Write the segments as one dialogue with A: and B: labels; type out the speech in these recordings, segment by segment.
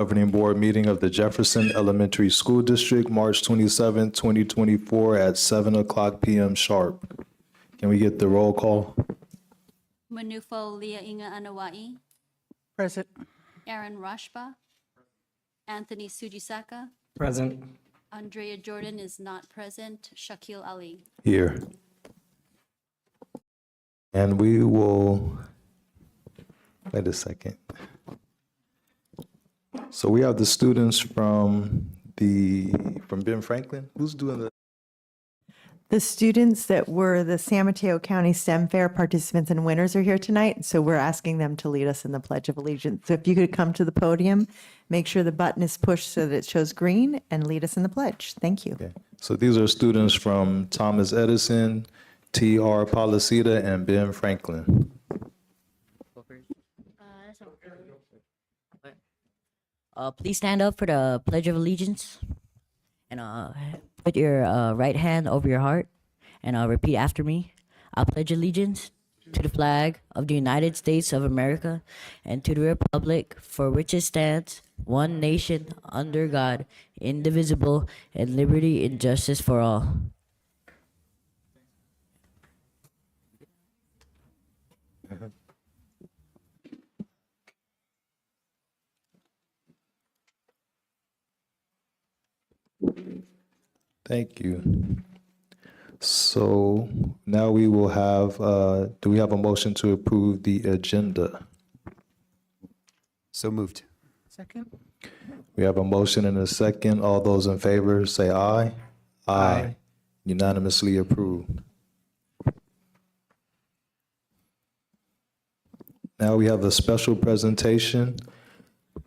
A: Governing Board meeting of the Jefferson Elementary School District, March 27, 2024 at 7:00 p.m. sharp. Can we get the roll call?
B: Manufo Leah Inga Anawai,
C: Present.
B: Aaron Rashba, Anthony Sujisaka,
C: Present.
B: Andrea Jordan is not present, Shakil Ali.
A: Here. And we will, wait a second. So we have the students from Ben Franklin. Who's doing
D: The students that were the San Mateo County STEM Fair participants and winners are here tonight, so we're asking them to lead us in the Pledge of Allegiance. So if you could come to the podium, make sure the button is pushed so that it shows green, and lead us in the pledge. Thank you.
A: Okay. So these are students from Thomas Edison, T.R. Policita, and Ben Franklin.
E: Please stand up for the Pledge of Allegiance and put your right hand over your heart and repeat after me. I pledge allegiance to the flag of the United States of America and to the republic for which it stands, one nation under God, indivisible, and liberty and justice for all.
A: Thank you. So now we will have, do we have a motion to approve the agenda?
F: So moved.
C: Second.
A: We have a motion and a second. All those in favor say aye. Aye. Unanimously approved. Now we have a special presentation.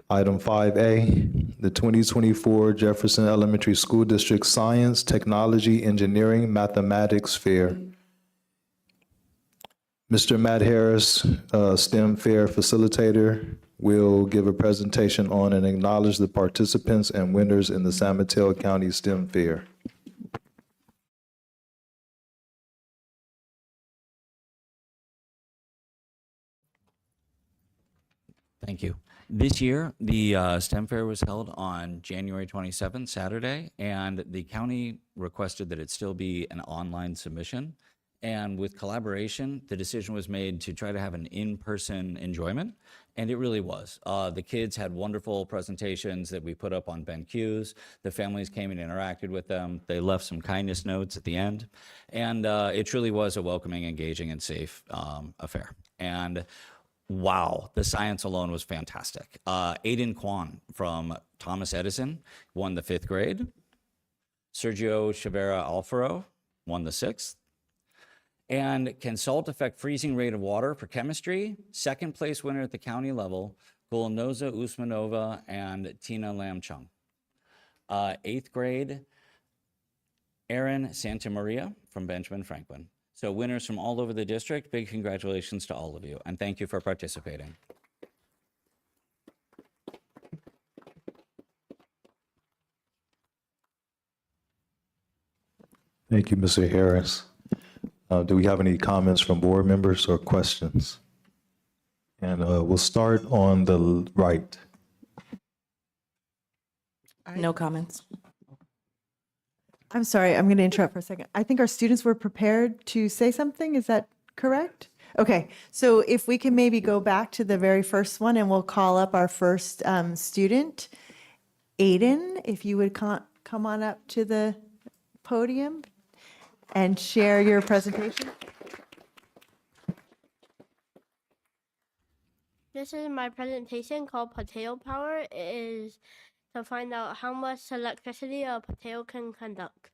A: Item 5A, the 2024 Jefferson Elementary School District Science, Technology, Engineering, Mathematics Fair. Mr. Matt Harris, STEM Fair Facilitator, will give a presentation on and acknowledge the participants and winners in the San Mateo County STEM Fair.
G: Thank you. This year, the STEM Fair was held on January 27th, Saturday, and the county requested that it still be an online submission. And with collaboration, the decision was made to try to have an in-person enjoyment, and it really was. The kids had wonderful presentations that we put up on BenQs. The families came and interacted with them. They left some kindness notes at the end, and it truly was a welcoming, engaging, and safe affair. And wow, the science alone was fantastic. Aiden Kwan from Thomas Edison won the 5th grade. Sergio Chavera Alfaro won the 6th. And can salt affect freezing rate of water for chemistry? 2nd place winner at the county level, Gulnoza Usmanova and Tina Lam Chung. 8th grade, Aaron Santamaria from Benjamin Franklin. So winners from all over the district, big congratulations to all of you, and thank you for participating.
A: Thank you, Mr. Harris. Do we have any comments from board members or questions? And we'll start on the right.
H: No comments.
D: I'm sorry, I'm going to interrupt for a second. I think our students were prepared to say something. Is that correct? Okay, so if we can maybe go back to the very first one and we'll call up our first student. Aiden, if you would come on up to the podium and share your presentation.
I: This is my presentation called Potato Power. It is to find out how much electricity a potato can conduct.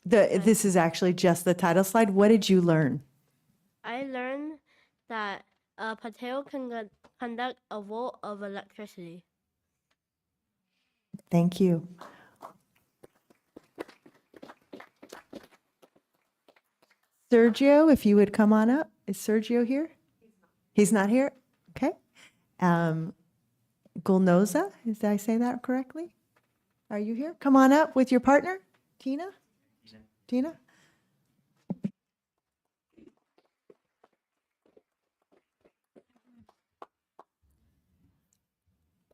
D: This is actually just the title slide. What did you learn?
I: I learned that a potato can conduct a volt of electricity.
D: Thank you. Sergio, if you would come on up. Is Sergio here? He's not here? Okay. Gulnoza, did I say that correctly? Are you here? Come on up with your partner, Tina. Tina?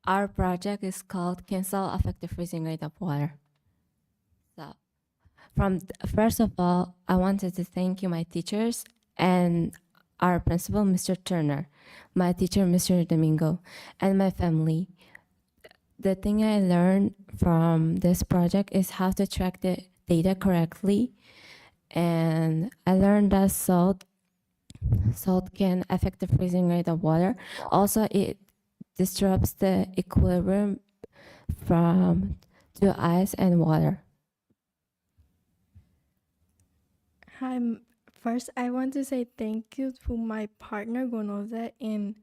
F: Our project is called Cancel Effective Freezing Rate of Water. So, first of all, I wanted to thank you, my teachers, and our principal, Mr. Turner, my teacher, Mr. Domingo, and my family. The thing I learned from this project is how to track the data correctly, and I learned that salt can affect the freezing rate of water. Also, it disrupts the equilibrium from to ice and water.
J: Hi, first I want to say thank you to my partner Gonoza and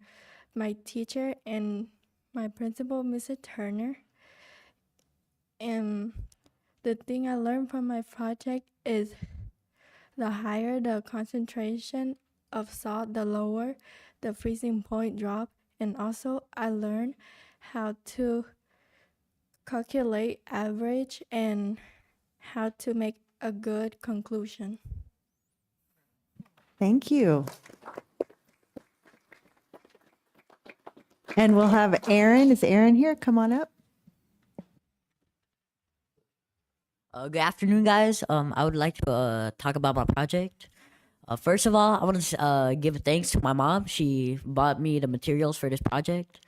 J: my teacher and my principal, Mr. Turner. And the thing I learned from my project is the higher the concentration of salt, the lower the freezing point drop. And also I learned how to calculate average and how to make a good conclusion.
D: Thank you. And we'll have Aaron. Is Aaron here? Come on up.
E: Good afternoon, guys. I would like to talk about my project. First of all, I want to give thanks to my mom. She bought me the materials for this project.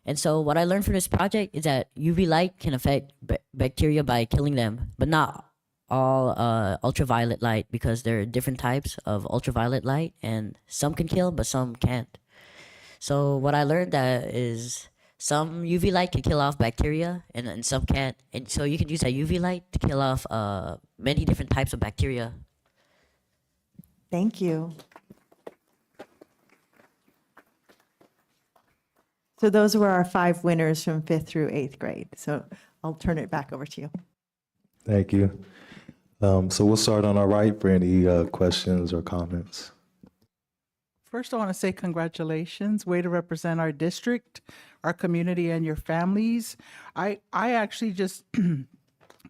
E: And so what I learned from this project is that UV light can affect bacteria by killing them, but not all ultraviolet light, because there are different types of ultraviolet light, and some can kill, but some can't. So what I learned that is some UV light can kill off bacteria, and some can't. And so you can use that UV light to kill off many different types of bacteria.
D: Thank you. So those were our 5 winners from 5th through 8th grade. So I'll turn it back over to you.
A: Thank you. So we'll start on our right for any questions or comments.
C: First, I want to say congratulations. Way to represent our district, our community, and your families. I actually just,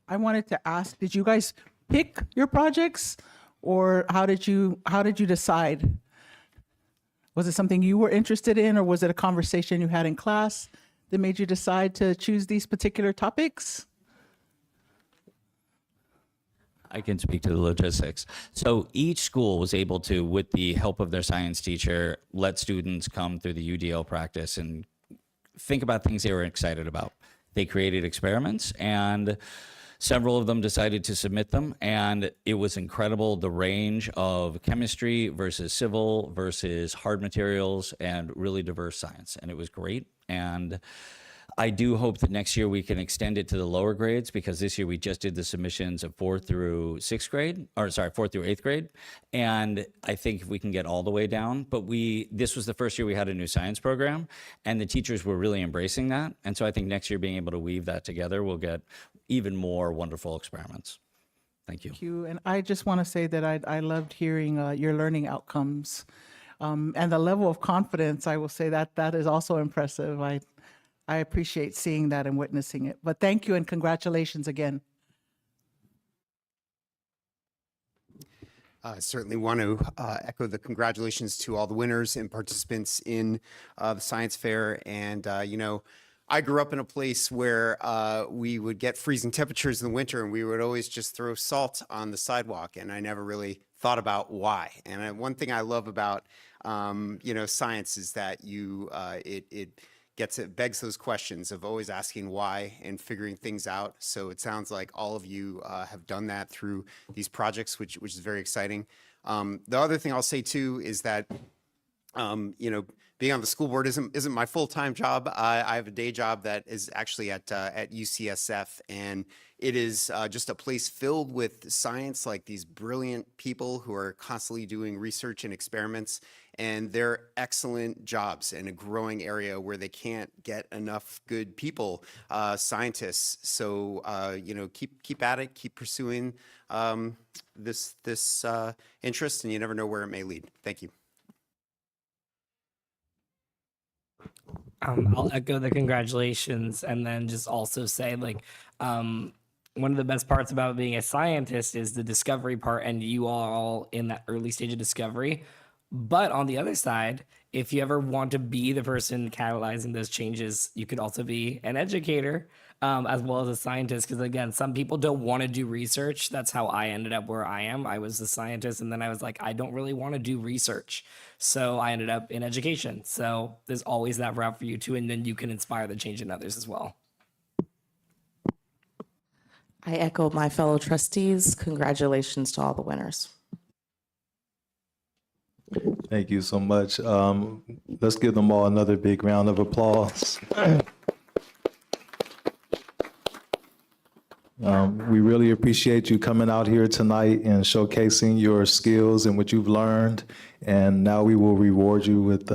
C: I wanted to ask, did you guys pick your projects, or how did you decide? Was it something you were interested in, or was it a conversation you had in class that made you decide to choose these particular topics?
G: I can speak to the logistics. So each school was able to, with the help of their science teacher, let students come through the UDL practice and think about things they were excited about. They created experiments, and several of them decided to submit them, and it was incredible, the range of chemistry versus civil versus hard materials and really diverse science, and it was great. And I do hope that next year we can extend it to the lower grades, because this year we just did the submissions of 4th through 6th grade, or sorry, 4th through 8th grade. And I think if we can get all the way down, but this was the first year we had a new science program, and the teachers were really embracing that. And so I think next year being able to weave that together, we'll get even more wonderful experiments. Thank you.
C: Thank you. And I just want to say that I loved hearing your learning outcomes, and the level of confidence. I will say that is also impressive. I appreciate seeing that and witnessing it. But thank you and congratulations again.
K: I certainly want to echo the congratulations to all the winners and participants in the science fair. And, I grew up in a place where we would get freezing temperatures in the winter, and we would always just throw salt on the sidewalk. And I never really thought about why. And one thing I love about, science is that it begs those questions of always asking why and figuring things out. So it sounds like all of you have done that through these projects, which is very exciting. The other thing I'll say too is that, being on the school board isn't my full-time job. I have a day job that is actually at UCSF, and it is just a place filled with science, like these brilliant people who are constantly doing research and experiments, and they're excellent jobs in a growing area where they can't get enough good people, scientists. So keep at it, keep pursuing this interest, and you never know where it may lead. Thank you.
L: I'll echo the congratulations, and then just also say, one of the best parts about being a scientist is the discovery part, and you all in that early stage of discovery But on the other side, if you ever want to be the person catalyzing those changes, you could also be an educator as well as a scientist. Because again, some people don't want to do research. That's how I ended up where I am. I was a scientist, and then I was like, I don't really want to do research. So I ended up in education. So there's always that route for you too. And then you can inspire the change in others as well.
H: I echo my fellow trustees. Congratulations to all the winners.
A: Thank you so much. Let's give them all another big round of applause. We really appreciate you coming out here tonight and showcasing your skills and what you've learned. And now we will reward you with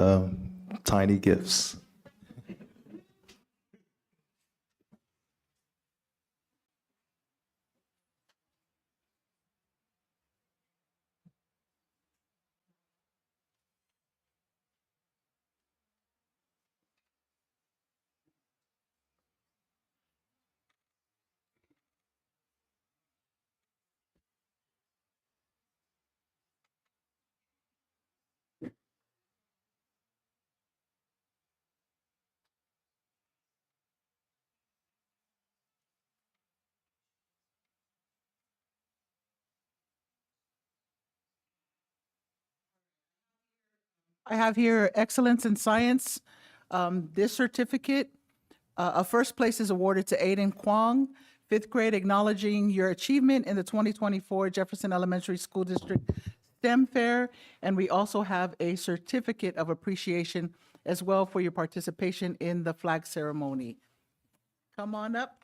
A: tiny gifts.
C: I have here Excellence in Science. This certificate, a first place is awarded to Aiden Kwong, fifth grade, acknowledging your achievement in the 2024 Jefferson Elementary School District STEM Fair. And we also have a certificate of appreciation as well for your participation in the flag ceremony. Come on up.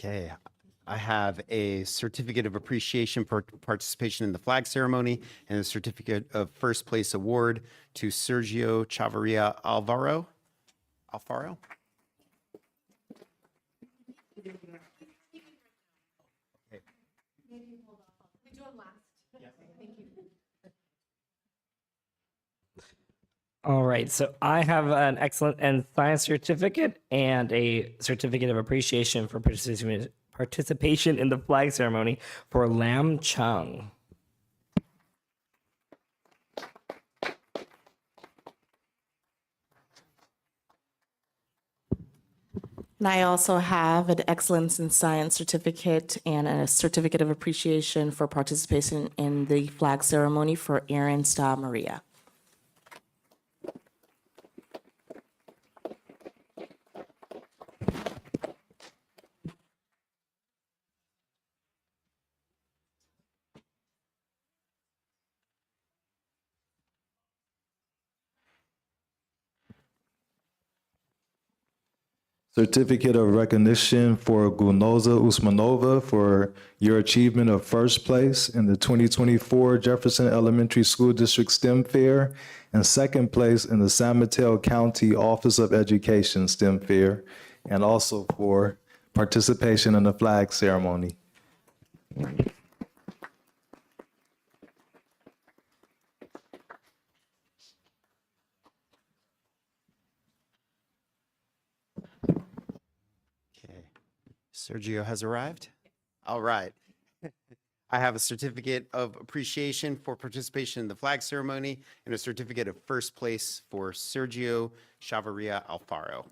K: Okay, I have a certificate of appreciation for participation in the flag ceremony and a certificate of first place award to Sergio Chavarria Alfaro.
L: All right, so I have an excellent and science certificate and a certificate of appreciation for participation in the flag ceremony for Lam Chung.
H: And I also have an Excellence in Science certificate and a certificate of appreciation for participation in the flag ceremony for Aaron Sta Maria.
A: Certificate of recognition for Gulnoza Usmanova for your achievement of first place in the 2024 Jefferson Elementary School District STEM Fair and second place in the San Mateo County Office of Education STEM Fair, and also for participation in the flag ceremony.
K: Okay, Sergio has arrived. All right. I have a certificate of appreciation for participation in the flag ceremony and a certificate of first place for Sergio Chavarria Alfaro.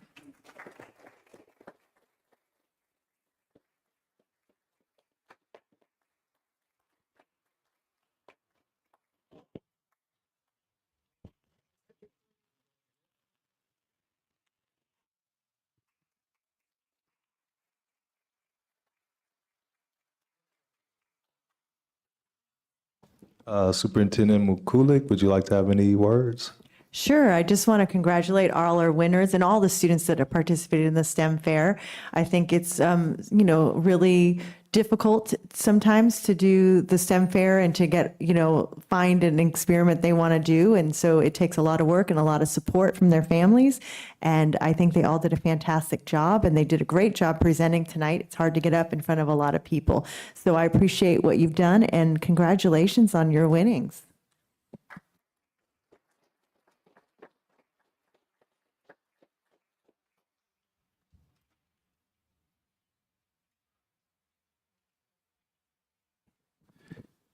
A: Superintendent Mukulik, would you like to have any words?
D: Sure. I just want to congratulate all our winners and all the students that have participated in the STEM fair. I think it's, really difficult sometimes to do the STEM fair and to get, find an experiment they want to do. And so it takes a lot of work and a lot of support from their families. And I think they all did a fantastic job, and they did a great job presenting tonight. It's hard to get up in front of a lot of people. So I appreciate what you've done, and congratulations on your winnings.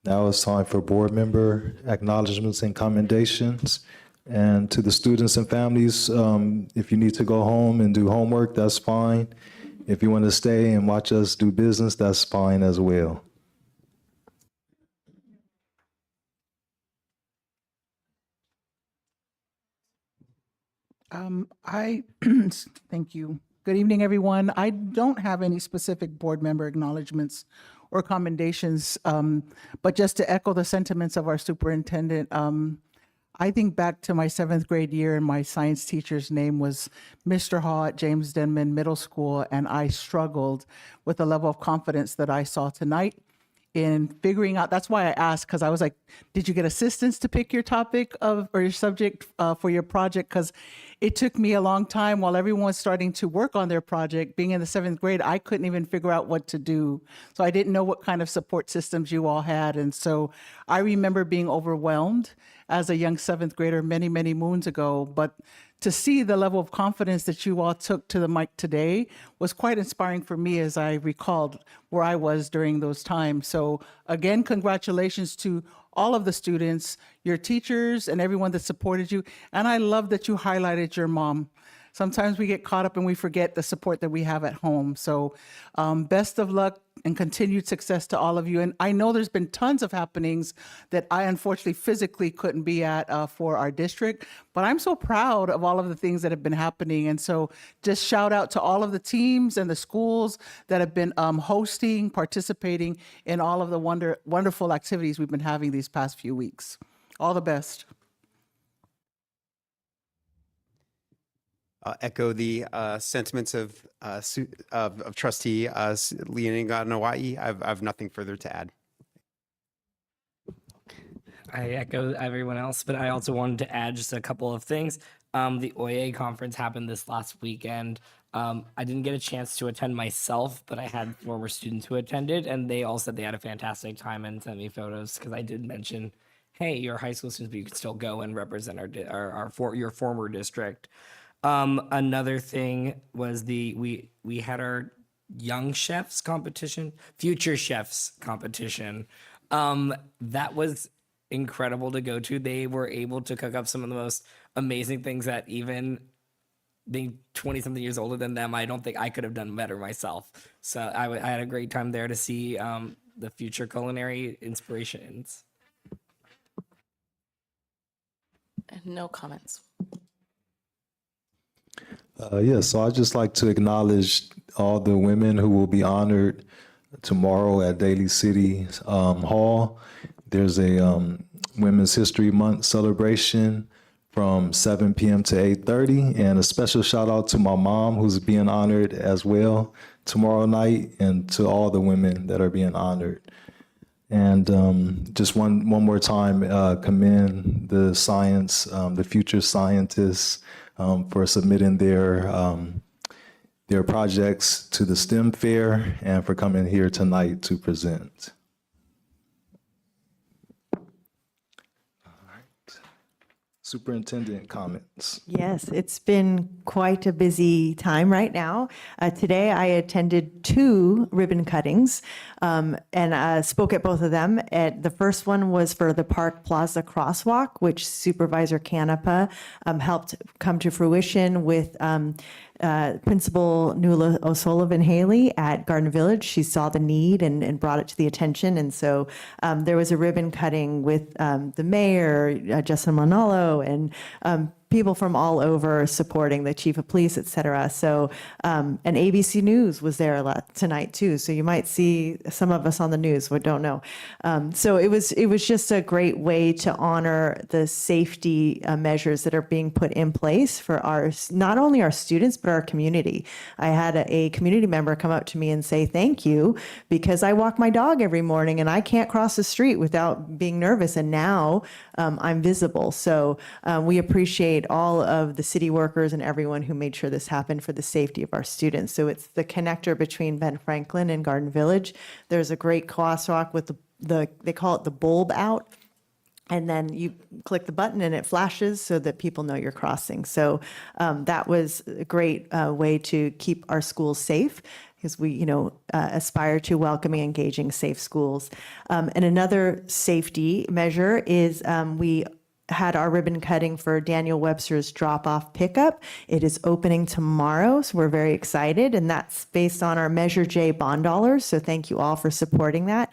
A: Now it's time for board member acknowledgements and commendations. And to the students and families, if you need to go home and do homework, that's fine. If you want to stay and watch us do business, that's fine as well.
C: I thank you. Good evening, everyone. I don't have any specific board member acknowledgements or commendations, but just to echo the sentiments of our superintendent, I think back to my 7th grade year, and my science teacher's name was Mr. Hall at James Denman Middle School, and I struggled with the level of confidence that I saw tonight in figuring out. That's why I asked, because I was like, did you get assistance to pick your topic of or your subject for your project? Because it took me a long time while everyone was starting to work on their project. Being in the 7th grade, I couldn't even figure out what to do. So I didn't know what kind of support systems you all had. And so I remember being overwhelmed as a young 7th grader many, many moons ago. But to see the level of confidence that you all took to the mic today was quite inspiring for me as I recalled where I was during those times. So again, congratulations to all of the students, your teachers, and everyone that supported you. And I love that you highlighted your mom. Sometimes we get caught up and we forget the support that we have at home. So best of luck and continued success to all of you. And I know there's been tons of happenings that I unfortunately physically couldn't be at for our district, but I'm so proud of all of the things that have been happening. And so just shout out to all of the teams and the schools that have been hosting, participating in all of the wonderful activities we've been having these past few weeks. All the best.
K: Echo the sentiments of Trustee Leoninga Nawai. I've nothing further to add.
L: I echo everyone else, but I also wanted to add just a couple of things. The OYA conference happened this last weekend. I didn't get a chance to attend myself, but I had former students who attended, and they all said they had a fantastic time and sent me photos because I did mention, hey, you're high school students, but you can still go and represent your former district. Another thing was we had our young chefs competition, future chefs competition. That was incredible to go to. They were able to cook up some of the most amazing things that even being 20 something years older than them, I don't think I could have done better myself. So I had a great time there to see the future culinary inspirations.
H: No comments.
A: Yes, so I'd just like to acknowledge all the women who will be honored tomorrow at Daly City Hall. There's a Women's History Month celebration from 7 p.m. to 8:30, and a special shout out to my mom who's being honored as well tomorrow night, and to all the women that are being honored. And just one more time, commend the science, the future scientists for submitting their projects to the STEM Fair and for coming here tonight to present. Superintendent comments.
D: Yes, it's been quite a busy time right now. Today I attended 2 ribbon cuttings and spoke at both of them. The first one was for the Park Plaza Crosswalk, which Supervisor Canepa helped come to fruition with Principal Nuala O'Sullivan Haley at Garden Village. She saw the need and brought it to the attention. And so there was a ribbon cutting with the mayor, Justin Manalo, and people from all over supporting the chief of police, et cetera. So, and ABC News was there tonight too. So you might see some of us on the news, but don't know. So it was just a great way to honor the safety measures that are being put in place for not only our students, but our community. I had a community member come up to me and say, thank you, because I walk my dog every morning and I can't cross the street without being nervous. And now I'm visible. So we appreciate all of the city workers and everyone who made sure this happened for the safety of our students. So it's the connector between Ben Franklin and Garden Village. There's a great crosswalk with they call it the bulb out. and then you click the button and it flashes so that people know you're crossing. So that was a great way to keep our schools safe, because we, aspire to welcoming, engaging, safe schools. And another safety measure is we had our ribbon cutting for Daniel Webster's drop-off pickup. It is opening tomorrow, so we're very excited, and that's based on our Measure J bond dollars, so thank you all for supporting that.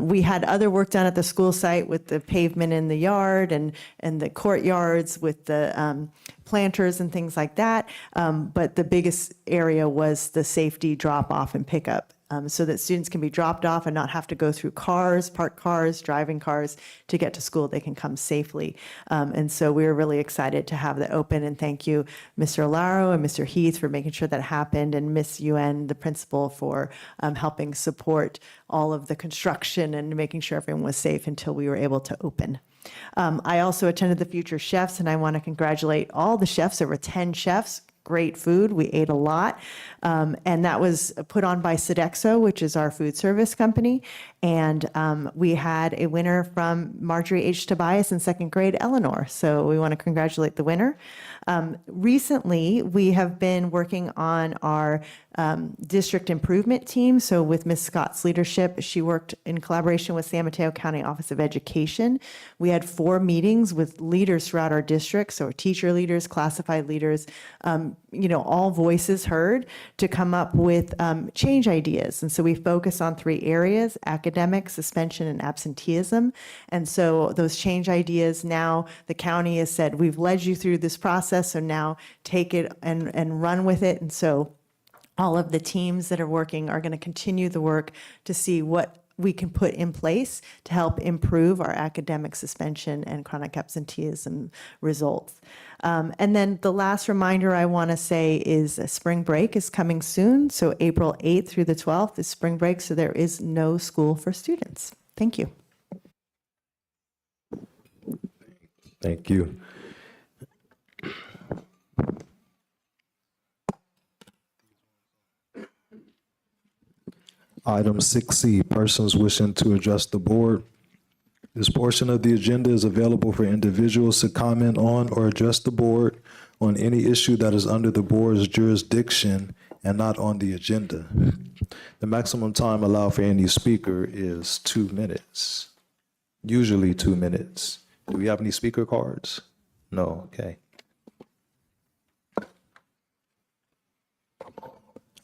D: We had other work done at the school site with the pavement in the yard and the courtyards with the planters and things like that, but the biggest area was the safety drop-off and pickup. So that students can be dropped off and not have to go through cars, parked cars, driving cars to get to school. They can come safely. And so we were really excited to have that open. And thank you, Mr. Alaro and Mr. Heath, for making sure that happened, and Miss Yuen, the principal, for helping support all of the construction and making sure everyone was safe until we were able to open. I also attended the Future Chefs, and I want to congratulate all the chefs. There were 10 chefs. Great food. We ate a lot. And that was put on by Sodexo, which is our food service company. And we had a winner from Marjorie H. Tobias in second grade, Eleanor. So we want to congratulate the winner. Recently, we have been working on our district improvement team. So with Ms. Scott's leadership, she worked in collaboration with San Mateo County Office of Education. We had 4 meetings with leaders throughout our district, so teacher leaders, classified leaders, all voices heard, to come up with change ideas. And so we focus on 3 areas: academic, suspension, and absenteeism. And so those change ideas, now the county has said, we've led you through this process, so now take it and run with it. And so all of the teams that are working are going to continue the work to see what we can put in place to help improve our academic suspension and chronic absenteeism results. And then the last reminder I want to say is spring break is coming soon. So April 8th through the 12th is spring break, so there is no school for students. Thank you.
A: Thank you. Item 6C, persons wishing to address the board. This portion of the agenda is available for individuals to comment on or address the board on any issue that is under the board's jurisdiction and not on the agenda. The maximum time allowed for any speaker is 2 minutes, usually 2 minutes. Do we have any speaker cards? No, okay.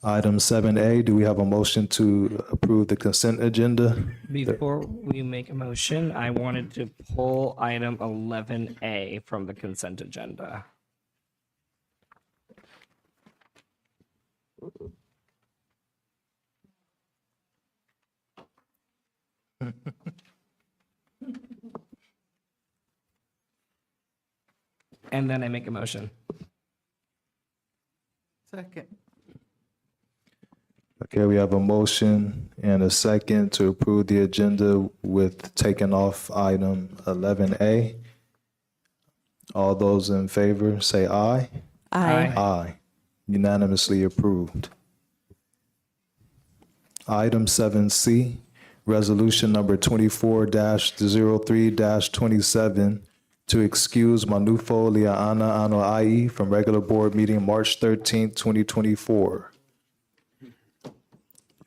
A: Item 7A, do we have a motion to approve the consent agenda?
L: Before we make a motion, I wanted to pull item 11A from the consent agenda. And then I make a motion.
C: Second.
A: Okay, we have a motion and a second to approve the agenda with taking off item 11A. All those in favor say aye.
L: Aye.
A: Aye. Unanimously approved. Item 7C, resolution number 24-03-27 to excuse Manufo Liana Ano Ai from regular board meeting March 13th, 2024.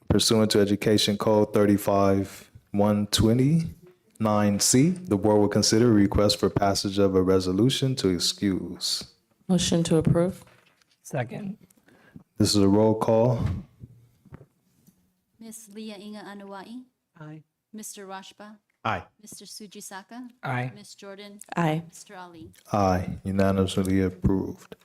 A: Pursuant to Education Code 35129C, the board will consider a request for passage of a resolution to excuse.
H: Motion to approve.
L: Second.
A: This is a roll call.
B: Ms. Leah Inga Anuai,
C: Aye.
B: Mr. Rashba,
K: Aye.
B: Mr. Sujisaka,
L: Aye.
B: Ms. Jordan,
H: Aye.
B: Mr. Ali.
A: Aye, unanimously approved.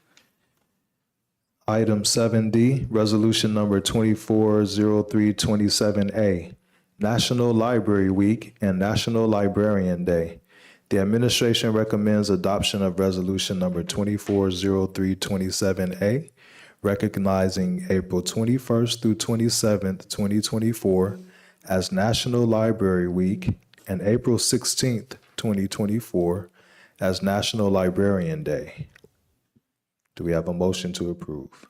A: Item 7D, resolution number 240327A, National Library Week and National Librarian Day. The administration recommends adoption of resolution number 240327A, recognizing April 21st through 27th, 2024 as National Library Week and April 16th, 2024 as National Librarian Day. Do we have a motion to approve?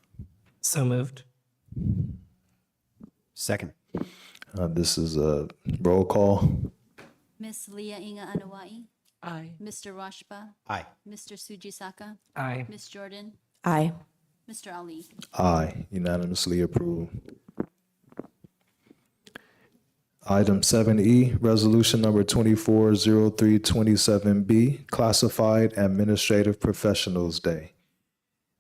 L: So moved.
K: Second.
A: This is a roll call.
B: Ms. Leah Inga Anuai,
C: Aye.
B: Mr. Washba,
K: Aye.
B: Mr. Sujisaka,
L: Aye.
B: Ms. Jordan,
H: Aye.
B: Mr. Ali.
A: Aye, unanimously approved. Item 7E, Resolution Number 240327B, Classified Administrative Professionals Day.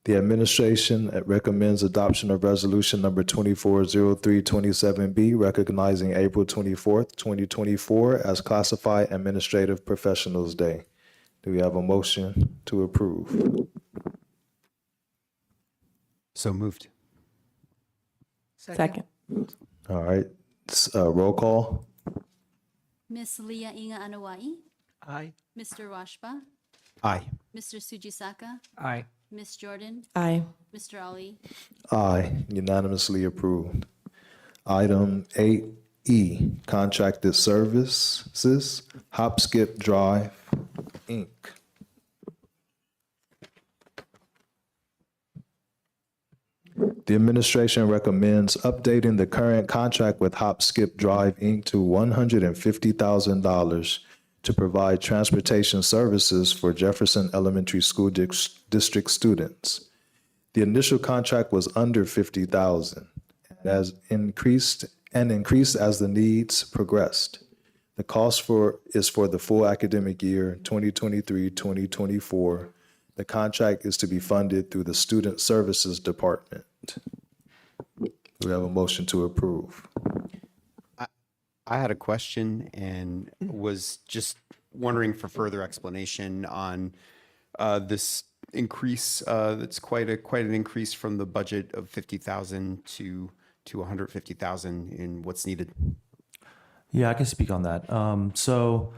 A: The administration recommends adoption of Resolution Number 240327B, recognizing April 24th, 2024 as Classified Administrative Professionals Day. Do we have a motion to approve?
K: So moved.
H: Second.
A: All right, roll call.
B: Ms. Leah Inga Anawai,
C: Aye.
B: Mr. Washba,
K: Aye.
B: Mr. Sujisaka,
L: Aye.
B: Ms. Jordan,
H: Aye.
B: Mr. Ali.
A: Aye, unanimously approved. Item 8E, Contracted Services, Hop Skip Drive, Inc. The administration recommends updating the current contract with Hop Skip Drive, Inc. to $150,000 to provide transportation services for Jefferson Elementary School District students. The initial contract was under $50,000 as increased as the needs progressed. The cost is for the full academic year 2023-2024. The contract is to be funded through the Student Services Department. Do we have a motion to approve?
K: I had a question and was just wondering for further explanation on this increase. That's quite an increase from the budget of 50,000 to 150,000 in what's needed.
M: Yeah, I can speak on that. So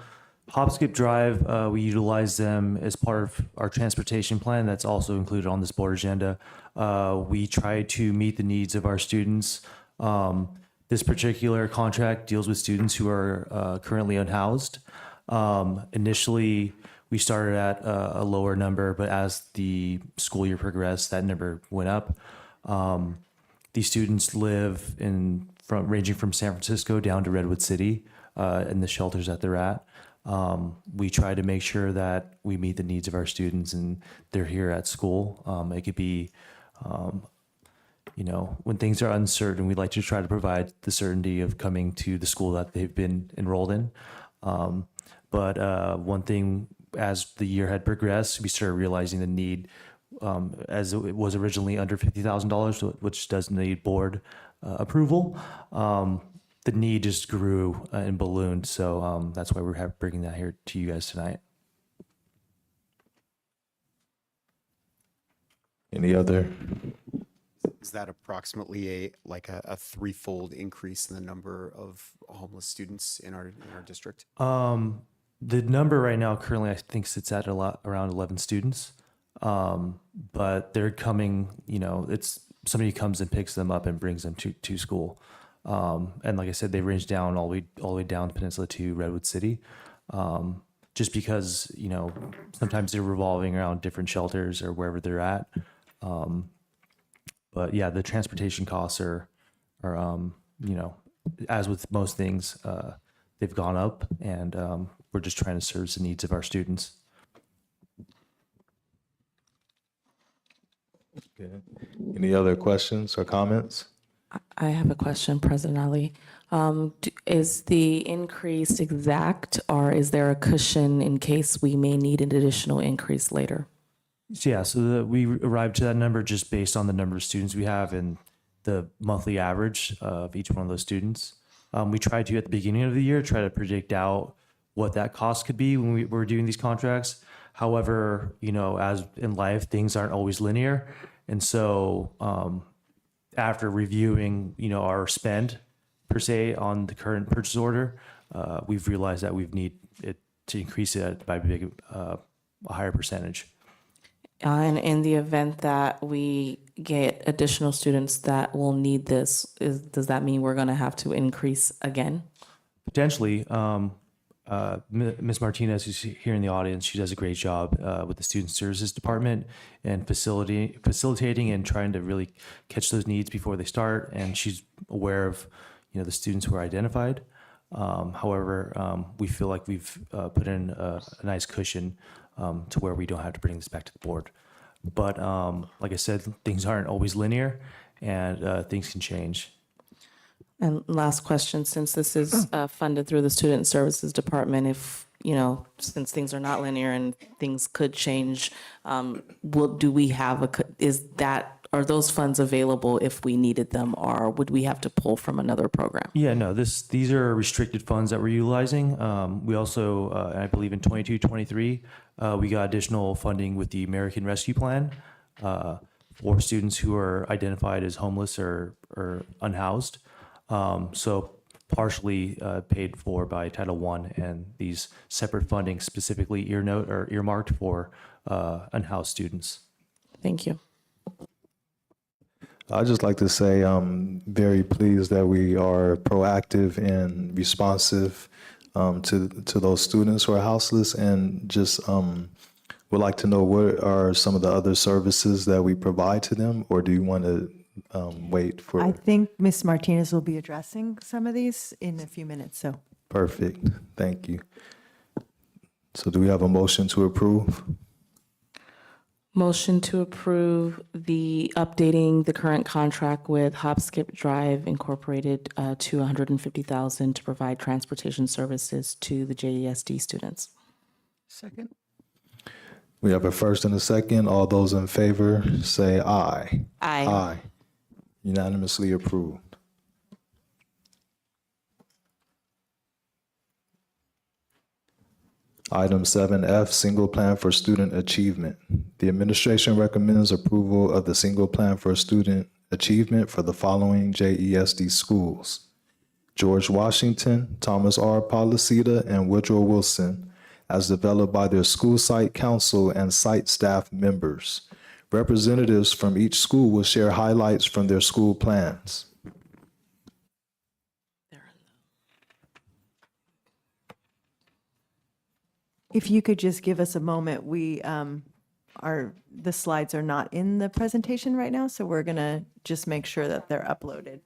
M: Hop Skip Drive, we utilize them as part of our transportation plan. That's also included on this board agenda. We try to meet the needs of our students. This particular contract deals with students who are currently unhoused. Initially, we started at a lower number, but as the school year progressed, that number went up. These students live ranging from San Francisco down to Redwood City in the shelters that they're at. We try to make sure that we meet the needs of our students and they're here at school. It could be, when things are uncertain, we like to try to provide the certainty of coming to the school that they've been enrolled in. But one thing, as the year had progressed, we started realizing the need, as it was originally under $50,000, which does need board approval. The need just grew and ballooned, so that's why we're bringing that here to you guys tonight.
A: Any other?
K: Is that approximately a threefold increase in the number of homeless students in our district?
M: The number right now currently I think sits at around 11 students, but they're coming. It's somebody comes and picks them up and brings them to school. And like I said, they range down all the way down the peninsula to Redwood City, just because sometimes they're revolving around different shelters or wherever they're at. But yeah, the transportation costs are as with most things, they've gone up, and we're just trying to service the needs of our students.
A: Good. Any other questions or comments?
H: I have a question, President Ali. Is the increase exact, or is there a cushion in case we may need an additional increase later?
M: Yeah, so we arrived to that number just based on the number of students we have and the monthly average of each one of those students. We tried to, at the beginning of the year, try to predict out what that cost could be when we were doing these contracts. However, as in life, things aren't always linear. And so after reviewing, our spend per se on the current purchase order, we've realized that we need it to increase it by a higher percentage.
H: And in the event that we get additional students that will need this, does that mean we're going to have to increase again?
M: Potentially. Ms. Martinez, who's here in the audience, she does a great job with the Student Services Department and facilitating and trying to really catch those needs before they start. And she's aware of, the students who are identified. However, we feel like we've put in a nice cushion to where we don't have to bring this back to the board. But like I said, things aren't always linear, and things can change.
H: And last question, since this is funded through the Student Services Department, if, you know, since things are not linear and things could change, do we have are those funds available if we needed them, or would we have to pull from another program?
M: Yeah, no, these are restricted funds that we're utilizing. We also, I believe in 22-23, we got additional funding with the American Rescue Plan for students who are identified as homeless or unhoused. So partially paid for by Title I, and these separate funding specifically earmarked for unhoused students.
H: Thank you.
A: I'd just like to say I'm very pleased that we are proactive and responsive to those students who are houseless, and just would like to know what are some of the other services that we provide to them, or do you want to wait for?
D: I think Ms. Martinez will be addressing some of these in a few minutes, so.
A: Perfect, thank you. So do we have a motion to approve?
H: Motion to approve the updating the current contract with Hop Skip Drive Incorporated to $150,000 to provide transportation services to the JESD students.
C: Second.
A: We have a first and a second. All those in favor say aye.
H: Aye.
A: Aye. Unanimously approved. Item 7F, Single Plan for Student Achievement. The administration recommends approval of the Single Plan for Student Achievement for the following JESD schools: George Washington, Thomas R. Policita, and Woodrow Wilson, as developed by their school site council and site staff members. Representatives from each school will share highlights from their school plans.
D: If you could just give us a moment, the slides are not in the presentation right now, so we're gonna just make sure that they're uploaded.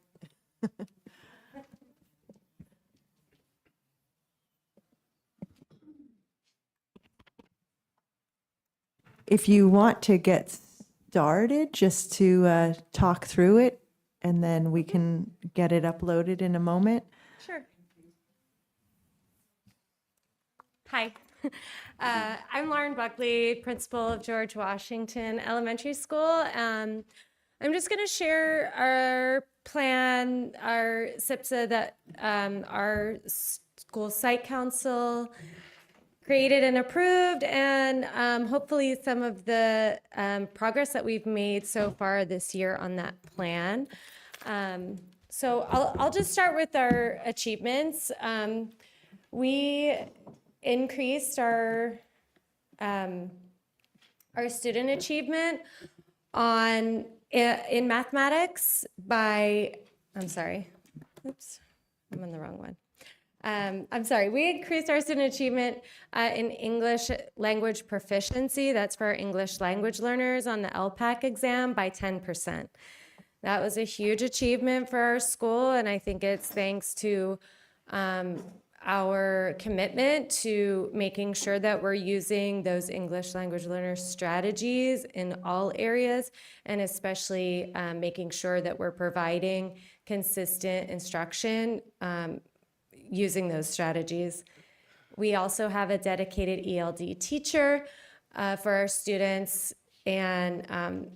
D: If you want to get started, just to talk through it, and then we can get it uploaded in a moment.
N: Sure. Hi, I'm Lauren Buckley, principal of George Washington Elementary School. I'm just going to share our plan, our SIPSA that our school site council created and approved, and hopefully some of the progress that we've made so far this year on that plan. So I'll just start with our achievements. We increased our student achievement in mathematics by, I'm sorry, oops, I'm on the wrong one. I'm sorry, we increased our student achievement in English language proficiency, that's for our English language learners on the LPAC exam, by 10%. That was a huge achievement for our school, and I think it's thanks to our commitment to making sure that we're using those English language learner strategies in all areas, and especially making sure that we're providing consistent instruction using those strategies. We also have a dedicated ELD teacher for our students, and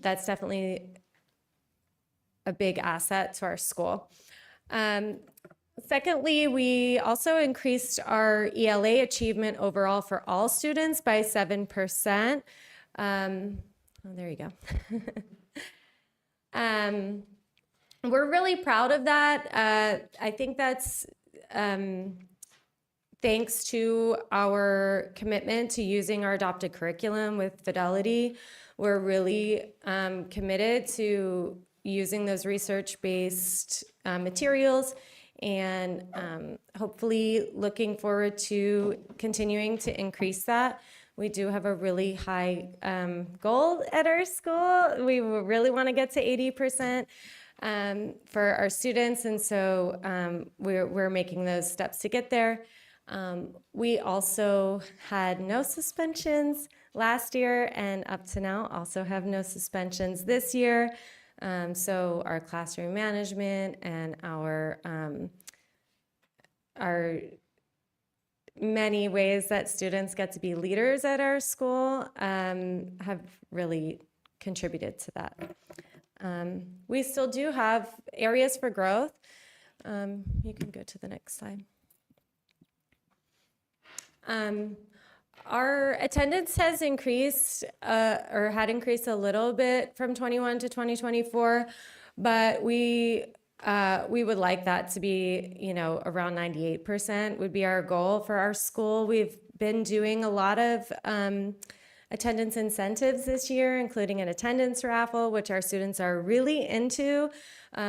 N: that's definitely a big asset to our school. Secondly, we also increased our ELA achievement overall for all students by 7%. Oh, there you go. We're really proud of that. I think that's thanks to our commitment to using our adopted curriculum with fidelity. We're really committed to using those research-based materials, and hopefully looking forward to continuing to increase that. We do have a really high goal at our school. We really want to get to 80%. for our students, and so we're making those steps to get there. We also had no suspensions last year, and up to now also have no suspensions this year. So our classroom management and our many ways that students get to be leaders at our school have really contributed to that. We still do have areas for growth. You can go to the next slide. Our attendance has increased or had increased a little bit from 21 to 2024, but we would like that to be, around 98% would be our goal for our school. We've been doing a lot of attendance incentives this year, including an attendance raffle, which our students are really into.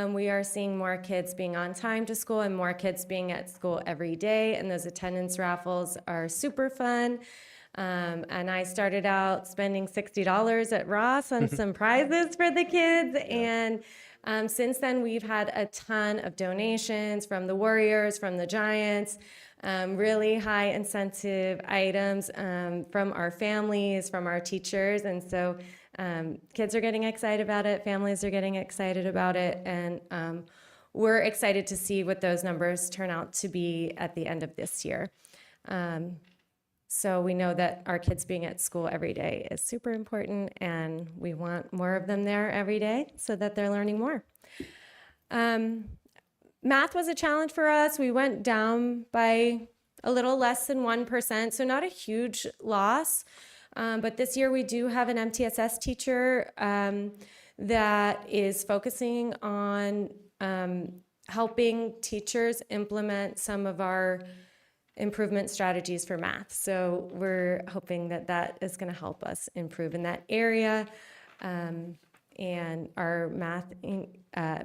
N: We are seeing more kids being on time to school and more kids being at school every day, and those attendance raffles are super fun. And I started out spending $60 at Ross on some prizes for the kids, and since then we've had a ton of donations from the Warriors, from the Giants, really high incentive items from our families, from our teachers, and so kids are getting excited about it, families are getting excited about it, and we're excited to see what those numbers turn out to be at the end of this year. So we know that our kids being at school every day is super important, and we want more of them there every day so that they're learning more. Math was a challenge for us. We went down by a little less than 1%, so not a huge loss. But this year we do have an MTSS teacher that is focusing on helping teachers implement some of our improvement strategies for math. So we're hoping that that is going to help us improve in that area. And our math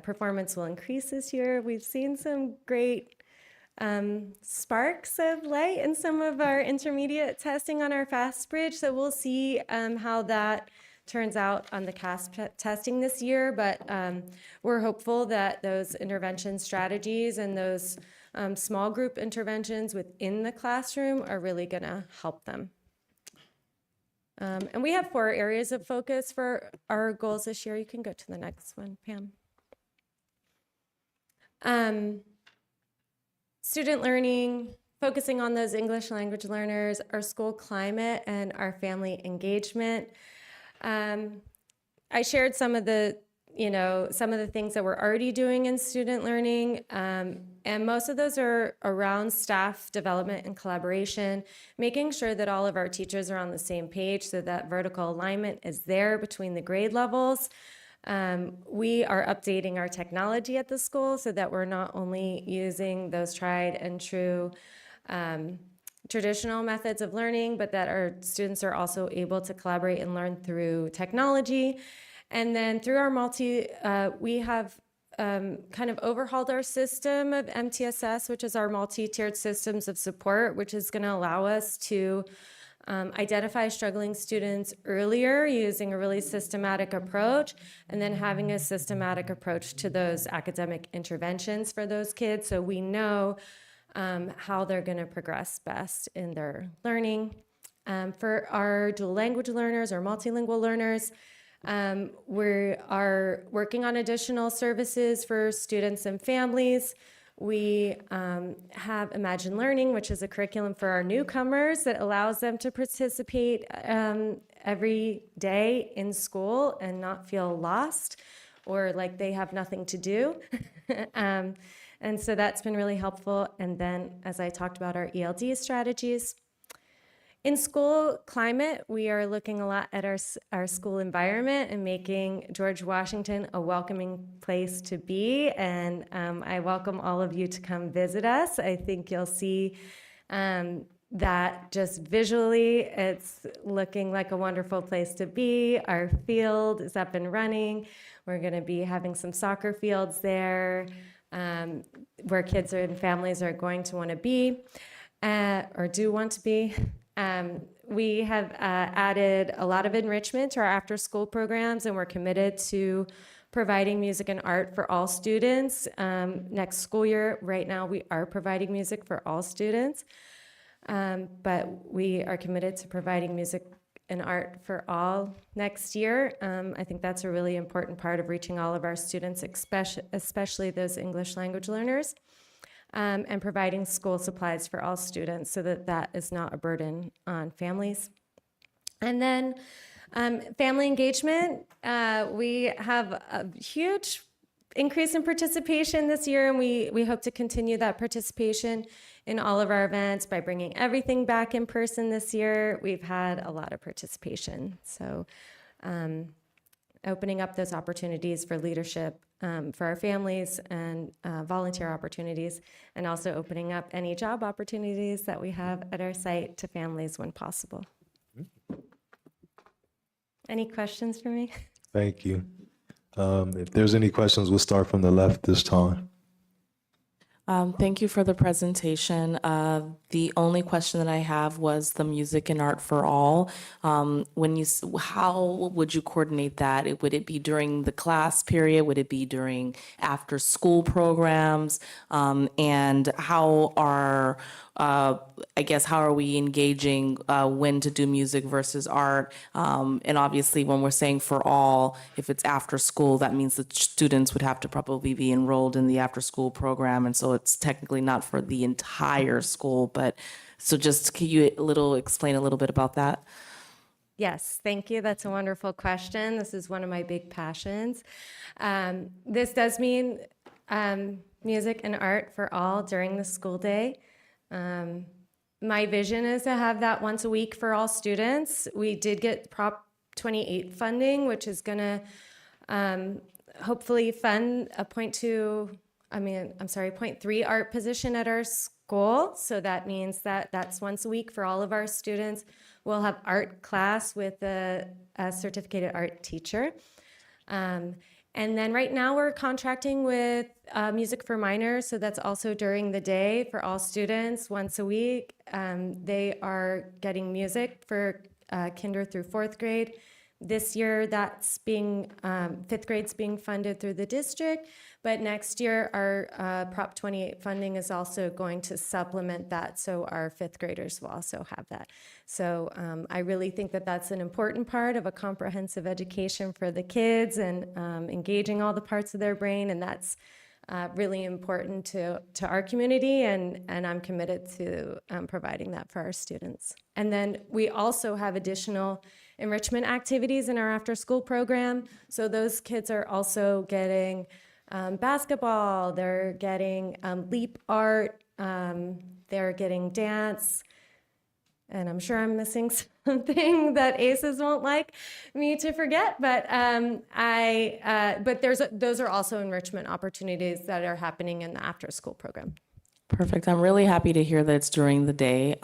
N: performance will increase this year. We've seen some great sparks of light in some of our intermediate testing on our FAST bridge. So we'll see how that turns out on the CASP testing this year. But we're hopeful that those intervention strategies and those small group interventions within the classroom are really going to help them. And we have 4 areas of focus for our goals this year. You can go to the next one, Pam. Student learning, focusing on those English language learners, our school climate, and our family engagement. I shared some of the things that we're already doing in student learning, and most of those are around staff development and collaboration, making sure that all of our teachers are on the same page so that vertical alignment is there between the grade levels. We are updating our technology at the school so that we're not only using those tried and true traditional methods of learning, but that our students are also able to collaborate and learn through technology. And then through our we have kind of overhauled our system of MTSS, which is our multi-tiered systems of support, which is going to allow us to identify struggling students earlier using a really systematic approach, and then having a systematic approach to those academic interventions for those kids so we know how they're going to progress best in their learning. For our dual language learners or multilingual learners, we are working on additional services for students and families. We have Imagine Learning, which is a curriculum for our newcomers that allows them to participate every day in school and not feel lost or like they have nothing to do. And so that's been really helpful. And then, as I talked about, our ELD strategies. In school climate, we are looking a lot at our school environment and making George Washington a welcoming place to be. And I welcome all of you to come visit us. I think you'll see that just visually, it's looking like a wonderful place to be. Our field is up and running. We're going to be having some soccer fields there where kids and families are going to want to be or do want to be. We have added a lot of enrichment to our after-school programs, and we're committed to providing music and art for all students. Next school year, right now, we are providing music for all students. But we are committed to providing music and art for all next year. I think that's a really important part of reaching all of our students, especially those English language learners, and providing school supplies for all students so that that is not a burden on families. And then family engagement, we have a huge increase in participation this year, and we hope to continue that participation in all of our events by bringing everything back in person this year. We've had a lot of participation. So opening up those opportunities for leadership for our families and volunteer opportunities, and also opening up any job opportunities that we have at our site to families when possible. Any questions for me?
A: Thank you. If there's any questions, we'll start from the left this time.
H: Thank you for the presentation. The only question that I have was the music and art for all. How would you coordinate that? Would it be during the class period? Would it be during after school programs? And how are how are we engaging when to do music versus art? And obviously, when we're saying for all, if it's after school, that means that students would have to probably be enrolled in the after school program. And so it's technically not for the entire school, but so just can you explain a little bit about that?
N: Yes, thank you. That's a wonderful question. This is one of my big passions. This does mean music and art for all during the school day. My vision is to have that once a week for all students. We did get Prop 28 funding, which is going to hopefully fund a 0.3 art position at our school. So that means that that's once a week for all of our students. We'll have art class with a certificated art teacher. And then right now we're contracting with Music for Minors, so that's also during the day for all students once a week. They are getting music for kinder through fourth grade. This year, that's being fifth grade's being funded through the district, but next year our Prop 28 funding is also going to supplement that, so our fifth graders will also have that. So I really think that that's an important part of a comprehensive education for the kids and engaging all the parts of their brain, and that's really important to our community, and I'm committed to providing that for our students. And then we also have additional enrichment activities in our after-school program. So those kids are also getting basketball, they're getting leap art, they're getting dance, and I'm sure I'm missing something that ACES won't like me to forget, but those are also enrichment opportunities that are happening in the after-school program.
H: Perfect. I'm really happy to hear that it's during the day.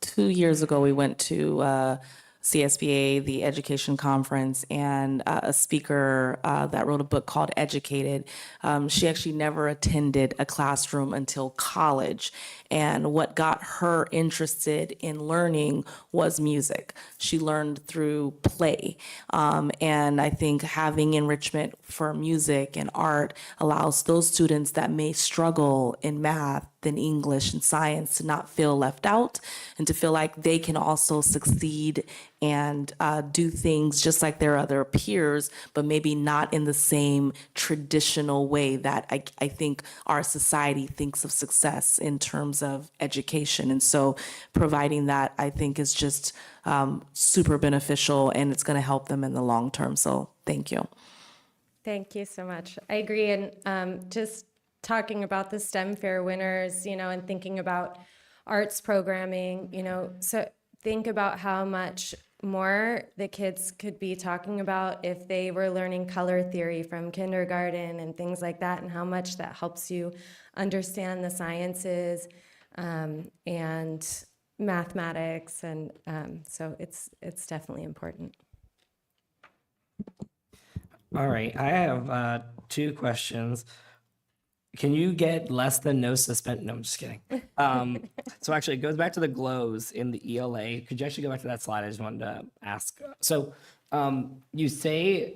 H: 2 years ago, we went to CSBA, the education conference, and a speaker that wrote a book called Educated. She actually never attended a classroom until college. And what got her interested in learning was music. She learned through play. And I think having enrichment for music and art allows those students that may struggle in math, in English and science to not feel left out and to feel like they can also succeed and do things just like their other peers, but maybe not in the same traditional way that I think our society thinks of success in terms of education. And so providing that, I think, is just super beneficial, and it's going to help them in the long term. So thank you.
N: Thank you so much. I agree. And just talking about the STEM Fair winners, and thinking about arts programming, so think about how much more the kids could be talking about if they were learning color theory from kindergarten and things like that, and how much that helps you understand the sciences and mathematics. And so it's definitely important.
L: All right, I have 2 questions. Can you get less than no suspend? No, I'm just kidding. So actually, it goes back to the glows in the ELA. Could you actually go back to that slide? I just wanted to ask. So you say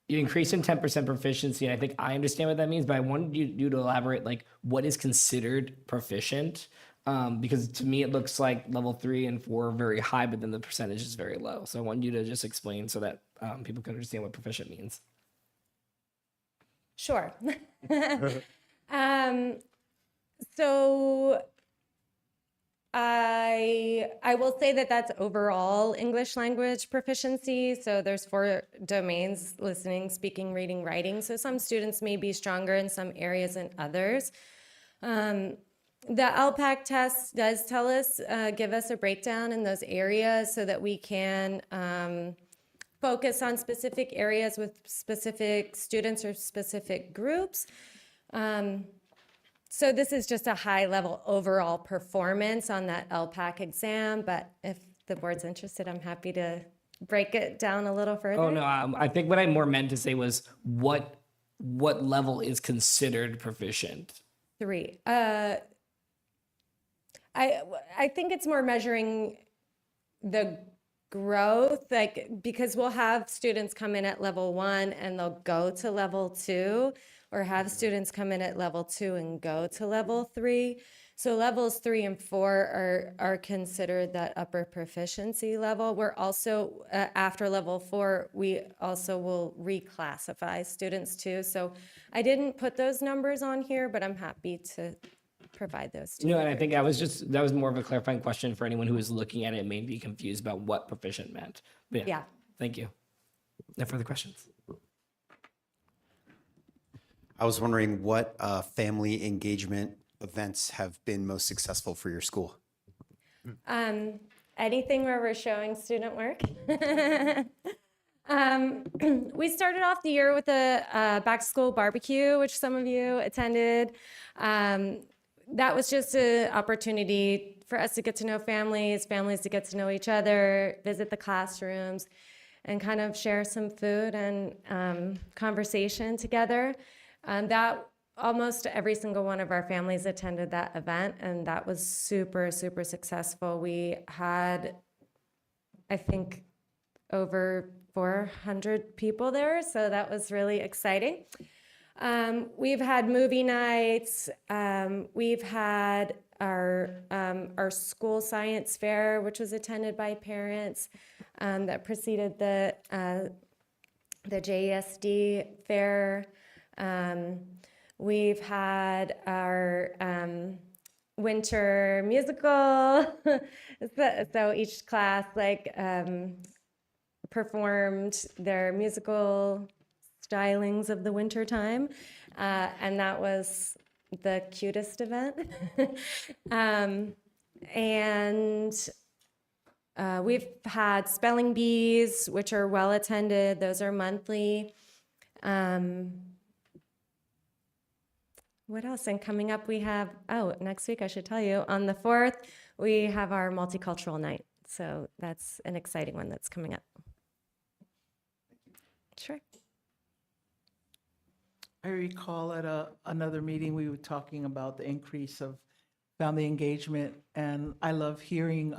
L: you increase in 10% proficiency, and I think I understand what that means, but I wanted you to elaborate like what is considered proficient. Because to me it looks like level 3 and 4 are very high, but then the percentage is very low. So I want you to just explain so that people can understand what proficient means.
N: Sure. So I will say that that's overall English language proficiency. So there's 4 domains: listening, speaking, reading, writing. So some students may be stronger in some areas than others. The LPAC test does tell us, give us a breakdown in those areas so that we can focus on specific areas with specific students or specific groups. So this is just a high level overall performance on that LPAC exam, but if the board's interested, I'm happy to break it down a little further.
L: Oh no, I think what I more meant to say was what level is considered proficient?
N: 3. I think it's more measuring the growth, like, because we'll have students come in at level 1 and they'll go to level 2, or have students come in at level 2 and go to level 3. So levels 3 and 4 are considered that upper proficiency level. We're also, after level 4, we also will reclassify students too. So I didn't put those numbers on here, but I'm happy to provide those to you.
L: No, and I think that was more of a clarifying question for anyone who was looking at it and may be confused about what proficient meant. But
N: Yeah.
L: Thank you. No further questions.
K: I was wondering what family engagement events have been most successful for your school?
N: Anything where we're showing student work. We started off the year with a back to school barbecue, which some of you attended. That was just an opportunity for us to get to know families to get to know each other, visit the classrooms, and kind of share some food and conversation together. That almost every single one of our families attended that event, and that was super, super successful. We had, I think, over 400 people there, so that was really exciting. We've had movie nights. We've had our school science fair, which was attended by parents, that preceded the JESD fair. We've had our winter musical. So each class performed their musical stylings of the winter time, and that was the cutest event. We've had spelling bees, which are well attended. Those are monthly. What else? And coming up, we have, next week, I should tell you, on the 4th, we have our multicultural night. So that's an exciting one that's coming up. Sure.
C: I recall at another meeting, we were talking about the increase of family engagement, and I love hearing,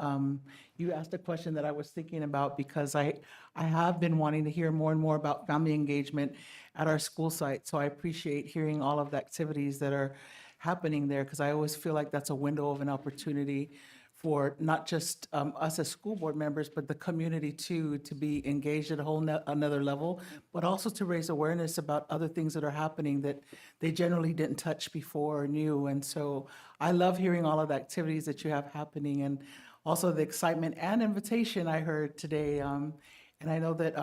C: you asked a question that I was thinking about, because I have been wanting to hear more and more about family engagement at our school site. So I appreciate hearing all of the activities that are happening there, because I always feel like that's a window of an opportunity for not just us as school board members, but the community too, to be engaged at a whole another level, but also to raise awareness about other things that are happening that they generally didn't touch before or knew. And so I love hearing all of the activities that you have happening, and also the excitement and invitation I heard today. And I know that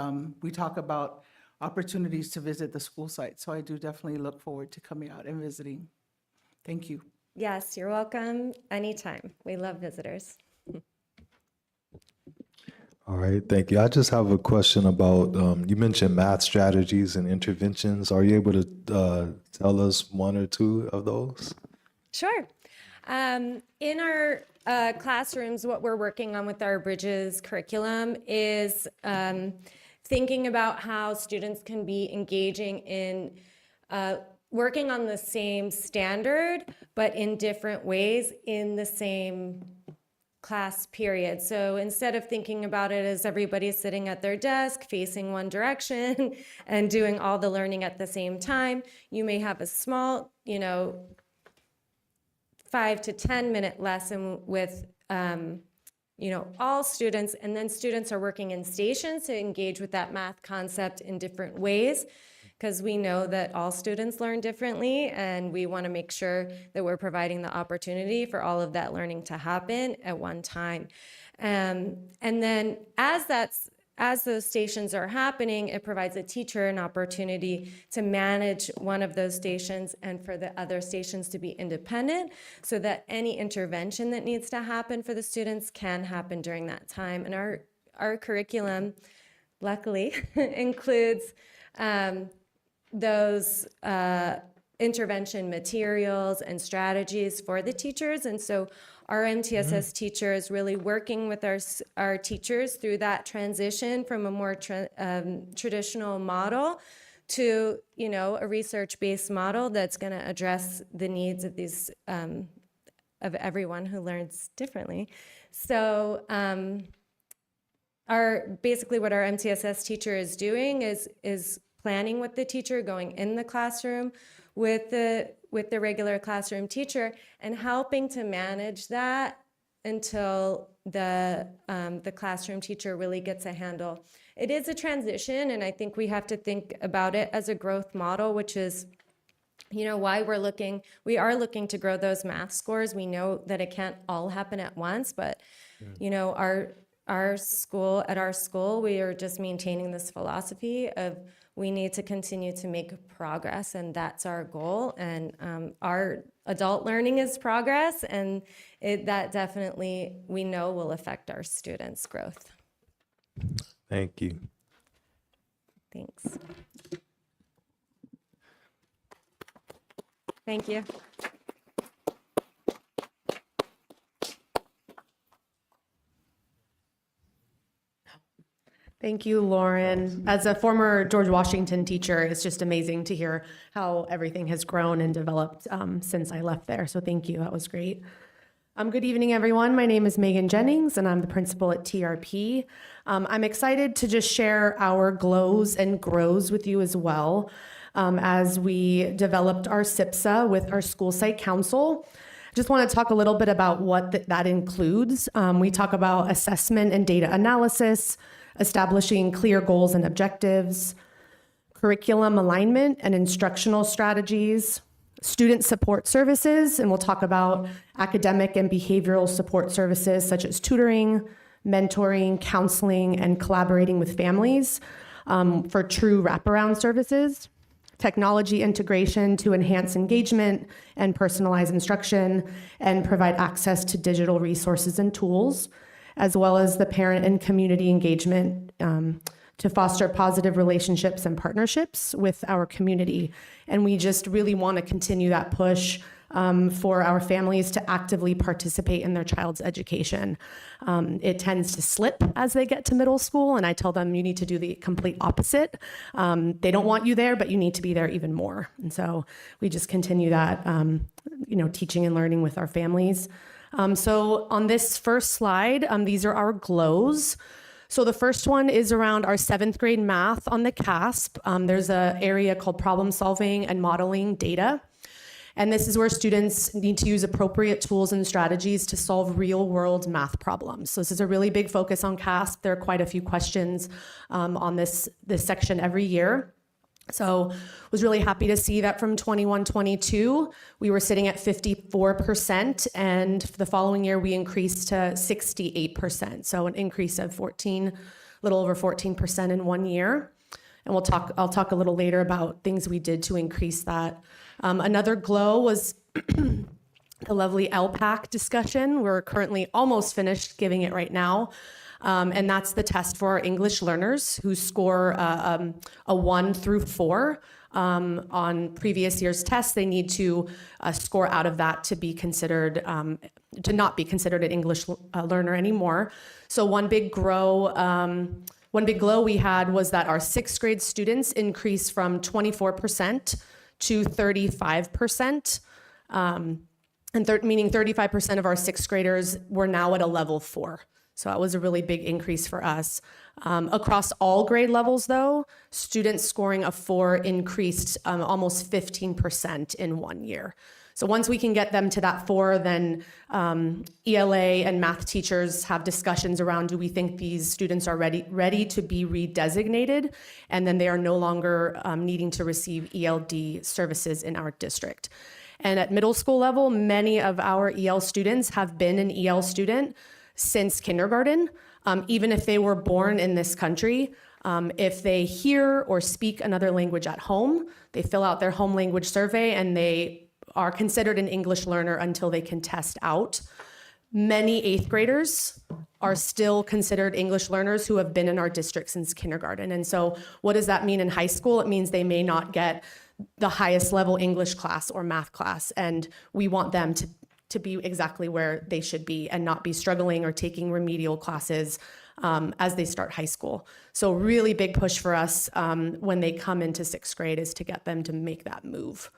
C: we talk about opportunities to visit the school site. So I do definitely look forward to coming out and visiting. Thank you.
N: Yes, you're welcome anytime. We love visitors.
A: All right, thank you. I just have a question about, you mentioned math strategies and interventions. Are you able to tell us one or two of those?
N: Sure. In our classrooms, what we're working on with our Bridges curriculum is thinking about how students can be engaging in working on the same standard, but in different ways in the same class period. So instead of thinking about it as everybody sitting at their desk facing one direction and doing all the learning at the same time, you may have a small, 5 to 10 minute lesson with all students, and then students are working in stations to engage with that math concept in different ways, because we know that all students learn differently, and we want to make sure that we're providing the opportunity for all of that learning to happen at one time. And then as those stations are happening, it provides a teacher an opportunity to manage one of those stations and for the other stations to be independent, so that any intervention that needs to happen for the students can happen during that time. And our curriculum, luckily, includes those intervention materials and strategies for the teachers. And so our MTSS teacher is really working with our teachers through that transition from a more traditional model to, a research-based model that's going to address the needs of these of everyone who learns differently. So basically what our MTSS teacher is doing is planning with the teacher, going in the classroom with the regular classroom teacher, and helping to manage that until the classroom teacher really gets a handle. It is a transition, and I think we have to think about it as a growth model, which is why we are looking to grow those math scores. We know that it can't all happen at once, but our school, we are just maintaining this philosophy of we need to continue to make progress, and that's our goal. And our adult learning is progress, and that definitely, we know, will affect our students' growth.
A: Thank you.
N: Thanks. Thank you.
O: Thank you, Lauren. As a former George Washington teacher, it's just amazing to hear how everything has grown and developed since I left there. So thank you, that was great. Good evening, everyone. My name is Megan Jennings, and I'm the principal at TRP. I'm excited to just share our glows and grows with you as well, as we developed our SIPSA with our school site council. Just want to talk a little bit about what that includes. We talk about assessment and data analysis, establishing clear goals and objectives, curriculum alignment and instructional strategies, student support services, and we'll talk about academic and behavioral support services such as tutoring, mentoring, counseling, and collaborating with families for true wraparound services, technology integration to enhance engagement and personalize instruction, and provide access to digital resources and tools, as well as the parent and community engagement to foster positive relationships and partnerships with our community. And we just really want to continue that push for our families to actively participate in their child's education. It tends to slip as they get to middle school, and I tell them you need to do the complete opposite. They don't want you there, but you need to be there even more. And so we just continue that, teaching and learning with our families. So on this first slide, these are our glows. So the first one is around our 7th grade math on the CASP. There's an area called problem solving and modeling data. And this is where students need to use appropriate tools and strategies to solve real world math problems. So this is a really big focus on CASP. There are quite a few questions on this section every year. So was really happy to see that from 21-22, we were sitting at 54%, and the following year we increased to 68%. So an increase of little over 14% in 1 year. And I'll talk a little later about things we did to increase that. Another glow was the lovely LPAC discussion. We're currently almost finished giving it right now. And that's the test for our English learners who score a 1 through 4. On previous year's tests, they need to score out of that to be considered, to not be considered an English learner anymore. So one big glow we had was that our 6th grade students increased from 24% to 35%. and meaning 35% of our sixth graders were now at a level 4. So that was a really big increase for us. Across all grade levels, though, students scoring a 4 increased almost 15% in 1 year. So once we can get them to that 4, then ELA and math teachers have discussions around, do we think these students are ready to be redesignated, and then they are no longer needing to receive ELD services in our district. And at middle school level, many of our EL students have been an EL student since kindergarten, even if they were born in this country. If they hear or speak another language at home, they fill out their home language survey and they are considered an English learner until they can test out. Many 8th graders are still considered English learners who have been in our district since kindergarten. And so what does that mean in high school? It means they may not get the highest level English class or math class, and we want them to be exactly where they should be and not be struggling or taking remedial classes as they start high school. So really big push for us when they come into 6th grade is to get them to make that move.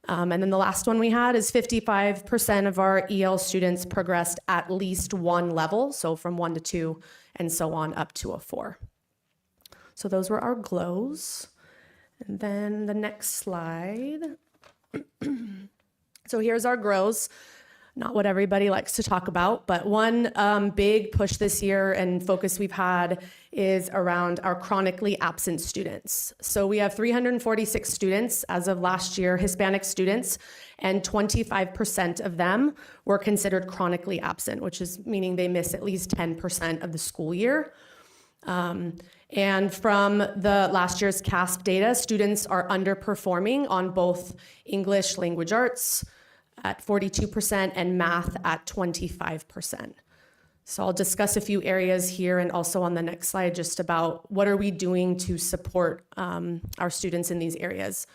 O: And then the last one we had is 55% of our EL students progressed at least 1 level, so from 1 to 2 and so on up to a 4. So those were our GLOWs. And then the next slide. So here's our GROWs. Not what everybody likes to talk about, but one big push this year and focus we've had is around our chronically absent students. So we have 346 students as of last year, Hispanic students, and 25% of them were considered chronically absent, which is meaning they miss at least 10% of the school year. And from the last year's CASP data, students are underperforming on both English language arts at 42% and math at 25%. So I'll discuss a few areas here and also on the next slide just about what are we doing to support our students in these areas.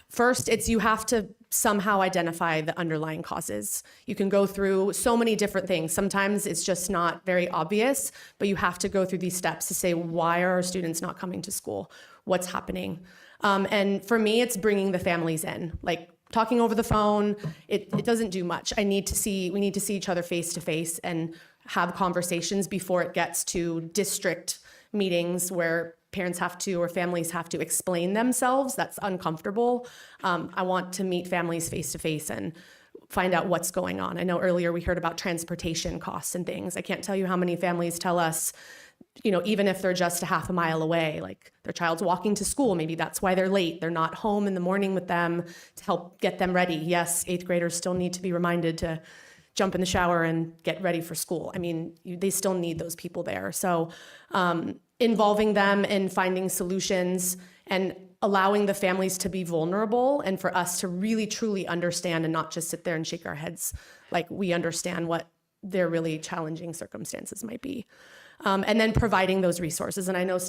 O: First, you have to somehow identify the underlying causes. You can go through so many different things. Sometimes it's just not very obvious, but you have to go through these steps to say, why are our students not coming to school? What's happening? And for me, it's bringing the families in. Like talking over the phone, it doesn't do much. We need to see each other face to face and have conversations before it gets to district meetings where parents have to or families have to explain themselves. That's uncomfortable. I want to meet families face to face and find out what's going on. I know earlier we heard about transportation costs and things. I can't tell you how many families tell us, even if they're just a half a mile away, like their child's walking to school, maybe that's why they're late. They're not home in the morning with them to help get them ready. Yes, 8th graders still need to be reminded to jump in the shower and get ready for school. I mean, they still need those people there. So involving them in finding solutions and allowing the families to be vulnerable and for us to really truly understand and not just sit there and shake our heads like we understand what their really challenging circumstances might be. And then providing those resources. And I know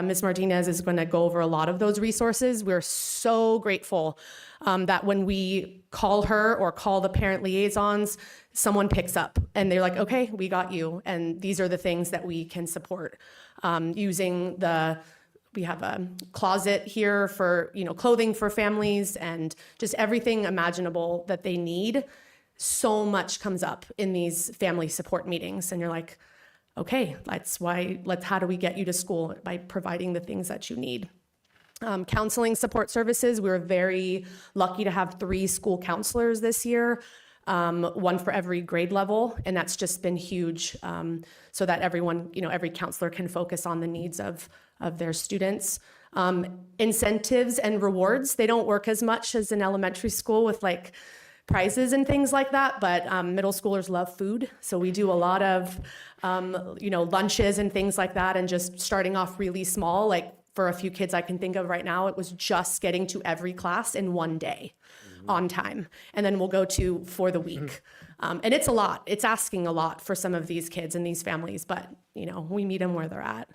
O: Ms. Martinez is going to go over a lot of those resources. We're so grateful that when we call her or call the parent liaisons, someone picks up and they're like, okay, we got you. And these are the things that we can support using we have a closet here for, clothing for families and just everything imaginable that they need. So much comes up in these family support meetings. And you're like, okay, how do we get you to school? By providing the things that you need. Counseling support services, we were very lucky to have 3 school counselors this year, one for every grade level, and that's just been huge so that everyone, every counselor can focus on the needs of their students. Incentives and rewards, they don't work as much as in elementary school with prizes and things like that, but middle schoolers love food. So we do a lot of, lunches and things like that, and just starting off really small. For a few kids I can think of right now, it was just getting to every class in 1 day on time. And then we'll go to for the week. And it's a lot. It's asking a lot for some of these kids and these families, but, we meet them where they're at.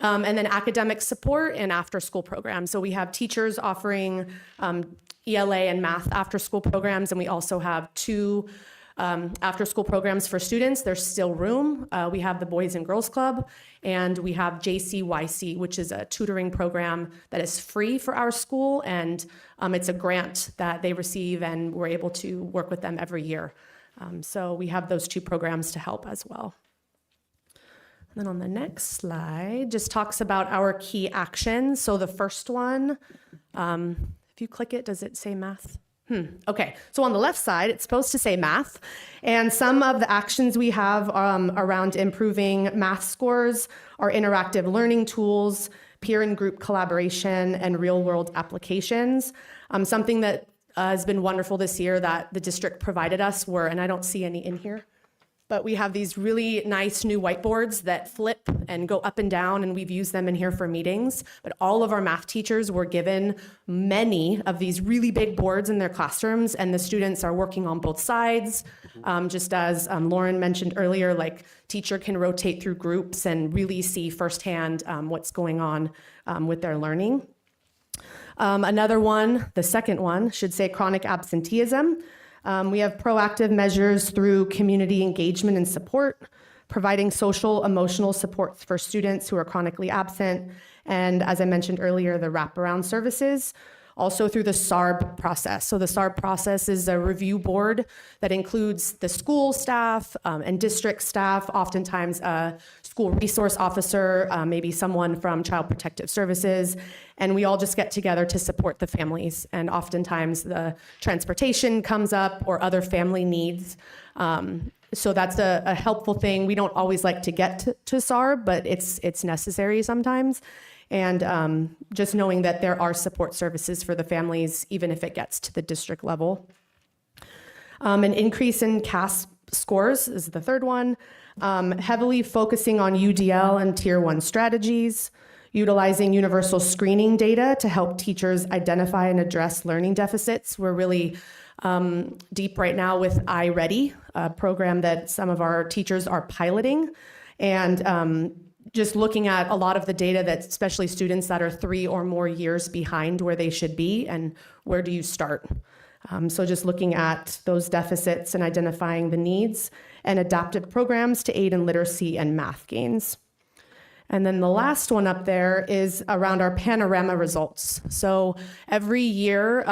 O: And then academic support and after school programs. So we have teachers offering ELA and math after school programs, and we also have 2 After school programs for students, there's still room. We have the Boys and Girls Club, and we have JCYC, which is a tutoring program that is free for our school, and it's a grant that they receive, and we're able to work with them every year. So we have those two programs to help as well. And then on the next slide, just talks about our key actions. So the first one, if you click it, does it say math? Okay, so on the left side, it's supposed to say math. And some of the actions we have around improving math scores are interactive learning tools, peer and group collaboration, and real-world applications. Something that has been wonderful this year that the district provided us were, and I don't see any in here, but we have these really nice new whiteboards that flip and go up and down, and we've used them in here for meetings. But all of our math teachers were given many of these really big boards in their classrooms, and the students are working on both sides. Just as Lauren mentioned earlier, like teacher can rotate through groups and really see firsthand what's going on with their learning. Another one, the second one, should say chronic absenteeism. We have proactive measures through community engagement and support, providing social, emotional support for students who are chronically absent, and as I mentioned earlier, the wraparound services, also through the SARB process. So the SARB process is a review board that includes the school staff and district staff, oftentimes a school resource officer, maybe someone from Child Protective Services, and we all just get together to support the families. And oftentimes the transportation comes up or other family needs. So that's a helpful thing. We don't always like to get to SARB, but it's necessary sometimes. And just knowing that there are support services for the families, even if it gets to the district level. An increase in CAS scores is the third one. Heavily focusing on UDL and Tier 1 strategies, utilizing universal screening data to help teachers identify and address learning deficits. We're really deep right now with iReady, a program that some of our teachers are piloting. And just looking at a lot of the data that especially students that are 3 or more years behind where they should be and where do you start. So just looking at those deficits and identifying the needs and adaptive programs to aid in literacy and math gains. And then the last one up there is around our panorama results. So every year,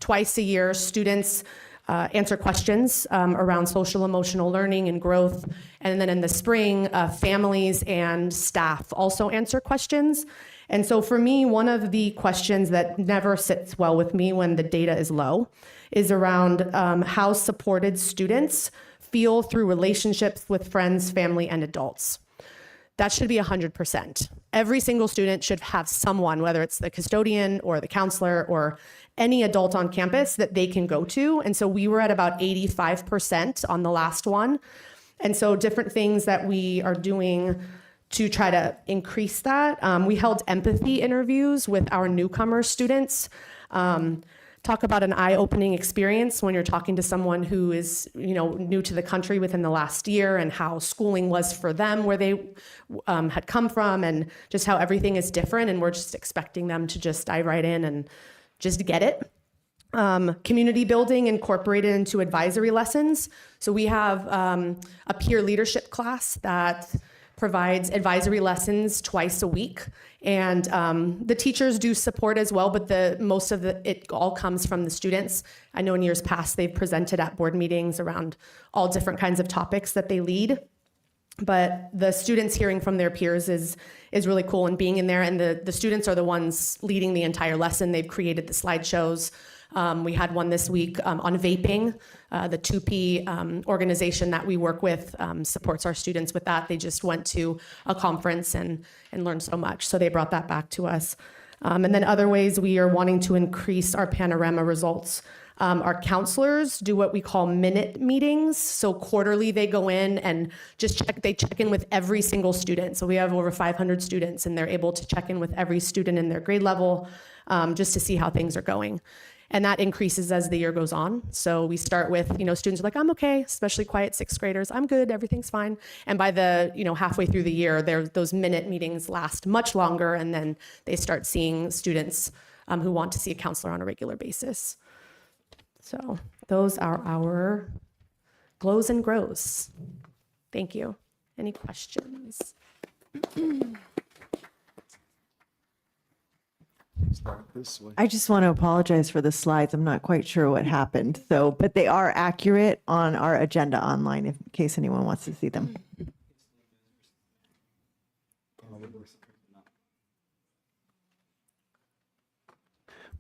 O: twice a year, students answer questions around social emotional learning and growth. And then in the spring, families and staff also answer questions. And so for me, one of the questions that never sits well with me when the data is low is around how supported students feel through relationships with friends, family, and adults. That should be 100%. Every single student should have someone, whether it's the custodian or the counselor or any adult on campus that they can go to. And so we were at about 85% on the last one. And so different things that we are doing to try to increase that. We held empathy interviews with our newcomer students. Talk about an eye-opening experience when you're talking to someone who is, new to the country within the last year and how schooling was for them, where they had come from, and just how everything is different. And we're just expecting them to just dive right in and just get it. Community building incorporated into advisory lessons. So we have a peer leadership class that provides advisory lessons twice a week. And the teachers do support as well, but most of it all comes from the students. I know in years past, they've presented at board meetings around all different kinds of topics that they lead. But the students hearing from their peers is really cool, and being in there, and the students are the ones leading the entire lesson. They've created the slideshows. We had one this week on vaping. The 2P organization that we work with supports our students with that. They just went to a conference and learned so much. So they brought that back to us. And then other ways we are wanting to increase our panorama results. Our counselors do what we call minute meetings. So quarterly they go in and they check in with every single student. So we have over 500 students, and they're able to check in with every student in their grade level just to see how things are going. And that increases as the year goes on. So we start with, students are like, I'm okay, especially quiet 6th graders. I'm good, everything's fine. And by the, halfway through the year, those minute meetings last much longer. And then they start seeing students who want to see a counselor on a regular basis. So those are our glows and grows. Thank you. Any questions?
D: I just want to apologize for the slides. I'm not quite sure what happened. So, but they are accurate on our agenda online in case anyone wants to see them.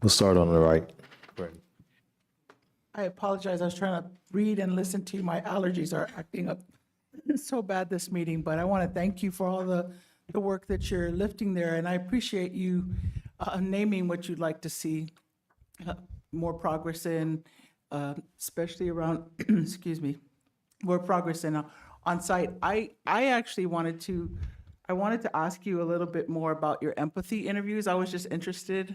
A: We'll start on the right.
C: I apologize. I was trying to read and listen to you. My allergies are acting up so bad this meeting, but I want to thank you for all the work that you're lifting there. And I appreciate you naming what you'd like to see more progress in, especially around, excuse me, more progress in on-site. I actually wanted to ask you a little bit more about your empathy interviews. I was just interested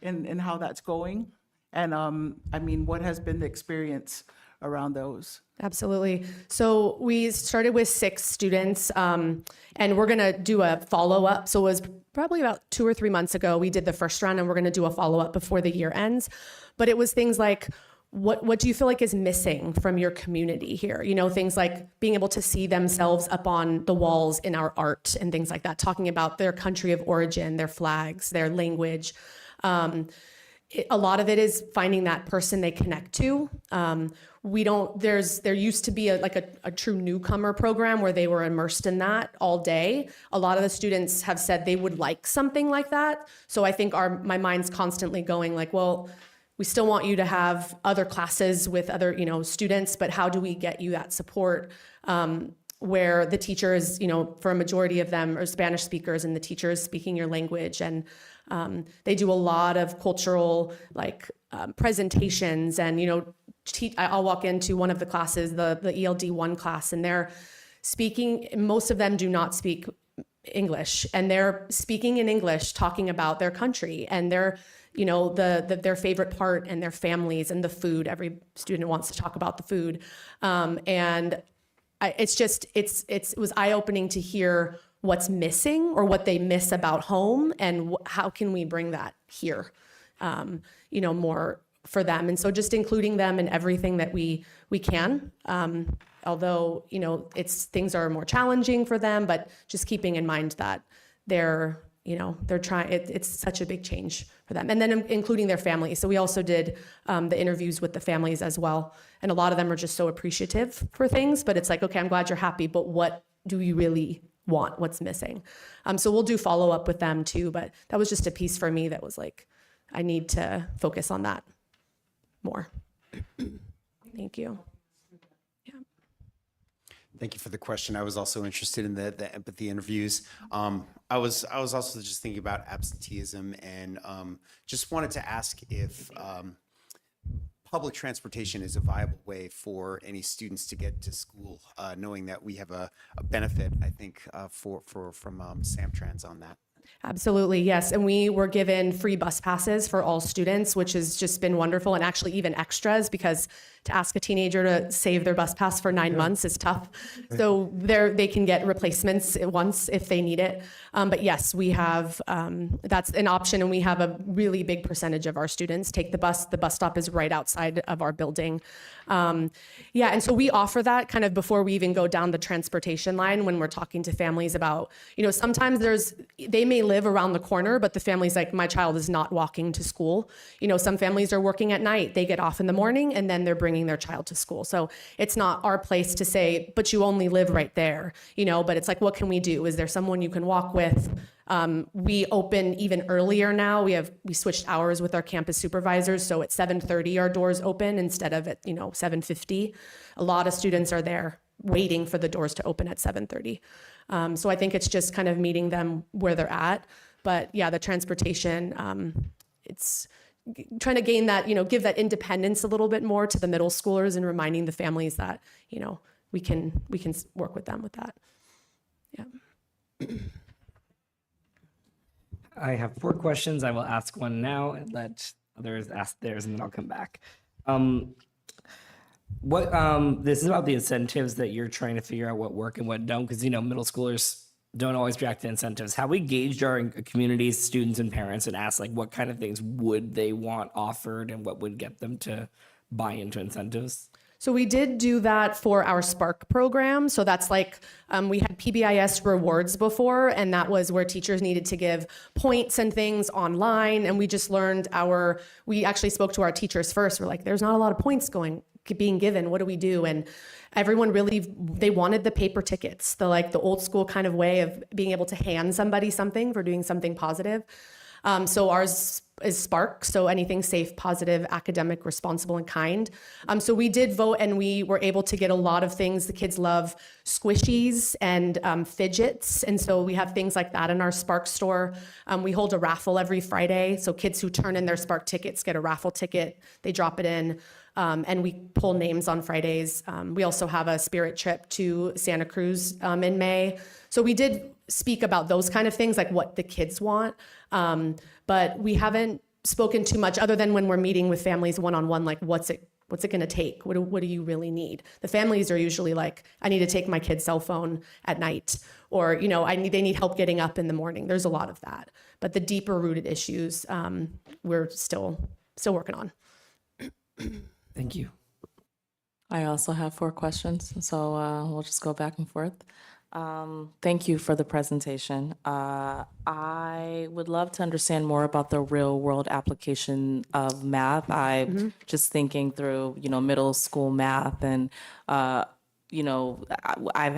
C: in how that's going. And I mean, what has been the experience around those?
O: Absolutely. So we started with 6 students, and we're going to do a follow-up. So it was probably about 2 or 3 months ago, we did the first round, and we're going to do a follow-up before the year ends. But it was things like, what do you feel like is missing from your community here? You know, things like being able to see themselves up on the walls in our art and things like that, talking about their country of origin, their flags, their language. A lot of it is finding that person they connect to. There used to be a true newcomer program where they were immersed in that all day. A lot of the students have said they would like something like that. So I think my mind's constantly going like, well, we still want you to have other classes with other, students, but how do we get you that support? Where the teachers, for a majority of them are Spanish speakers and the teacher is speaking your language. And they do a lot of cultural presentations and, I'll walk into one of the classes, the ELD 1 class, and they're speaking, most of them do not speak English, and they're speaking in English, talking about their country and their, their favorite part and their families and the food. Every student wants to talk about the food. And it was eye-opening to hear what's missing or what they miss about home and how can we bring that here, more for them. And so just including them in everything that we can, although, things are more challenging for them, but just keeping in mind that they're trying, it's such a big change for them. And then including their families. So we also did the interviews with the families as well. And a lot of them are just so appreciative for things, but it's like, okay, I'm glad you're happy, but what do you really want? What's missing? So we'll do follow up with them too, but that was just a piece for me that was like, I need to focus on that more. Thank you.
K: Thank you for the question. I was also interested in the empathy interviews. I was also just thinking about absenteeism and just wanted to ask if public transportation is a viable way for any students to get to school, knowing that we have a benefit, I think, from Samtrans on that.
O: Absolutely, yes. And we were given free bus passes for all students, which has just been wonderful, and actually even extras, because to ask a teenager to save their bus pass for 9 months is tough. So they can get replacements once if they need it. But yes, we have, that's an option, and we have a really big percentage of our students take the bus. The bus stop is right outside of our building. And so we offer that kind of before we even go down the transportation line when we're talking to families about, sometimes they may live around the corner, but the family's like, my child is not walking to school. Some families are working at night. They get off in the morning and then they're bringing their child to school. So it's not our place to say, but you only live right there, but it's like, what can we do? Is there someone you can walk with? We open even earlier now. We switched hours with our campus supervisors. So at 7:30, our doors open instead of at, 7:50. A lot of students are there waiting for the doors to open at 7:30. So I think it's just kind of meeting them where they're at. But yeah, the transportation, it's trying to gain that, give that independence a little bit more to the middle schoolers and reminding the families that, we can work with them with that. Yeah.
L: I have 4 questions. I will ask one now and let others ask theirs, and then I'll come back. This is about the incentives that you're trying to figure out what work and what don't, because middle schoolers don't always react to incentives. Have we gauged our communities, students, and parents and asked what kind of things would they want offered and what would get them to buy into incentives?
O: So we did do that for our Spark program. So that's like, we had PBIS rewards before, and that was where teachers needed to give points and things online. And we just learned we actually spoke to our teachers first. We're like, there's not a lot of points being given. What do we do? And everyone really, they wanted the paper tickets, the old school kind of way of being able to hand somebody something for doing something positive. So ours is Spark, so anything safe, positive, academic, responsible, and kind. So we did vote, and we were able to get a lot of things. The kids love squishies and fidgets, and so we have things like that in our Spark store. We hold a raffle every Friday, so kids who turn in their Spark tickets get a raffle ticket. They drop it in, and we pull names on Fridays. We also have a spirit trip to Santa Cruz in May. So we did speak about those kind of things, like what the kids want. But we haven't spoken too much other than when we're meeting with families one-on-one, like what's it going to take? What do you really need? The families are usually like, I need to take my kid's cell phone at night, or, they need help getting up in the morning. There's a lot of that. But the deeper rooted issues, we're still working on.
L: Thank you.
H: I also have 4 questions, so we'll just go back and forth. Thank you for the presentation. I would love to understand more about the real world application of math. I'm just thinking through, middle school math, and I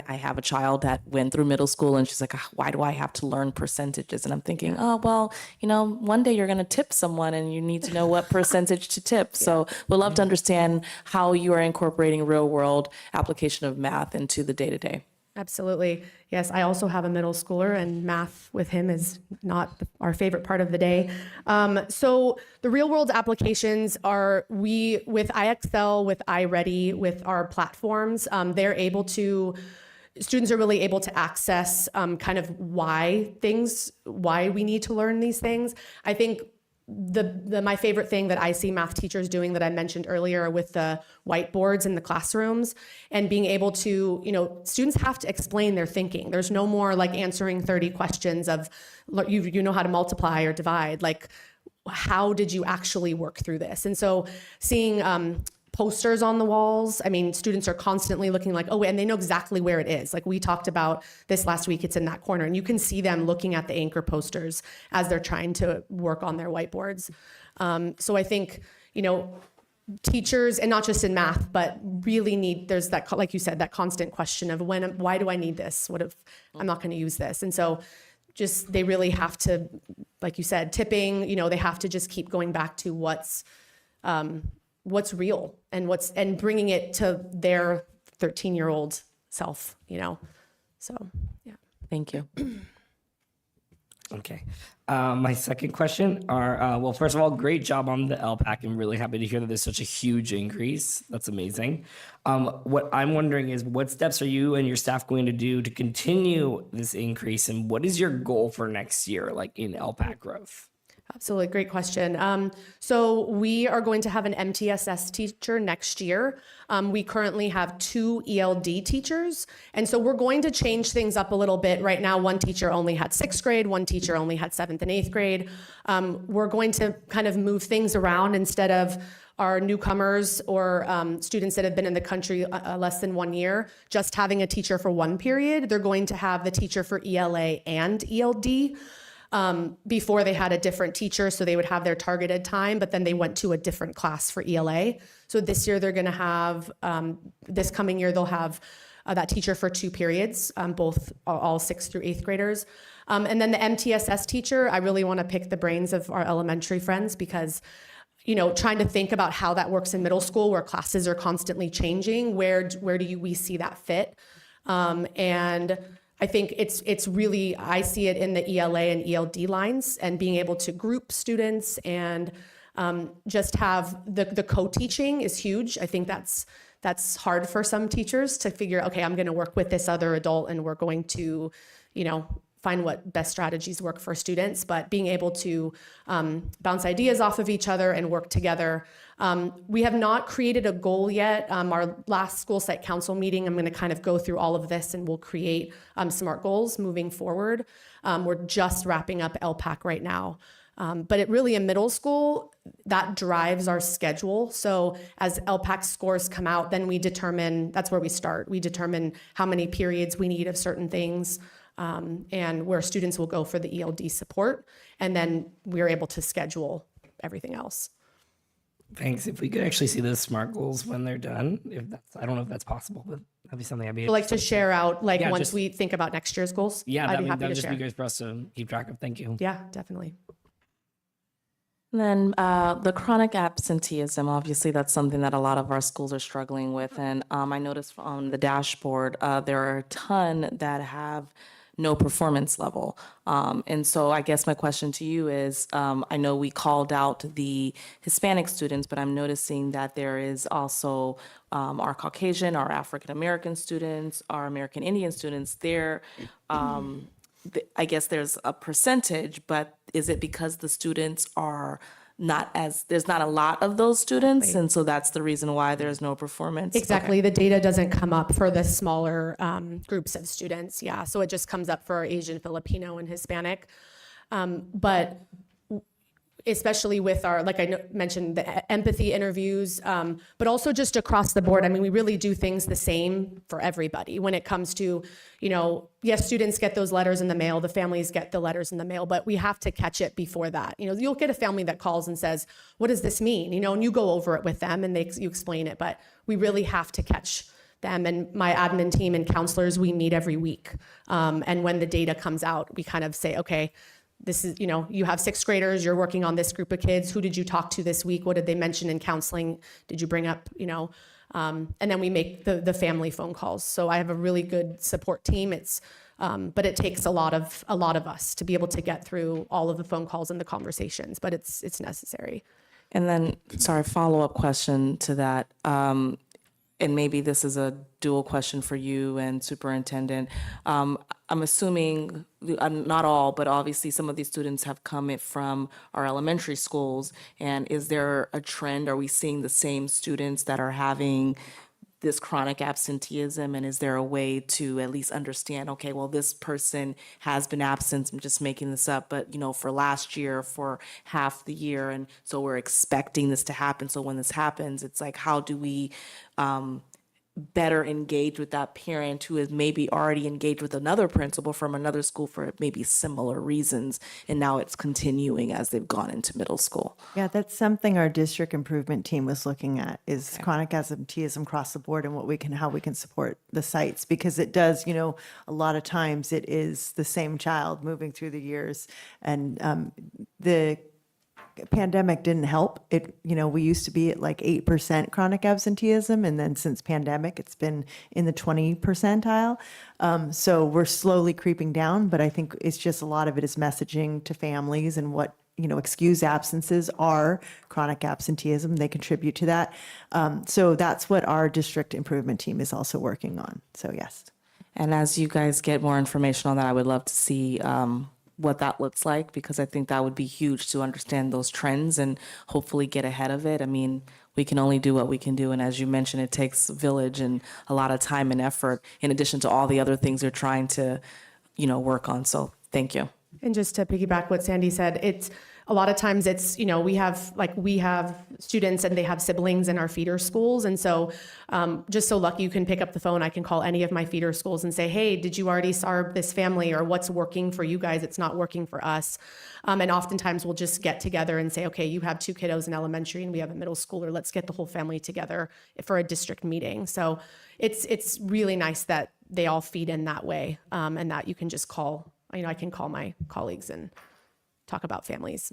H: have a child that went through middle school, and she's like, why do I have to learn percentages? And I'm thinking, one day you're going to tip someone and you need to know what percentage to tip. So we'd love to understand how you are incorporating real world application of math into the day-to-day.
O: Absolutely. Yes, I also have a middle schooler, and math with him is not our favorite part of the day. So the real world applications are, with IXL, with iReady, with our platforms, students are really able to access kind of why we need to learn these things. I think my favorite thing that I see math teachers doing that I mentioned earlier with the whiteboards in the classrooms, and being able to, students have to explain their thinking. There's no more like answering 30 questions of, you know how to multiply or divide, like how did you actually work through this? And so seeing posters on the walls. I mean, students are constantly looking like, and they know exactly where it is. Like we talked about this last week, it's in that corner, and you can see them looking at the anchor posters as they're trying to work on their whiteboards. So I think, teachers, and not just in math, but really there's that, like you said, that constant question of why do I need this? What if I'm not going to use this? And so they really have to, like you said, tipping, they have to just keep going back to what's real and bringing it to their 13-year-old self, so yeah.
H: Thank you.
L: Okay. My second question well, first of all, great job on the LPAC. I'm really happy to hear that there's such a huge increase. That's amazing. What I'm wondering is, what steps are you and your staff going to do to continue this increase, and what is your goal for next year, like in LPAC growth?
O: Absolutely. Great question. So we are going to have an MTSS teacher next year. We currently have 2 ELD teachers. And so we're going to change things up a little bit. Right now, one teacher only had 6th grade, one teacher only had 7th and 8th grade. We're going to kind of move things around. Instead of our newcomers or students that have been in the country less than 1 year, just having a teacher for 1 period, they're going to have the teacher for ELA and ELD. Before they had a different teacher, so they would have their targeted time, but then they went to a different class for ELA. So this year they're going to have, this coming year, they'll have that teacher for 2 periods, all 6th through 8th graders. And then the MTSS teacher, I really want to pick the brains of our elementary friends, because trying to think about how that works in middle school, where classes are constantly changing, where do we see that fit? And I think it's really, I see it in the ELA and ELD lines, and being able to group students and just have the co-teaching is huge. I think that's hard for some teachers to figure, okay, I'm going to work with this other adult and we're going to, find what best strategies work for students, but being able to bounce ideas off of each other and work together. We have not created a goal yet. Our last school site council meeting, I'm going to kind of go through all of this, and we'll create SMART goals moving forward. We're just wrapping up LPAC right now. But it really in middle school, that drives our schedule. So as LPAC scores come out, then we determine, that's where we start. We determine how many periods we need of certain things, and where students will go for the ELD support. And then we're able to schedule everything else.
L: Thanks. If we could actually see those SMART goals when they're done, if that's, I don't know if that's possible, but that'd be something I'd be
O: Like to share out, like
L: Yeah,
O: once
L: just-
O: we think about next year's goals.
L: Yeah,
O: I'd be happy
L: that'd
O: to
L: just
O: share.
L: be good for us to keep track of. Thank you.
O: Yeah, definitely.
H: Then the chronic absenteeism, obviously that's something that a lot of our schools are struggling with. And I noticed on the dashboard, there are a ton that have no performance level. And so I guess my question to you is, I know we called out the Hispanic students, but I'm noticing that there is also our Caucasian, our African American students, our American Indian students. They're I guess there's a percentage, but is it because the students are not as, there's not a lot of those students, and so that's the reason why there's no performance?
O: Exactly. The data doesn't come up for the smaller groups of students. Yeah. So it just comes up for Asian, Filipino, and Hispanic. But especially with our, like I mentioned, the empathy interviews, but also just across the board. I mean, we really do things the same for everybody when it comes to, yes, students get those letters in the mail, the families get the letters in the mail, but we have to catch it before that. You'll get a family that calls and says, what does this mean? And you go over it with them and you explain it, but we really have to catch them. And my admin team and counselors, we meet every week. And when the data comes out, we kind of say, okay, this is, you have sixth graders, you're working on this group of kids. Who did you talk to this week? What did they mention in counseling? Did you bring up, and then we make the family phone calls. So I have a really good support team. But it takes a lot of us to be able to get through all of the phone calls and the conversations, but it's necessary.
H: And then, sorry, follow-up question to that. And maybe this is a dual question for you and superintendent. I'm assuming, not all, but obviously some of these students have come from our elementary schools. And is there a trend? Are we seeing the same students that are having this chronic absenteeism? And is there a way to at least understand, okay, well, this person has been absent, I'm just making this up, but for last year, for half the year, and so we're expecting this to happen. So when this happens, it's like, how do we better engage with that parent who is maybe already engaged with another principal from another school for maybe similar reasons, and now it's continuing as they've gone into middle school?
D: Yeah, that's something our district improvement team was looking at, is chronic absenteeism across the board and how we can support the sites, because it does, a lot of times it is the same child moving through the years, and the pandemic didn't help. We used to be at like 8% chronic absenteeism, and then since pandemic, it's been in the 20 percentile. So we're slowly creeping down, but I think it's just a lot of it is messaging to families and what, excused absences are chronic absenteeism. They contribute to that. So that's what our district improvement team is also working on. So yes.
H: And as you guys get more information on that, I would love to see what that looks like, because I think that would be huge to understand those trends and hopefully get ahead of it. I mean, we can only do what we can do. And as you mentioned, it takes a village and a lot of time and effort in addition to all the other things they're trying to, work on. So thank you.
O: And just to piggyback what Sandy said, it's a lot of times it's, we have students and they have siblings in our feeder schools. And so just so lucky you can pick up the phone, I can call any of my feeder schools and say, hey, did you already SARB this family, or what's working for you guys? It's not working for us. And oftentimes we'll just get together and say, okay, you have 2 kiddos in elementary and we have a middle schooler. Let's get the whole family together for a district meeting. So it's really nice that they all feed in that way, and that you can just call. I can call my colleagues and talk about families.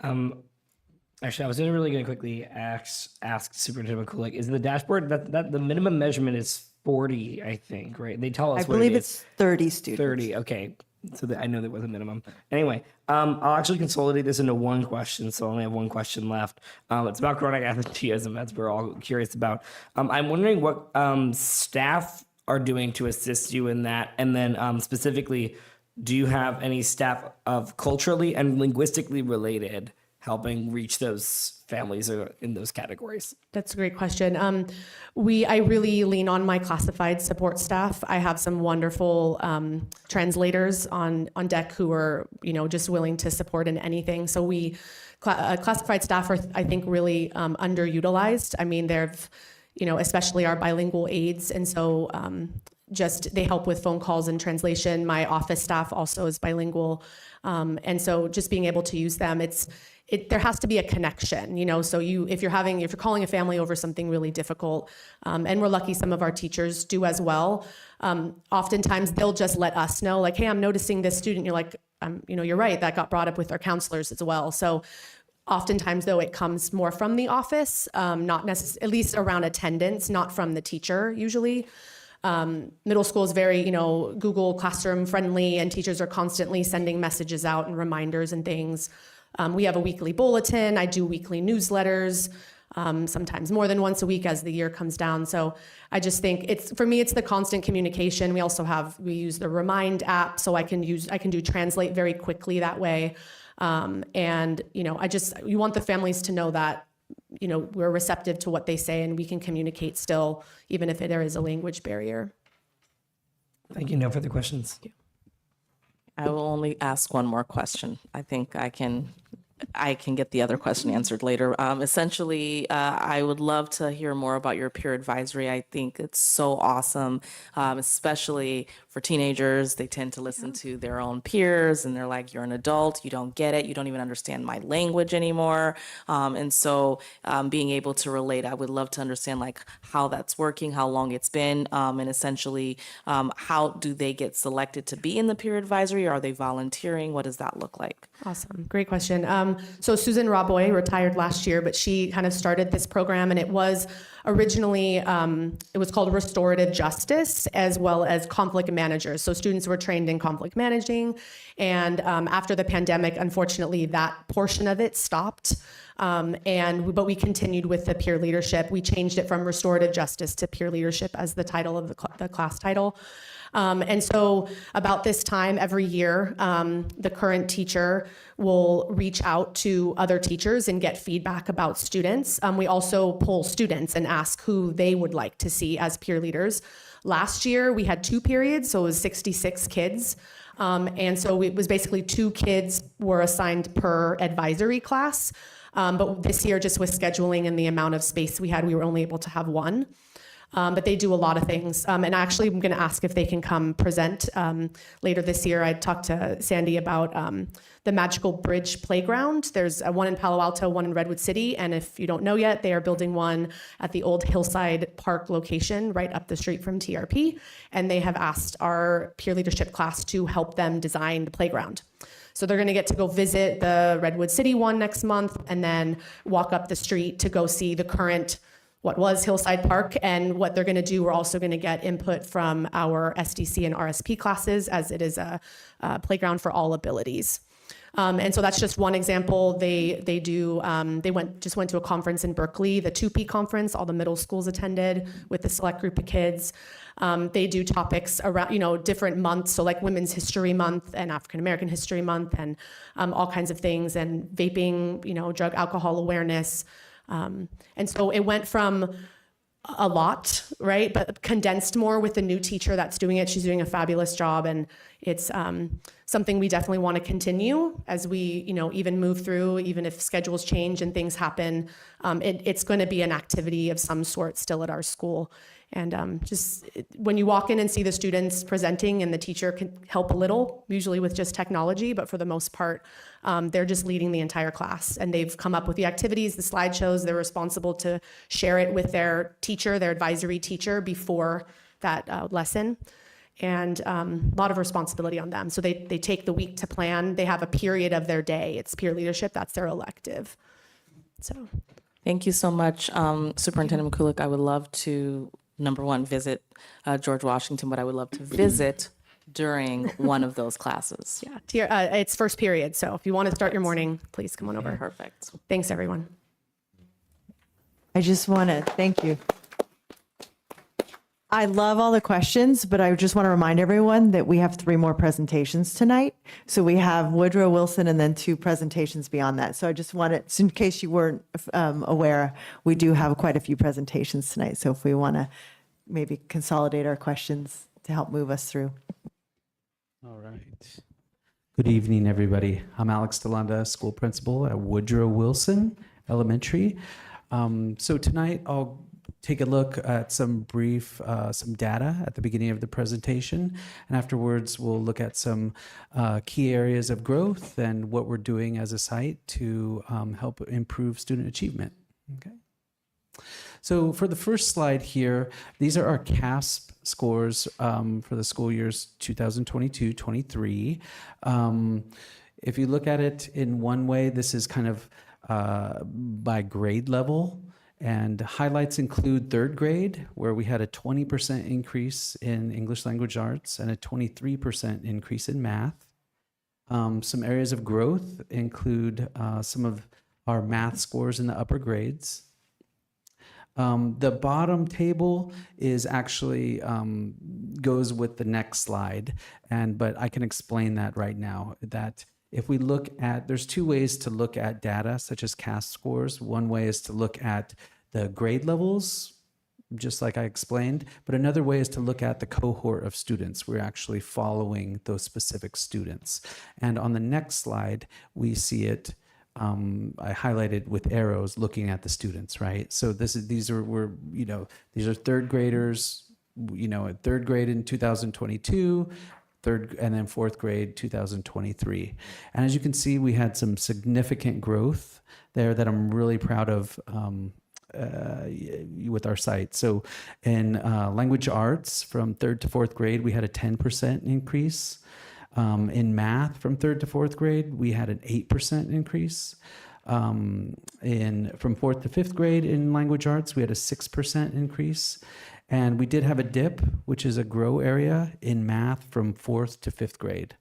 L: Actually, I was really going to quickly ask Superintendent McCulloch, is the dashboard that the minimum measurement is 40, I think, right? They tell us
D: I believe it's 30 students.
L: 30, okay. So I know there was a minimum. Anyway, I'll actually consolidate this into one question, so I only have one question left. It's about chronic absenteeism, that's what we're all curious about. I'm wondering what staff are doing to assist you in that, and then specifically, do you have any staff of culturally and linguistically related helping reach those families in those categories?
O: That's a great question. I really lean on my classified support staff. I have some wonderful translators on deck who are, just willing to support in anything. So classified staff are, I think, really underutilized. I mean, especially our bilingual aides, and so they help with phone calls and translation. My office staff also is bilingual, and so just being able to use them, there has to be a connection, so if you're calling a family over something really difficult, and we're lucky some of our teachers do as well, oftentimes they'll just let us know, like, hey, I'm noticing this student. You're like, you're right, that got brought up with our counselors as well. So oftentimes though, it comes more from the office, not necessarily, at least around attendance, not from the teacher usually. Middle school is very, Google Classroom friendly, and teachers are constantly sending messages out and reminders and things. We have a weekly bulletin. I do weekly newsletters, sometimes more than once a week as the year comes down. So I just think for me, it's the constant communication. We use the Remind app, so I can do Translate very quickly that way. And you want the families to know that, we're receptive to what they say and we can communicate still, even if there is a language barrier.
L: Thank you. No further questions.
H: I will only ask one more question. I think I can get the other question answered later. Essentially, I would love to hear more about your peer advisory. I think it's so awesome, especially for teenagers. They tend to listen to their own peers and they're like, you're an adult, you don't get it, you don't even understand my language anymore. And so being able to relate, I would love to understand like how that's working, how long it's been, and essentially how do they get selected to be in the peer advisory? Are they volunteering? What does that look like?
O: Awesome. Great question. So Susan Raboy retired last year, but she kind of started this program, and it was originally, it was called Restorative Justice as well as Conflict Managers. So students were trained in conflict managing, and after the pandemic, unfortunately, that portion of it stopped. But we continued with the peer leadership. We changed it from Restorative Justice to Peer Leadership as the title of the class title. And so about this time every year, the current teacher will reach out to other teachers and get feedback about students. We also poll students and ask who they would like to see as peer leaders. Last year, we had 2 periods, so it was 66 kids. And so it was basically 2 kids were assigned per advisory class. But this year, just with scheduling and the amount of space we had, we were only able to have 1. But they do a lot of things. And actually, I'm going to ask if they can come present later this year. I talked to Sandy about the Magical Bridge Playground. There's one in Palo Alto, one in Redwood City. And if you don't know yet, they are building one at the old Hillside Park location right up the street from TRP. And they have asked our peer leadership class to help them design the playground. So they're going to get to go visit the Redwood City one next month and then walk up the street to go see the current what was Hillside Park, and what they're going to do. We're also going to get input from our SDC and RSP classes, as it is a playground for all abilities. And so that's just one example. They just went to a conference in Berkeley, the 2P conference. All the middle schools attended with a select group of kids. They do topics around, different months. So like Women's History Month and African American History Month, and all kinds of things, and vaping, drug alcohol awareness. And so it went from a lot, right? But condensed more with the new teacher that's doing it. She's doing a fabulous job, and it's something we definitely want to continue as we, even move through, even if schedules change and things happen. It's going to be an activity of some sort still at our school. And when you walk in and see the students presenting, and the teacher can help a little, usually with just technology, but for the most part, they're just leading the entire class. And they've come up with the activities, the slideshows. They're responsible to share it with their teacher, their advisory teacher, before that lesson. And a lot of responsibility on them. So they take the week to plan. They have a period of their day. It's peer leadership. That's their elective. So
H: Thank you so much, Superintendent McCulloch. I would love to, number one, visit George Washington, but I would love to visit during one of those classes.
O: Yeah, it's first period. So if you want to start your morning, please come on over.
H: Perfect.
O: Thanks, everyone.
D: I just want to thank you. I love all the questions, but I just want to remind everyone that we have 3 more presentations tonight. So we have Woodrow Wilson and then 2 presentations beyond that. So I just wanted, so in case you weren't aware, we do have quite a few presentations tonight. So if we want to maybe consolidate our questions to help move us through.
P: All right. Good evening, everybody. I'm Alex DeLanda, school principal at Woodrow Wilson Elementary. So tonight I'll take a look at some data at the beginning of the presentation, and afterwards we'll look at some key areas of growth and what we're doing as a site to help improve student achievement. Okay. So for the first slide here, these are our CASP scores for the school years 2022-23. If you look at it in one way, this is kind of by grade level. And highlights include 3rd grade, where we had a 20% increase in English language arts and a 23% increase in math. Some areas of growth include some of our math scores in the upper grades. The bottom table is actually goes with the next slide, but I can explain that right now. That if we look at, there's 2 ways to look at data, such as CAST scores. One way is to look at the grade levels, just like I explained, but another way is to look at the cohort of students. We're actually following those specific students. And on the next slide, we see it, I highlighted with arrows looking at the students, right? So these are 3rd graders, at 3rd grade in 2022, and then 4th grade 2023. And as you can see, we had some significant growth there that I'm really proud of with our site. So in language arts from 3rd to 4th grade, we had a 10% increase. In math from 3rd to 4th grade, we had an 8% increase. From 4th to 5th grade in language arts, we had a 6% increase. And we did have a dip, which is a grow area in math from 4th to 5th grade.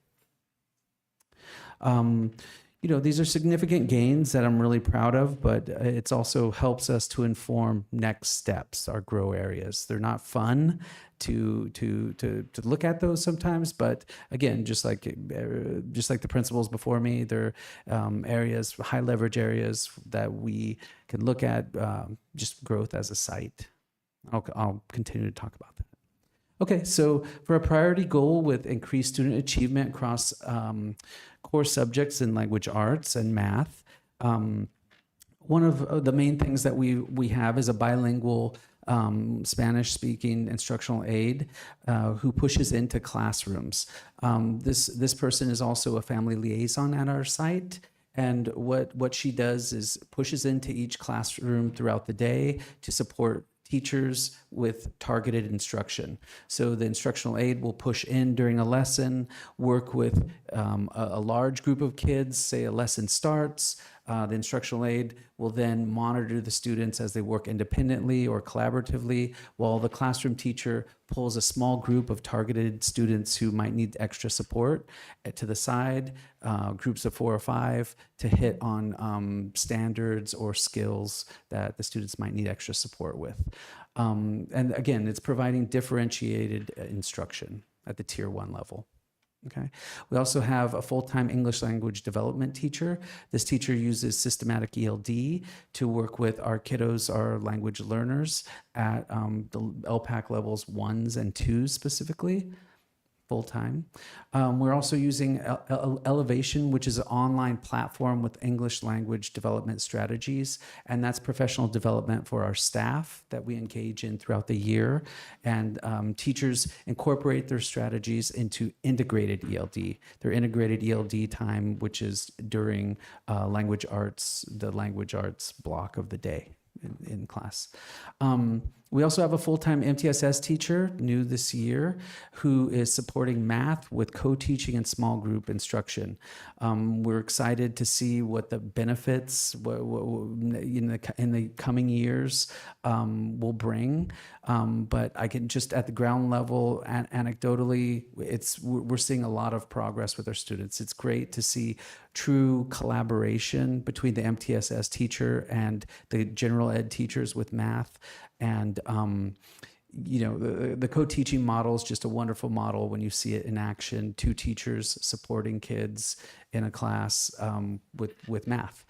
P: These are significant gains that I'm really proud of, but it also helps us to inform next steps, our grow areas. They're not fun to look at those sometimes, but again, just like the principals before me, they're areas, high leverage areas that we can look at just growth as a site. I'll continue to talk about that. Okay, so for a priority goal with increased student achievement across core subjects in language arts and math, one of the main things that we have is a bilingual Spanish-speaking instructional aide who pushes into classrooms. This person is also a family liaison at our site. And what she does is pushes into each classroom throughout the day to support teachers with targeted instruction. So the instructional aide will push in during a lesson, work with a large group of kids, say a lesson starts. The instructional aide will then monitor the students as they work independently or collaboratively, while the classroom teacher pulls a small group of targeted students who might need extra support to the side, groups of 4 or 5, to hit on standards or skills that the students might need extra support with. And again, it's providing differentiated instruction at the Tier 1 level. Okay. We also have a full-time English language development teacher. This teacher uses systematic ELD to work with our kiddos, our language learners at the LPAC levels 1s and 2s specifically, full-time. We're also using Elevation, which is an online platform with English language development strategies, and that's professional development for our staff that we engage in throughout the year. And teachers incorporate their strategies into integrated ELD. Their integrated ELD time, which is during language arts, the language arts block of the day in class. We also have a full-time MTSS teacher, new this year, who is supporting math with co-teaching and small group instruction. We're excited to see what the benefits in the coming years will bring. But I can just at the ground level, anecdotally, we're seeing a lot of progress with our students. It's great to see true collaboration between the MTSS teacher and the general ed teachers with math. And the co-teaching model is just a wonderful model when you see it in action. 2 teachers supporting kids in a class with math.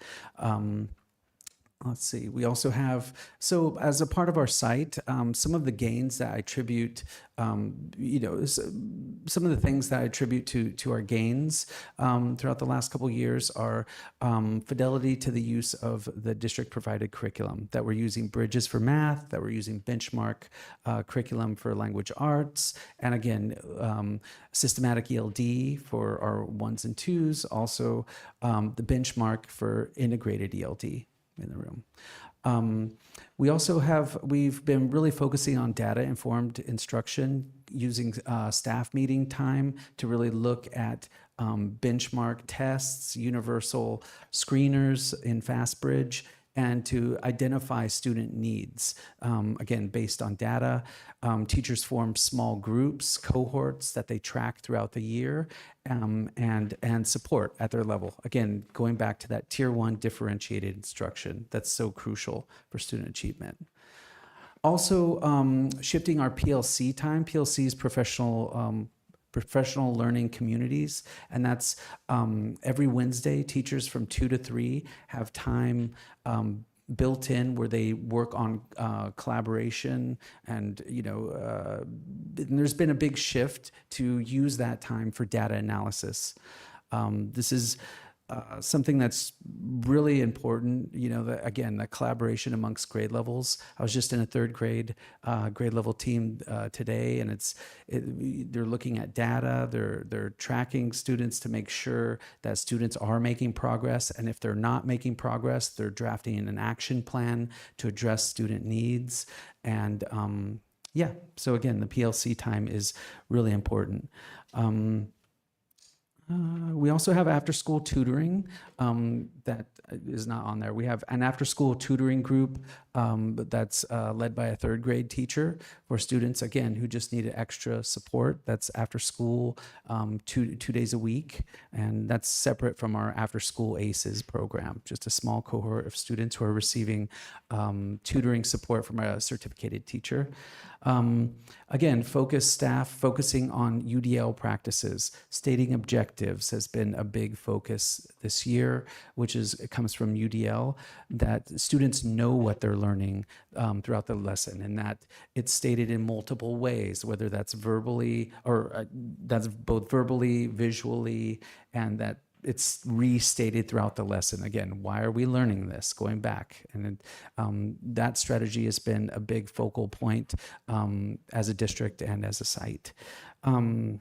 P: Let's see, we also have, so as a part of our site, some of the gains that I attribute, some of the things that I attribute to our gains throughout the last couple of years are fidelity to the use of the district provided curriculum, that we're using Bridges for math, that we're using benchmark curriculum for language arts, and again, systematic ELD for our 1s and 2s, also the benchmark for integrated ELD in the room. We've been really focusing on data informed instruction using staff meeting time to really look at benchmark tests, universal screeners in FastBridge, and to identify student needs. Again, based on data, teachers form small groups, cohorts that they track throughout the year, and support at their level. Again, going back to that tier 1 differentiated instruction, that's so crucial for student achievement. Also, shifting our PLC time. PLC is professional learning communities, and that's every Wednesday, teachers from 2 to 3 have time built in where they work on collaboration, and there's been a big shift to use that time for data analysis. This is something that's really important, the collaboration amongst grade levels. I was just in a 3rd grade level team today, and they're looking at data, they're tracking students to make sure that students are making progress, and if they're not making progress, they're drafting an action plan to address student needs. And so again, the PLC time is really important. We also have after-school tutoring that is not on there. We have an after-school tutoring group that's led by a 3rd grade teacher for students, again, who just need extra support. That's after school 2 days a week, and that's separate from our after-school ACEs program, just a small cohort of students who are receiving tutoring support from a certificated teacher. Again, focus staff focusing on UDL practices. Stating objectives has been a big focus this year, it comes from UDL, that students know what they're learning throughout the lesson, and that it's stated in multiple ways, whether that's verbally or that's both verbally, visually, and that it's restated throughout the lesson. Again, why are we learning this? Going back. And that strategy has been a big focal point as a district and as a site. So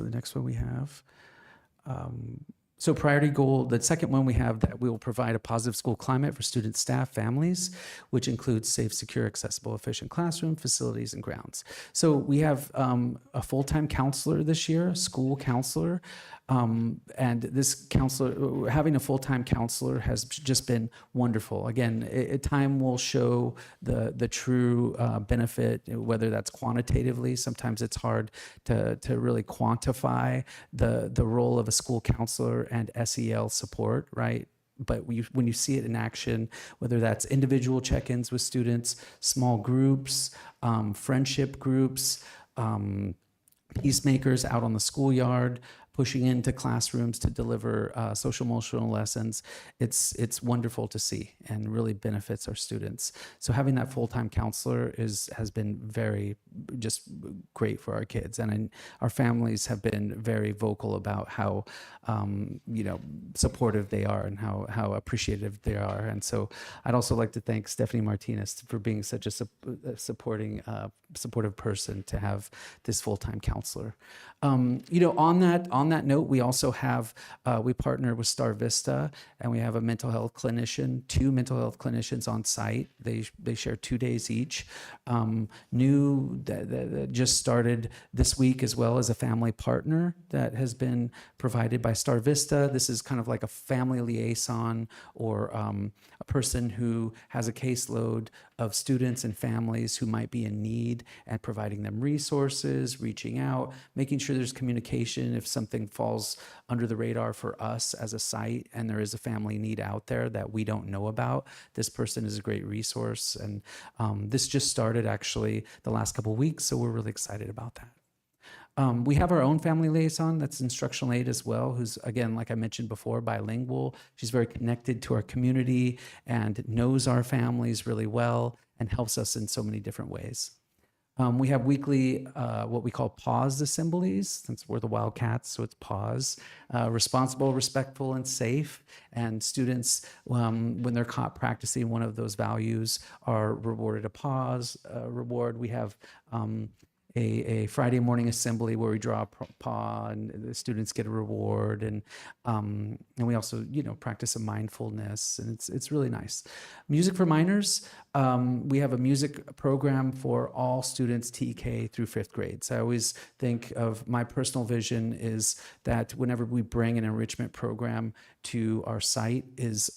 P: the next one we have. So priority goal, the second one we have, that we will provide a positive school climate for students, staff, families, which includes safe, secure, accessible, efficient classroom, facilities, and grounds. So we have a full-time counselor this year, a school counselor. And this counselor, having a full-time counselor has just been wonderful. Again, time will show the true benefit, whether that's quantitatively. Sometimes it's hard to really quantify the role of a school counselor and SEL support, right? But when you see it in action, whether that's individual check-ins with students, small groups, friendship groups, peacemakers out on the schoolyard, pushing into classrooms to deliver social emotional lessons, it's wonderful to see and really benefits our students. So having that full-time counselor has been very just great for our kids, and our families have been very vocal about how supportive they are and how appreciative they are. And so I'd also like to thank Stephanie Martinez for being such a supportive person to have this full-time counselor. On that note, we also have, we partner with Star Vista, and we have a mental health clinician, 2 mental health clinicians on site. They share 2 days each. New that just started this week, as well as a family partner that has been provided by Star Vista. This is kind of like a family liaison, or a person who has a caseload of students and families who might be in need, and providing them resources, reaching out, making sure there's communication if something something falls under the radar for us as a site and there is a family need out there that we don't know about, this person is a great resource. And this just started actually the last couple of weeks, so we're really excited about that. We have our own family liaison that's instructional aid as well, who's, again, like I mentioned before, bilingual. She's very connected to our community and knows our families really well and helps us in so many different ways. We have weekly, what we call pause assemblies, since we're the Wildcats, so it's pause, responsible, respectful, and safe. And students, when they're caught practicing one of those values, are rewarded a pause reward. We have a Friday morning assembly where we draw a paw and the students get a reward, and we also practice some mindfulness, and it's really nice. Music for minors, we have a music program for all students TK through 5th grade. So I always think of my personal vision is that whenever we bring an enrichment program to our site,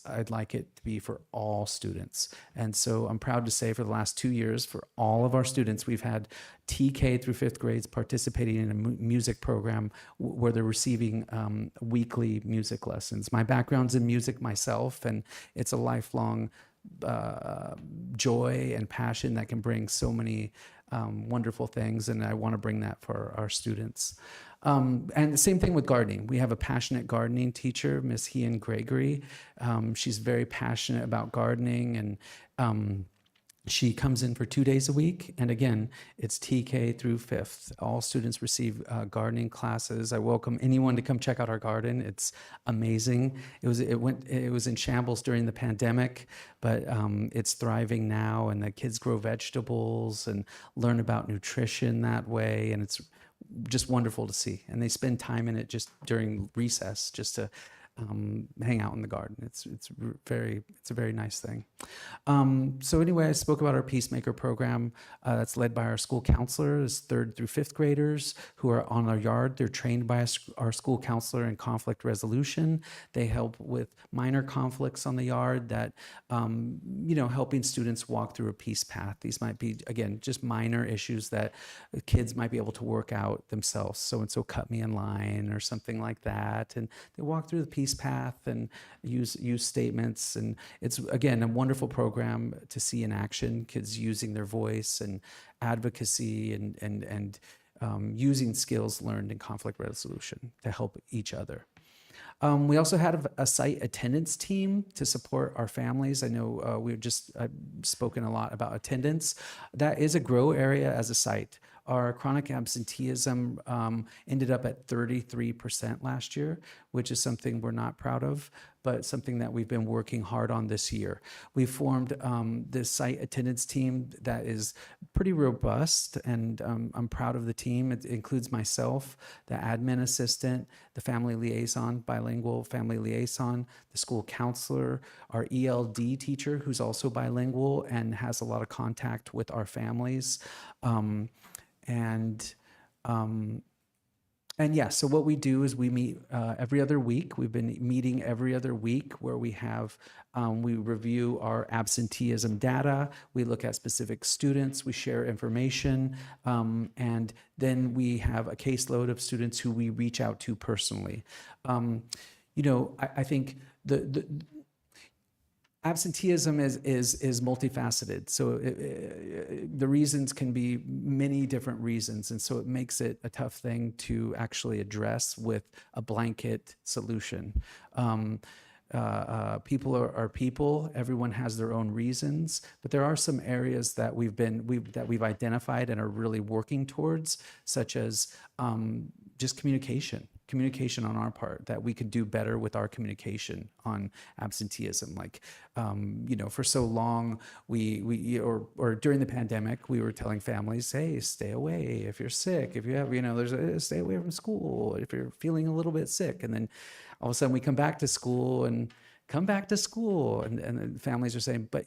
P: I'd like it to be for all students. And so I'm proud to say for the last 2 years, for all of our students, we've had TK through 5th grades participating in a music program where they're receiving weekly music lessons. My background's in music myself, and it's a lifelong joy and passion that can bring so many wonderful things, and I want to bring that for our students. And the same thing with gardening. We have a passionate gardening teacher, Miss Hean Gregory. She's very passionate about gardening, and she comes in for 2 days a week. And again, it's TK through 5th. All students receive gardening classes. I welcome anyone to come check out our garden. It's amazing. It was in shambles during the pandemic, but it's thriving now, and the kids grow vegetables and learn about nutrition that way. And it's just wonderful to see. And they spend time in it just during recess, just to hang out in the garden. It's a very nice thing. So anyway, I spoke about our Peacemaker program that's led by our school counselors, 3rd through 5th graders who are on our yard. They're trained by our school counselor in conflict resolution. They help with minor conflicts on the yard that, helping students walk through a peace path. These might be, again, just minor issues that kids might be able to work out themselves. So-and-so cut me in line or something like that. And they walk through the peace path and use statements, and it's again a wonderful program to see in action, kids using their voice and advocacy and using skills learned in conflict resolution to help each other. We also had a site attendance team to support our families. I know I've spoken a lot about attendance. That is a grow area as a site. Our chronic absenteeism ended up at 33% last year, which is something we're not proud of, but something that we've been working hard on this year. We formed this site attendance team that is pretty robust, and I'm proud of the team. It includes myself, the admin assistant, the family liaison, bilingual family liaison, the school counselor, our ELD teacher, who's also bilingual and has a lot of contact with our families. And yeah, so what we do is we meet every other week. We've been meeting every other week where we have, we review our absenteeism data, we look at specific students, we share information, and then we have a caseload of students who we reach out to personally. I think absenteeism is multifaceted. So the reasons can be many different reasons. And so it makes it a tough thing to actually address with a blanket solution. People are people. Everyone has their own reasons, but there are some areas that we've identified and are really working towards, such as just communication on our part, that we could do better with our communication on absenteeism. Like, for so long, or during the pandemic, we were telling families, hey, stay away if you're sick, if you have, stay away from school if you're feeling a little bit sick. And then all of a sudden we come back to school and then families are saying, but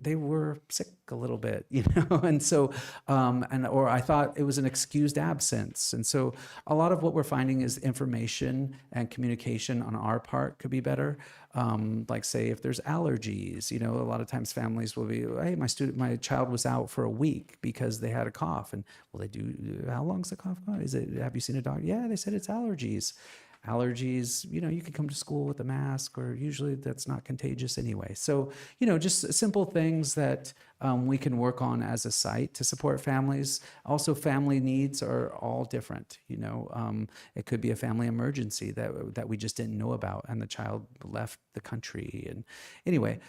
P: they were sick a little bit, you know, and so, or I thought it was an excused absence. And so a lot of what we're finding is information and communication on our part could be better. Like say if there's allergies, you know, a lot of times families will be, hey, my child was out for a week because they had a cough. And well, they do, how long's the cough? Have you seen a doctor? Yeah, they said it's allergies. Allergies, you know, you can come to school with a mask, or usually that's not contagious anyway. So, you know, just simple things that we can work on as a site to support families. Also, family needs are all different. You know, it could be a family emergency that we just didn't know about, and the child left the country. And anyway,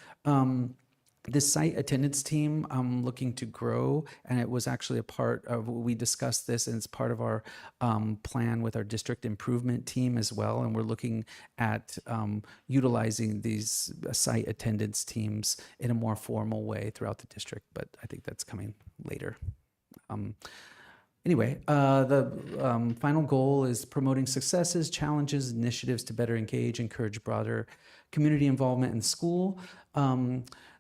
P: this site attendance team, I'm looking to grow, and it was actually a part of, we discussed this, and it's part of our plan with our district improvement team as well. And we're looking at utilizing these site attendance teams in a more formal way throughout the district, but I think that's coming later. Anyway, the final goal is promoting successes, challenges, initiatives to better engage, encourage broader community involvement in school.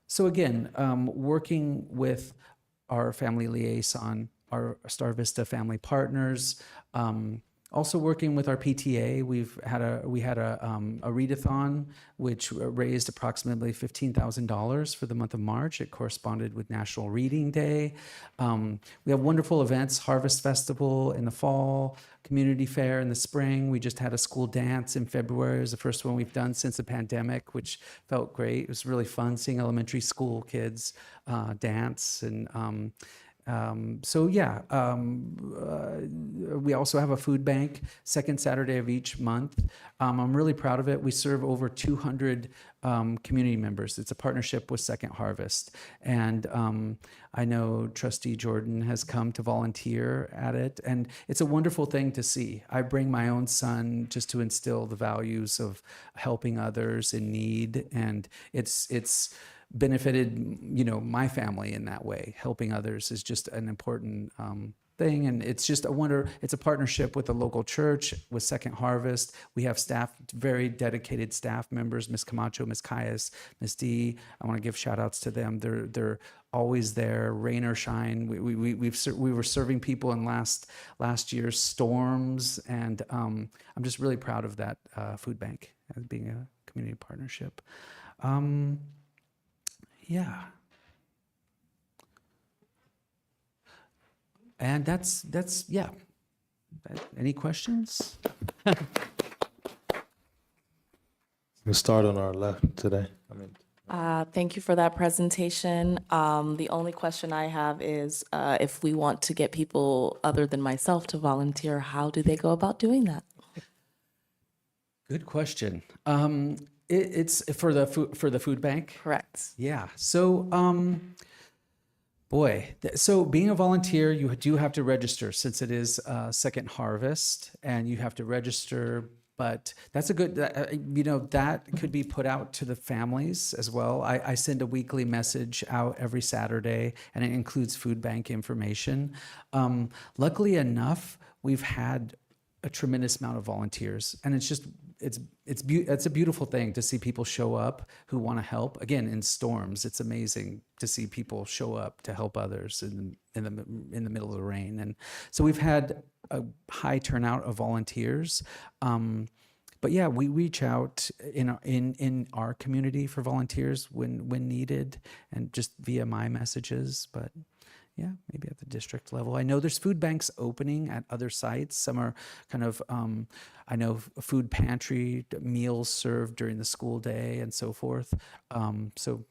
P: So again, working with our family liaison, our Star Vista family partners, also working with our PTA. We had a readathon which raised approximately $15,000 for the month of March. It corresponded with National Reading Day. We have wonderful events: Harvest Festival in the fall, Community Fair in the spring. We just had a school dance in February. It was the first one we've done since the pandemic, which felt great. It was really fun seeing elementary school kids dance. And so yeah, we also have a food bank second Saturday of each month. I'm really proud of it. We serve over 200 community members. It's a partnership with Second Harvest. And I know Trustee Jordan has come to volunteer at it, and it's a wonderful thing to see. I bring my own son just to instill the values of helping others in need, and it's benefited, you know, my family in that way. Helping others is just an important thing, and it's just it's a partnership with the local church, with Second Harvest. We have staff, very dedicated staff members, Miss Camacho, Miss Caius, Miss D. I want to give shout outs to them. They're always there, rain or shine. We were serving people in last year's storms, and I'm just really proud of that food bank as being a community partnership. Yeah. And that's yeah. Any questions?
A: We'll start on our left today.
H: Thank you for that presentation. The only question I have is if we want to get people other than myself to volunteer, how do they go about doing that?
P: Good question. It's for the food bank?
H: Correct.
P: Yeah. So, so being a volunteer, you do have to register, since it is Second Harvest, and you have to register. But that's a good, you know, that could be put out to the families as well. I send a weekly message out every Saturday, and it includes food bank information. Luckily enough, we've had a tremendous amount of volunteers, and it's a beautiful thing to see people show up who want to help. Again, in storms, it's amazing to see people show up to help others in the middle of the rain. And so we've had a high turnout of volunteers. But yeah, we reach out in our community for volunteers when needed, and just via my messages. But yeah, maybe at the district level. I know there's food banks opening at other sites. Some are kind of, I know food pantry meals served during the school day and so forth. So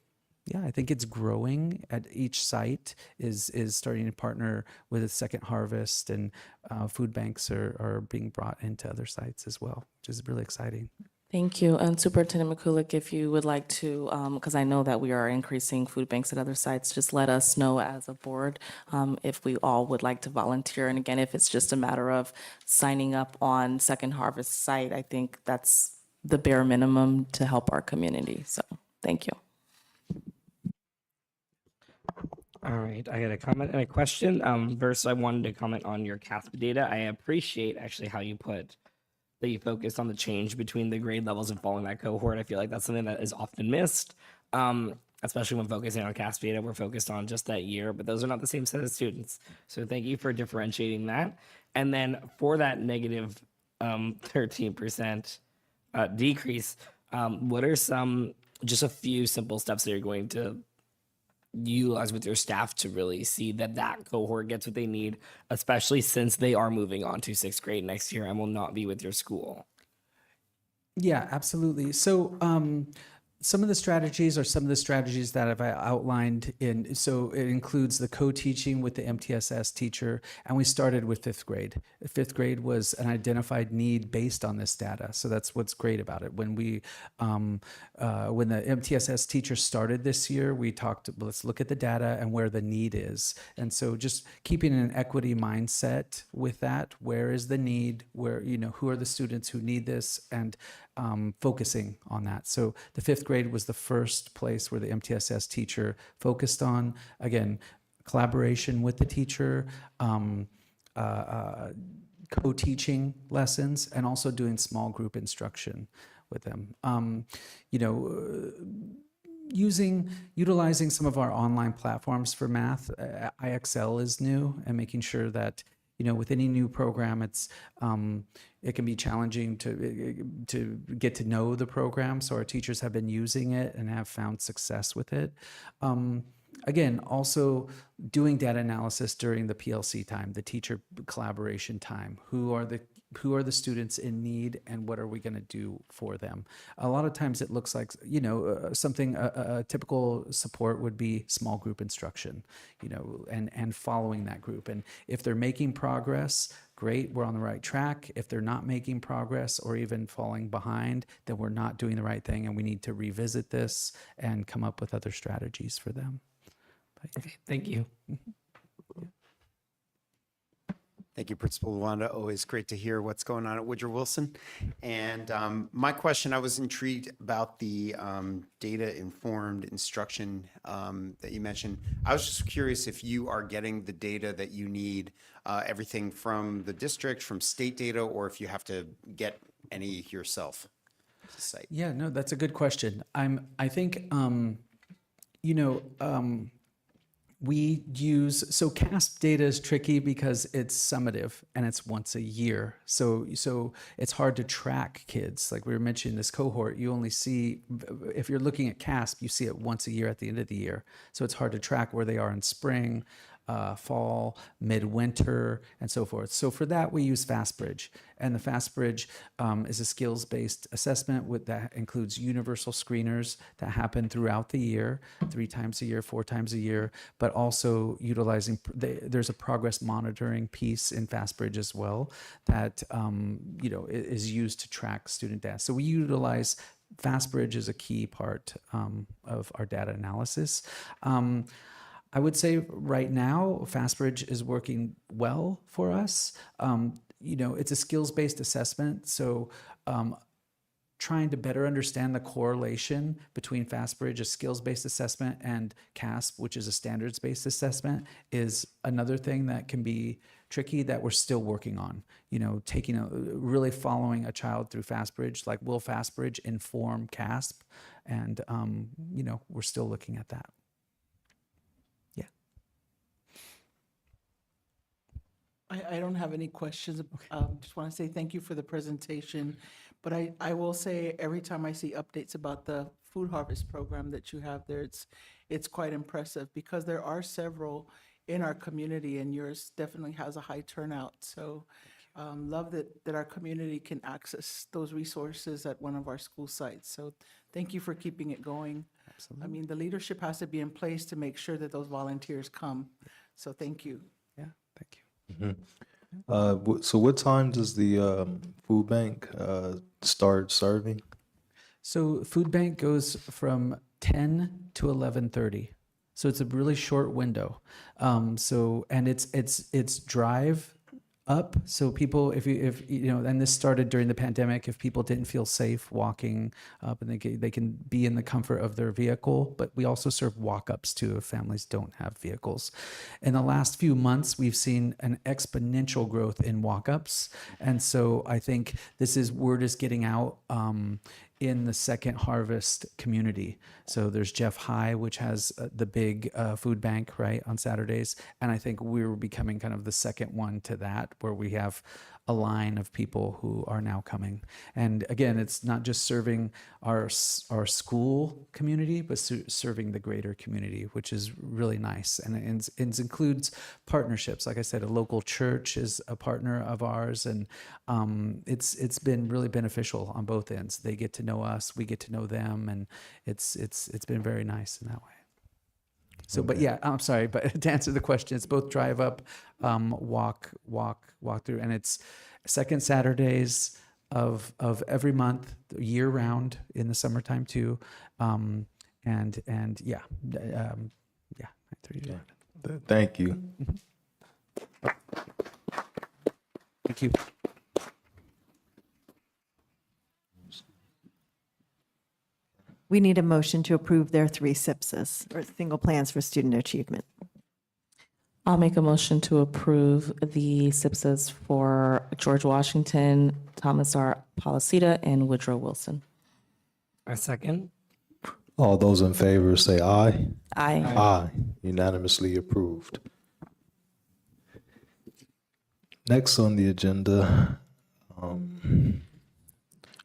P: yeah, I think it's growing at each site, is starting to partner with a Second Harvest, and food banks are being brought into other sites as well, which is really exciting.
H: Thank you. And Superintendent McCulloch, if you would like to, because I know that we are increasing food banks at other sites, just let us know as a board if we all would like to volunteer. And again, if it's just a matter of signing up on Second Harvest site, I think that's the bare minimum to help our community. So thank you.
L: All right, I got a comment and a question. First, I wanted to comment on your CASP data. I appreciate actually how you put that you focused on the change between the grade levels and following that cohort. I feel like that's something that is often missed. especially when focusing on CASP data, we're focused on just that year, but those are not the same set of students. So thank you for differentiating that. And then for that negative 13% decrease, what are just a few simple steps that you're going to utilize with your staff to really see that that cohort gets what they need, especially since they are moving on to 6th grade next year and will not be with your school?
P: Yeah, absolutely. So some of the strategies are some of the strategies that I've outlined in, so it includes the co-teaching with the MTSS teacher, and we started with 5th grade. 5th grade was an identified need based on this data. So that's what's great about it. When when the MTSS teacher started this year, we talked, let's look at the data and where the need is. And so just keeping an equity mindset with that, where is the need, where, who are the students who need this, and focusing on that. So the 5th grade was the first place where the MTSS teacher focused on, again, collaboration with the teacher, co-teaching lessons, and also doing small group instruction with them. Utilizing some of our online platforms for math. IXL is new, and making sure that with any new program, it can be challenging to get to know the program. So our teachers have been using it and have found success with it. Again, also doing data analysis during the PLC time, the teacher collaboration time. Who are the students in need, and what are we going to do for them? A lot of times it looks like, something, a typical support would be small group instruction, and following that group. And if they're making progress, great, we're on the right track. If they're not making progress or even falling behind, then we're not doing the right thing, and we need to revisit this and come up with other strategies for them.
L: Okay, thank you.
K: Thank you, Principal Luanda. Always great to hear what's going on at Woodrow Wilson. And my question, I was intrigued about the data-informed instruction that you mentioned. I was just curious if you are getting the data that you need, everything from the district, from state data, or if you have to get any yourself to the site.
P: Yeah, no, that's a good question. I think, we use, so CASP data is tricky because it's summative and it's once a year. So it's hard to track kids. Like we were mentioning this cohort, you only see, if you're looking at CASP, you see it once a year at the end of the year. So it's hard to track where they are in spring, fall, midwinter, and so forth. So for that, we use FastBridge. And the FastBridge is a skills-based assessment that includes universal screeners that happen throughout the year, 3 times a year, 4 times a year, but also utilizing, there's a progress monitoring piece in FastBridge as well that is used to track student data. So we utilize FastBridge as a key part of our data analysis. I would say right now, FastBridge is working well for us. It's a skills-based assessment, so trying to better understand the correlation between FastBridge, a skills-based assessment, and CASP, which is a standards-based assessment, is another thing that can be tricky that we're still working on. Really following a child through FastBridge, like will FastBridge inform CASP? And, we're still looking at that.
C: I don't have any questions. Just want to say thank you for the presentation. But I will say every time I see updates about the food harvest program that you have there, it's quite impressive because there are several in our community and yours definitely has a high turnout. So love that our community can access those resources at one of our school sites. So thank you for keeping it going.
P: Absolutely.
C: I mean, the leadership has to be in place to make sure that those volunteers come. So thank you.
P: Yeah, thank you.
A: So what time does the food bank start serving?
P: So food bank goes from 10 to 11:30. So it's a really short window. And it's drive up. So people, if and this started during the pandemic, if people didn't feel safe walking up, and they can be in the comfort of their vehicle, but we also serve walk-ups too if families don't have vehicles. In the last few months, we've seen an exponential growth in walk-ups. And so I think word is getting out in the Second Harvest community. So there's Jeff High, which has the big food bank, right, on Saturdays. And I think we're becoming kind of the second one to that, where we have a line of people who are now coming. And again, it's not just serving our school community, but serving the greater community, which is really nice. And it includes partnerships. Like I said, a local church is a partner of ours, and it's been really beneficial on both ends. They get to know us, we get to know them, and it's been very nice in that way. So, but yeah, I'm sorry, but to answer the question, it's both drive up, walk through, and it's second Saturdays of every month, year round, in the summertime too, and yeah, yeah.
A: Thank you.
P: Thank you.
D: We need a motion to approve their 3 SIPSs, or single plans for student achievement.
H: I'll make a motion to approve the SIPSs for George Washington, Thomas R. Policita, and Woodrow Wilson.
L: A second.
A: All those in favor say aye.
H: Aye.
A: Aye. Unanimously approved. Next on the agenda,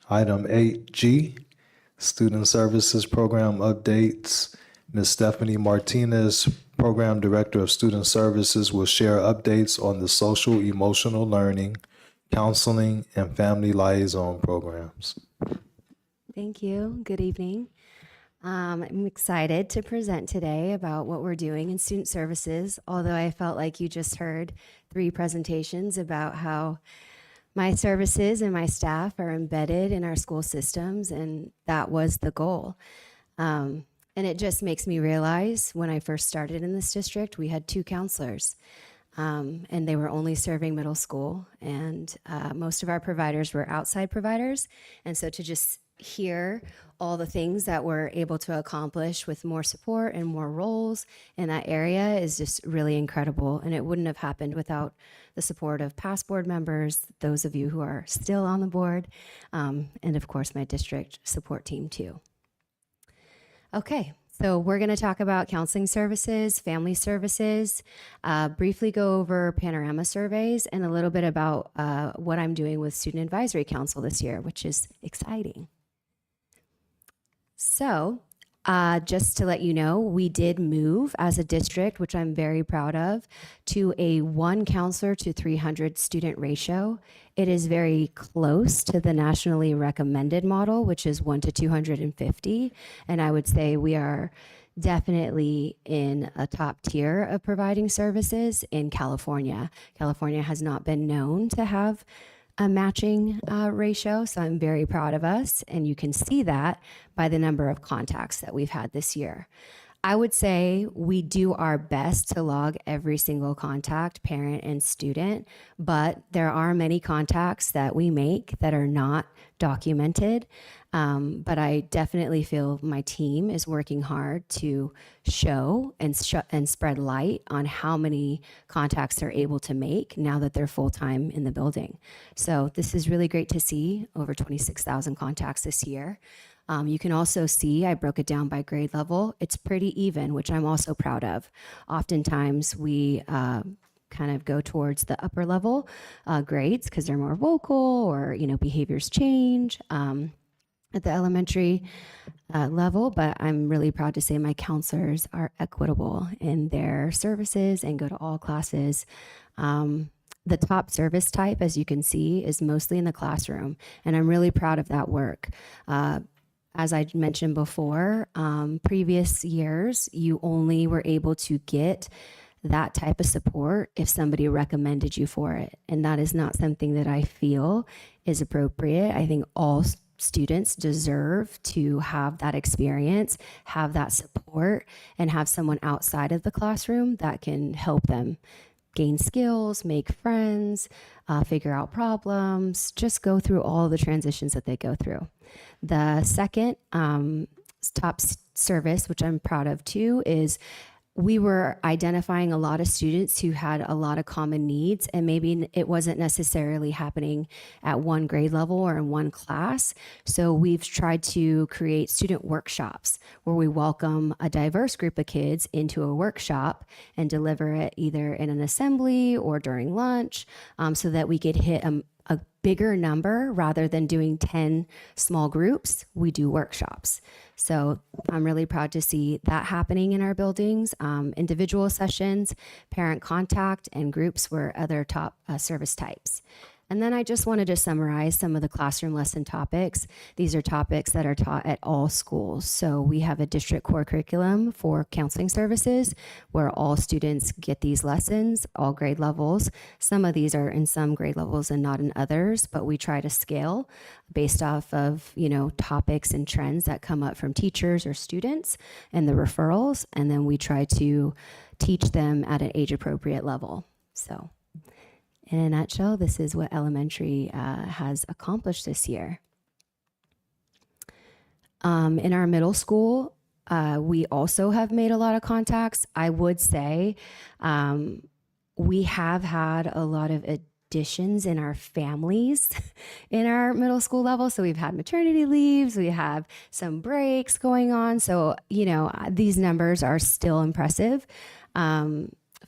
A: item 8G, Student Services Program Updates. Ms. Stephanie Martinez, Program Director of Student Services, will share updates on the social emotional learning, counseling, and family liaison programs.
Q: Thank you. Good evening. I'm excited to present today about what we're doing in student services, although I felt like you just heard 3 presentations about how my services and my staff are embedded in our school systems, and that was the goal. And it just makes me realize when I first started in this district, we had 2 counselors, and they were only serving middle school, and most of our providers were outside providers. And so to just hear all the things that we're able to accomplish with more support and more roles in that area is just really incredible. And it wouldn't have happened without the support of past board members, those of you who are still on the board, and of course my district support team too. Okay, so we're going to talk about counseling services, family services, briefly go over panorama surveys, and a little bit about what I'm doing with Student Advisory Council this year, which is exciting. So just to let you know, we did move as a district, which I'm very proud of, to a 1 counselor to 300 student ratio. It is very close to the nationally recommended model, which is 1 to 250. And I would say we are definitely in a top tier of providing services in California. California has not been known to have a matching ratio, so I'm very proud of us, and you can see that by the number of contacts that we've had this year. I would say we do our best to log every single contact, parent and student, but there are many contacts that we make that are not documented. But I definitely feel my team is working hard to show and spread light on how many contacts they're able to make now that they're full-time in the building. So this is really great to see, over 26,000 contacts this year. You can also see, I broke it down by grade level. It's pretty even, which I'm also proud of. Oftentimes we kind of go towards the upper level grades because they're more vocal, or, you know, behaviors change at the elementary level, but I'm really proud to say my counselors are equitable in their services and go to all classes. The top service type, as you can see, is mostly in the classroom, and I'm really proud of that work. As I mentioned before, previous years, you only were able to get that type of support if somebody recommended you for it. And that is not something that I feel is appropriate. I think all students deserve to have that experience, have that support, and have someone outside of the classroom that can help them gain skills, make friends, figure out problems, just go through all the transitions that they go through. The second top service, which I'm proud of too, is we were identifying a lot of students who had a lot of common needs, and maybe it wasn't necessarily happening at one grade level or in one class. So we've tried to create student workshops where we welcome a diverse group of kids into a workshop and deliver it either in an assembly or during lunch, so that we could hit a bigger number rather than doing 10 small groups. We do workshops. So I'm really proud to see that happening in our buildings. Individual sessions, parent contact, and groups were other top service types. And then I just wanted to summarize some of the classroom lesson topics. These are topics that are taught at all schools. So we have a district core curriculum for counseling services where all students get these lessons, all grade levels. Some of these are in some grade levels and not in others, but we try to scale based off of, topics and trends that come up from teachers or students and the referrals. And then we try to teach them at an age appropriate level. So in a nutshell, this is what elementary has accomplished this year. In our middle school, we also have made a lot of contacts. I would say we have had a lot of additions in our families in our middle school level. So we've had maternity leaves, we have some breaks going on. So, these numbers are still impressive.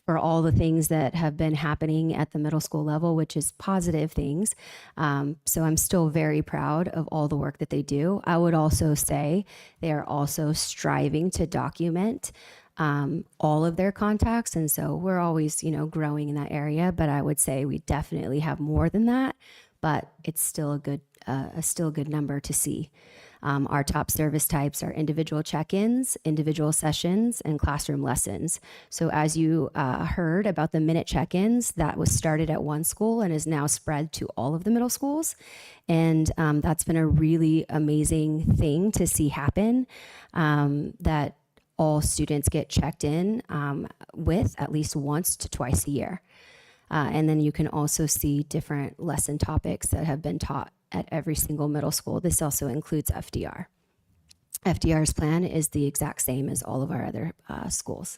Q: For all the things that have been happening at the middle school level, which is positive things. So I'm still very proud of all the work that they do. I would also say they are also striving to document all of their contacts. And so we're always, growing in that area, but I would say we definitely have more than that, but it's still a good number to see. Our top service types are individual check-ins, individual sessions, and classroom lessons. So as you heard about the minute check-ins, that was started at one school and is now spread to all of the middle schools. And that's been a really amazing thing to see happen, that all students get checked in with at least once to twice a year. And then you can also see different lesson topics that have been taught at every single middle school. This also includes FDR. FDR's plan is the exact same as all of our other schools.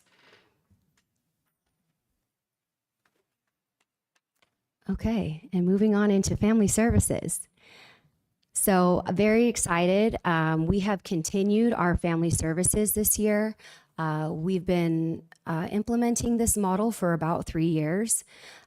Q: Okay, and moving on into family services. So very excited. We have continued our family services this year. We've been implementing this model for about 3 years.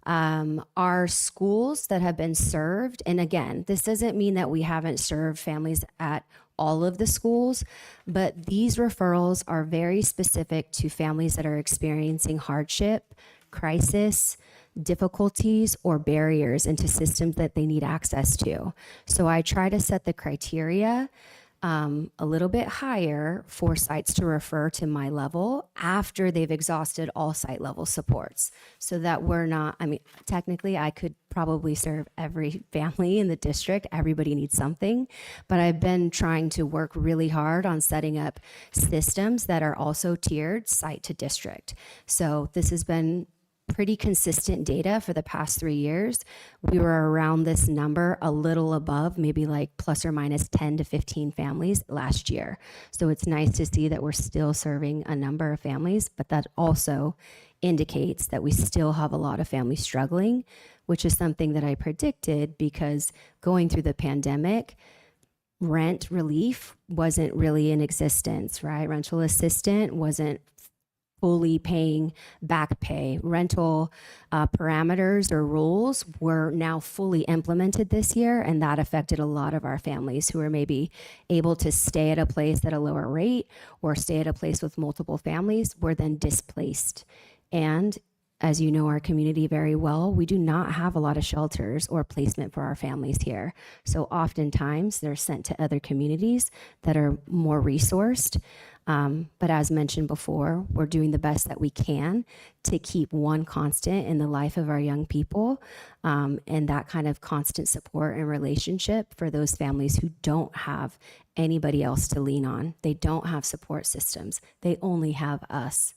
Q: Our schools that have been served, and again, this doesn't mean that we haven't served families at all of the schools, but these referrals are very specific to families that are experiencing hardship, crisis, difficulties, or barriers into systems that they need access to. So I try to set the criteria a little bit higher for sites to refer to my level after they've exhausted all site level supports, so that we're not, technically I could probably serve every family in the district. Everybody needs something, but I've been trying to work really hard on setting up systems that are also tiered site to district. So this has been pretty consistent data for the past 3 years. We were around this number, a little above, maybe like plus or minus 10 to 15 families last year. So it's nice to see that we're still serving a number of families, but that also indicates that we still have a lot of families struggling, which is something that I predicted, because going through the pandemic, rent relief wasn't really in existence, right? Rental assistant wasn't fully paying back pay. Rental parameters or rules were now fully implemented this year, and that affected a lot of our families who were maybe able to stay at a place at a lower rate or stay at a place with multiple families, were then displaced. And as you know our community very well, we do not have a lot of shelters or placement for our families here. So oftentimes they're sent to other communities that are more resourced. But as mentioned before, we're doing the best that we can to keep one constant in the life of our young people, and that kind of constant support and relationship for those families who don't have anybody else to lean on. They don't have support systems. They only have us.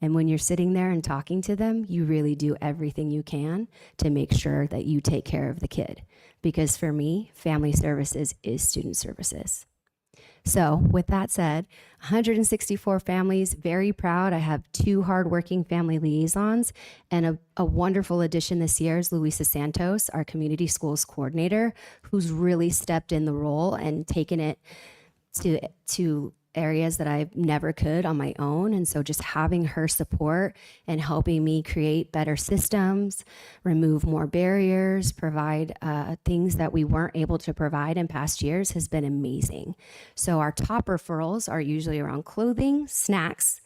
Q: And when you're sitting there and talking to them, you really do everything you can to make sure that you take care of the kid. Because for me, family services is student services. So with that said, 164 families, very proud. I have 2 hardworking family liaisons, and a wonderful addition this year is Luisa Santos, our community schools coordinator, who's really stepped in the role and taken it to areas that I never could on my own. And so just having her support and helping me create better systems, remove more barriers, provide things that we weren't able to provide in past years has been amazing. So our top referrals are usually around clothing, snacks.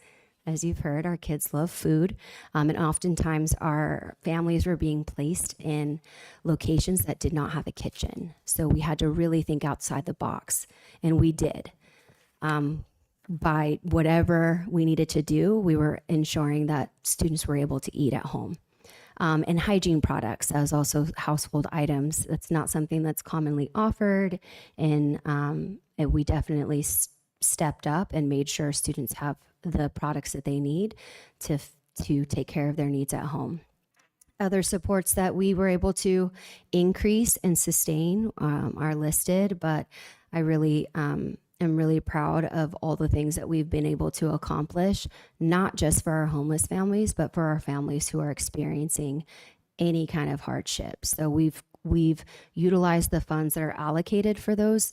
Q: As you've heard, our kids love food. And oftentimes our families were being placed in locations that did not have a kitchen. So we had to really think outside the box, and we did. By whatever we needed to do, we were ensuring that students were able to eat at home. And hygiene products as also household items. That's not something that's commonly offered. And we definitely stepped up and made sure students have the products that they need to take care of their needs at home. Other supports that we were able to increase and sustain are listed, but I really am really proud of all the things that we've been able to accomplish, not just for our homeless families, but for our families who are experiencing any kind of hardship. So we've utilized the funds that are allocated for those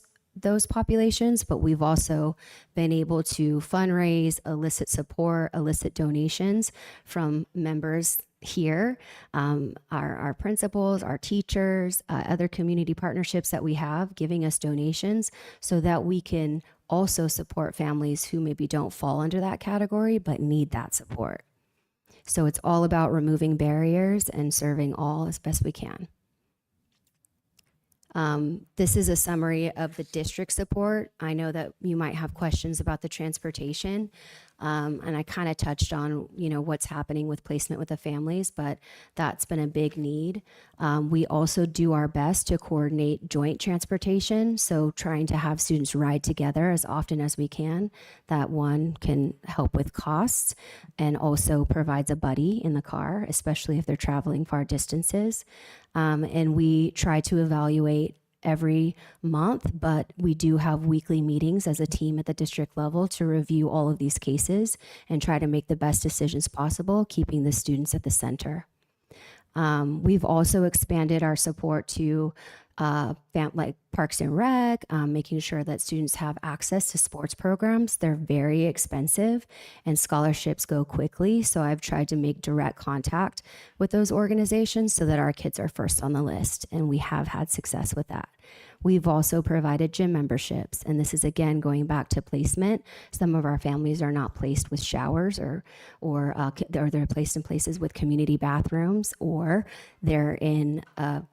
Q: populations, but we've also been able to fundraise, elicit support, elicit donations from members here, our principals, our teachers, other community partnerships that we have giving us donations so that we can also support families who maybe don't fall under that category but need that support. So it's all about removing barriers and serving all as best we can. This is a summary of the district support. I know that you might have questions about the transportation, and I kind of touched on, what's happening with placement with the families, but that's been a big need. We also do our best to coordinate joint transportation, so trying to have students ride together as often as we can. That one can help with costs and also provides a buddy in the car, especially if they're traveling far distances. And we try to evaluate every month, but we do have weekly meetings as a team at the district level to review all of these cases and try to make the best decisions possible, keeping the students at the center. We've also expanded our support to like Parks and Rec, making sure that students have access to sports programs. They're very expensive and scholarships go quickly. So I've tried to make direct contact with those organizations so that our kids are first on the list. And we have had success with that. We've also provided gym memberships. And this is, again, going back to placement. Some of our families are not placed with showers or they're placed in places with community bathrooms, or they're in a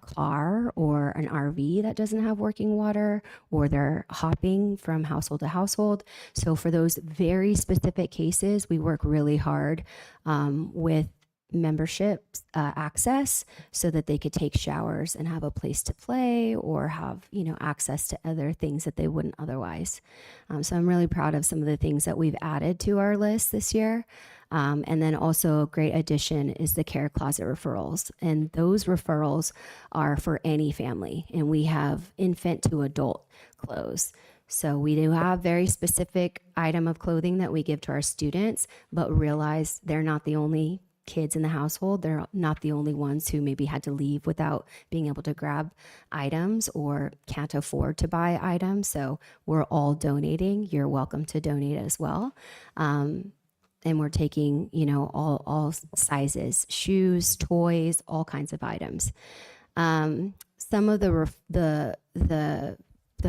Q: car or an RV that doesn't have working water, or they're hopping from household to household. So for those very specific cases, we work really hard with membership access so that they could take showers and have a place to play or have, access to other things that they wouldn't otherwise. So I'm really proud of some of the things that we've added to our list this year. And then also a great addition is the care closet referrals. And those referrals are for any family. And we have infant to adult clothes. So we do have very specific item of clothing that we give to our students, but realize they're not the only kids in the household. They're not the only ones who maybe had to leave without being able to grab items or can't afford to buy items. So we're all donating. You're welcome to donate as well. And we're taking, all sizes, shoes, toys, all kinds of items. Some of the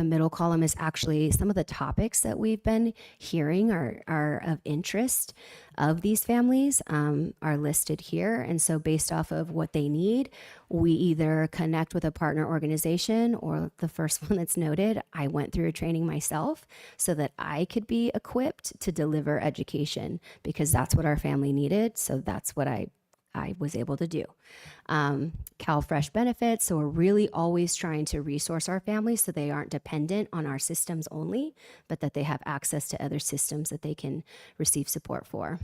Q: middle column is actually some of the topics that we've been hearing are of interest of these families are listed here. And so based off of what they need, we either connect with a partner organization, or the first one that's noted, I went through a training myself so that I could be equipped to deliver education, because that's what our family needed. So that's what I was able to do. CalFresh benefits. So we're really always trying to resource our families so they aren't dependent on our systems only, but that they have access to other systems that they can receive support for.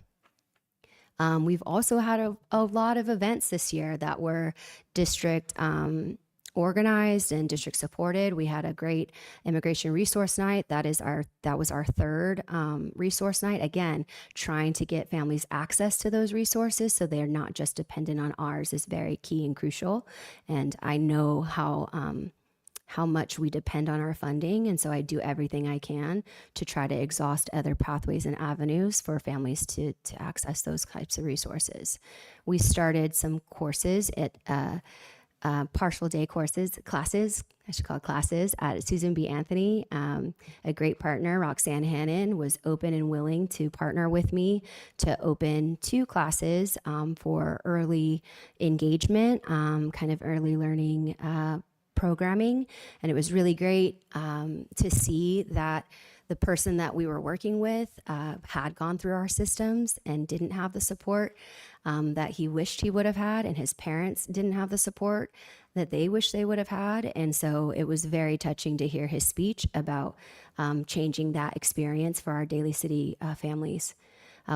Q: We've also had a lot of events this year that were district organized and district supported. We had a great immigration resource night. That was our third resource night. Again, trying to get families access to those resources so they're not just dependent on ours is very key and crucial. And I know how much we depend on our funding. And so I do everything I can to try to exhaust other pathways and avenues for families to access those types of resources. We started some courses at partial day classes, I should call it classes, at Susan B. Anthony. A great partner, Roxanne Hannon, was open and willing to partner with me to open 2 classes for early engagement, kind of early learning programming. And it was really great to see that the person that we were working with had gone through our systems and didn't have the support that he wished he would have had, and his parents didn't have the support that they wish they would have had. And so it was very touching to hear his speech about changing that experience for our Daly City families.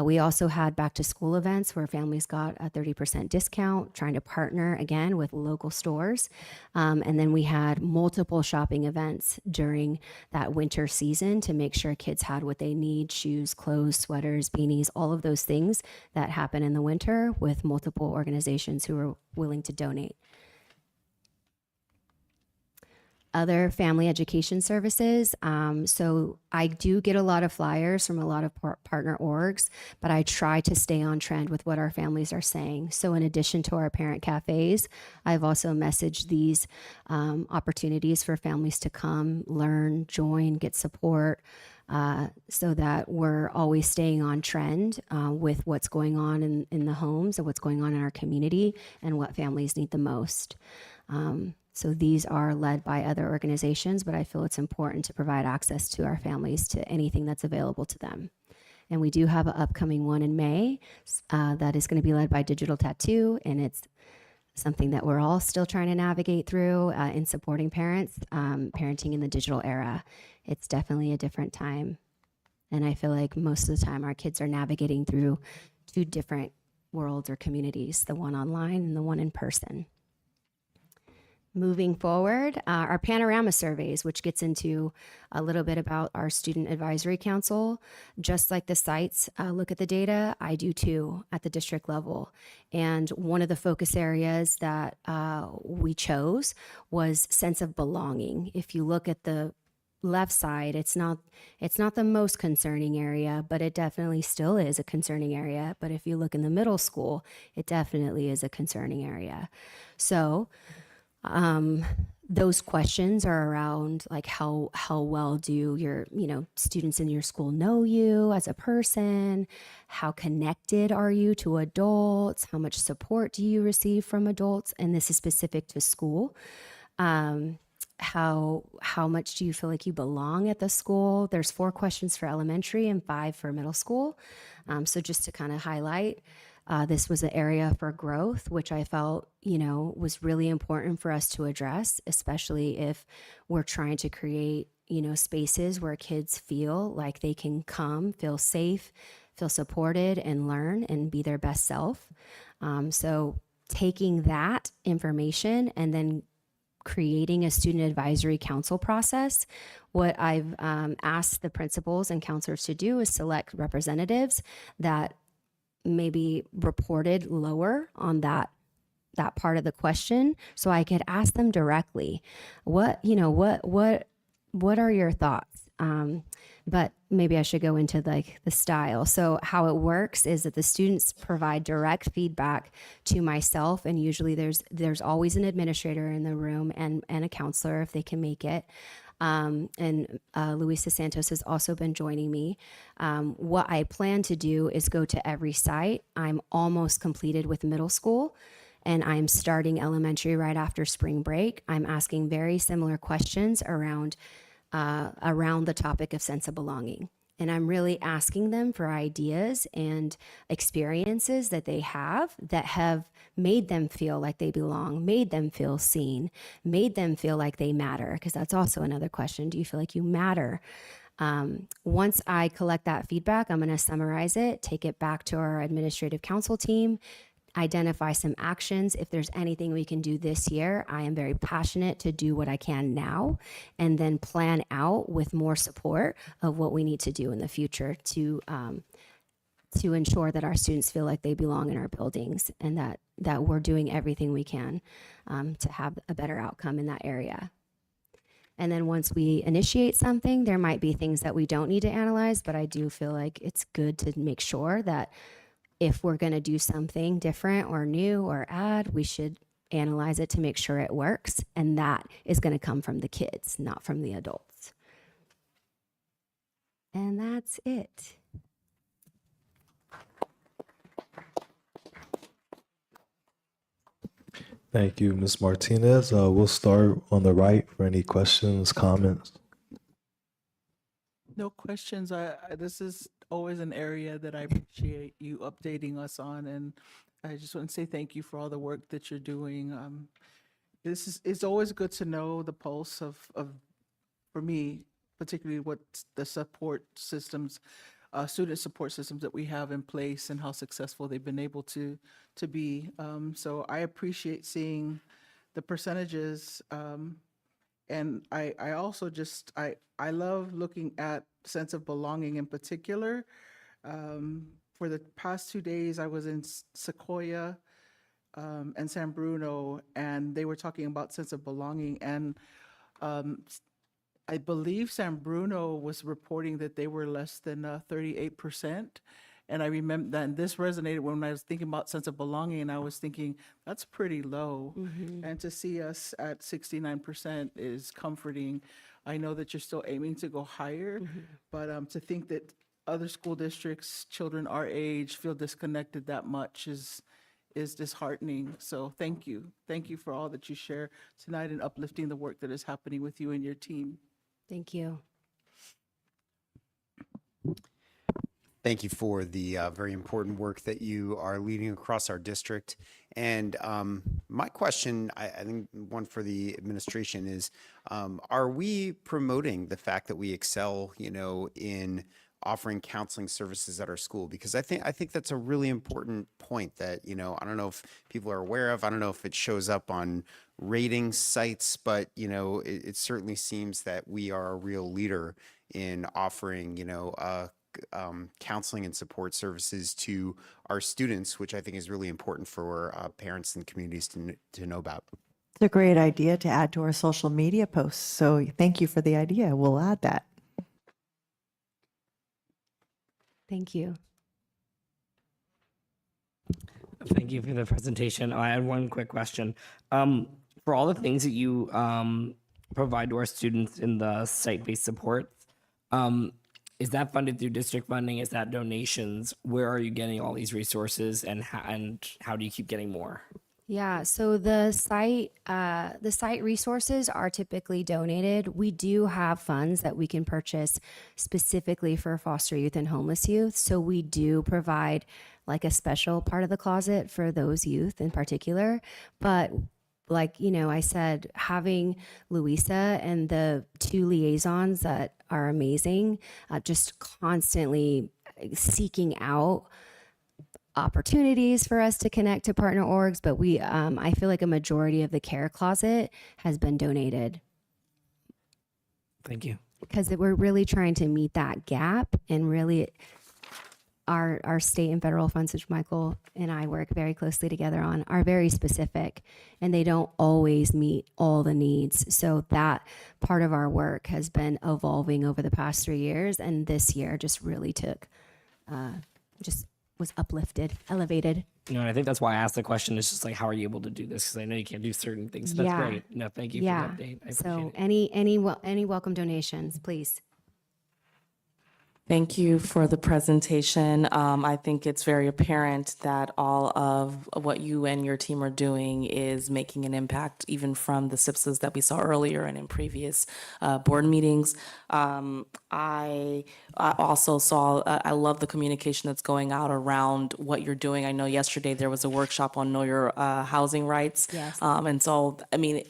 Q: We also had back to school events where families got a 30% discount, trying to partner again with local stores. And then we had multiple shopping events during that winter season to make sure kids had what they need: shoes, clothes, sweaters, beanies, all of those things that happen in the winter, with multiple organizations who were willing to donate. Other family education services. So I do get a lot of flyers from a lot of partner orgs, but I try to stay on trend with what our families are saying. So in addition to our parent cafes, I've also messaged these opportunities for families to come, learn, join, get support, so that we're always staying on trend with what's going on in the homes and what's going on in our community and what families need the most. So these are led by other organizations, but I feel it's important to provide access to our families to anything that's available to them. And we do have an upcoming one in May that is going to be led by Digital Tattoo, and it's something that we're all still trying to navigate through in supporting parents, parenting in the digital era. It's definitely a different time. And I feel like most of the time our kids are navigating through 2 different worlds or communities, the one online and the one in person. Moving forward, our panorama surveys, which gets into a little bit about our Student Advisory Council. Just like the sites look at the data, I do too at the district level. And one of the focus areas that we chose was sense of belonging. If you look at the left side, it's not the most concerning area, but it definitely still is a concerning area. But if you look in the middle school, it definitely is a concerning area. So those questions are around like how well do your students in your school know you as a person? How connected are you to adults? How much support do you receive from adults? And this is specific to school. How much do you feel like you belong at the school? There's 4 questions for elementary and 5 for middle school. So just to kind of highlight, this was an area for growth, which I felt, was really important for us to address, especially if we're trying to create, spaces where kids feel like they can come, feel safe, feel supported, and learn and be their best self. So taking that information and then creating a student advisory council process, what I've asked the principals and counselors to do is select representatives that maybe reported lower on that part of the question, so I could ask them directly, what are your thoughts? But maybe I should go into like the style. So how it works is that the students provide direct feedback to myself, and usually there's always an administrator in the room and a counselor if they can make it. And Luisa Santos has also been joining me. What I plan to do is go to every site. I'm almost completed with middle school, and I'm starting elementary right after spring break. I'm asking very similar questions around the topic of sense of belonging. And I'm really asking them for ideas and experiences that they have that have made them feel like they belong, made them feel seen, made them feel like they matter. Because that's also another question. Do you feel like you matter? Once I collect that feedback, I'm going to summarize it, take it back to our administrative council team, identify some actions. If there's anything we can do this year, I am very passionate to do what I can now and then plan out with more support of what we need to do in the future to ensure that our students feel like they belong in our buildings and that we're doing everything we can to have a better outcome in that area. And then once we initiate something, there might be things that we don't need to analyze, but I do feel like it's good to make sure that if we're going to do something different or new or add, we should analyze it to make sure it works. And that is going to come from the kids, not from the adults. And that's it.
A: Thank you, Ms. Martinez. We'll start on the right for any questions, comments.
C: No questions. This is always an area that I appreciate you updating us on, and I just want to say thank you for all the work that you're doing. It's always good to know the pulse of for me, particularly what the support systems, student support systems that we have in place and how successful they've been able to be. So I appreciate seeing the percentages. And I also just, I love looking at sense of belonging in particular. For the past 2 days, I was in Sequoia and San Bruno, and they were talking about sense of belonging. And I believe San Bruno was reporting that they were less than 38%. And I remember that, and this resonated when I was thinking about sense of belonging, and I was thinking, that's pretty low. And to see us at 69% is comforting. I know that you're still aiming to go higher, but to think that other school districts, children our age, feel disconnected that much is disheartening. So thank you. Thank you for all that you share tonight and uplifting the work that is happening with you and your team.
Q: Thank you.
K: Thank you for the very important work that you are leading across our district. And my question, I think one for the administration is, are we promoting the fact that we excel, in offering counseling services at our school? Because I think that's a really important point that, I don't know if people are aware of. I don't know if it shows up on rating sites, but, it certainly seems that we are a real leader in offering, counseling and support services to our students, which I think is really important for parents and communities to know about.
D: It's a great idea to add to our social media posts. So thank you for the idea. We'll add that.
Q: Thank you.
L: Thank you for the presentation. I had one quick question. For all the things that you provide to our students in the site-based support, is that funded through district funding? Is that donations? Where are you getting all these resources, and how do you keep getting more?
Q: Yeah, so the site resources are typically donated. We do have funds that we can purchase specifically for foster youth and homeless youth. So we do provide like a special part of the closet for those youth in particular. But like, I said, having Louisa and the 2 liaisons that are amazing, just constantly seeking out opportunities for us to connect to partner orgs. But I feel like a majority of the care closet has been donated.
L: Thank you.
Q: Because we're really trying to meet that gap, and really our state and federal funds, which Michael and I work very closely together on, are very specific, and they don't always meet all the needs. So that part of our work has been evolving over the past 3 years, and this year just really just was uplifted, elevated.
L: And I think that's why I asked the question. It's just like, how are you able to do this? Because I know you can't do certain things. That's great. No, thank you for the update. I appreciate it.
Q: Any welcome donations, please.
H: Thank you for the presentation. I think it's very apparent that all of what you and your team are doing is making an impact, even from the SIPSs that we saw earlier and in previous board meetings. I also saw, I love the communication that's going out around what you're doing. I know yesterday there was a workshop on Know Your Housing Rights.
Q: Yes.
H: And so, I mean,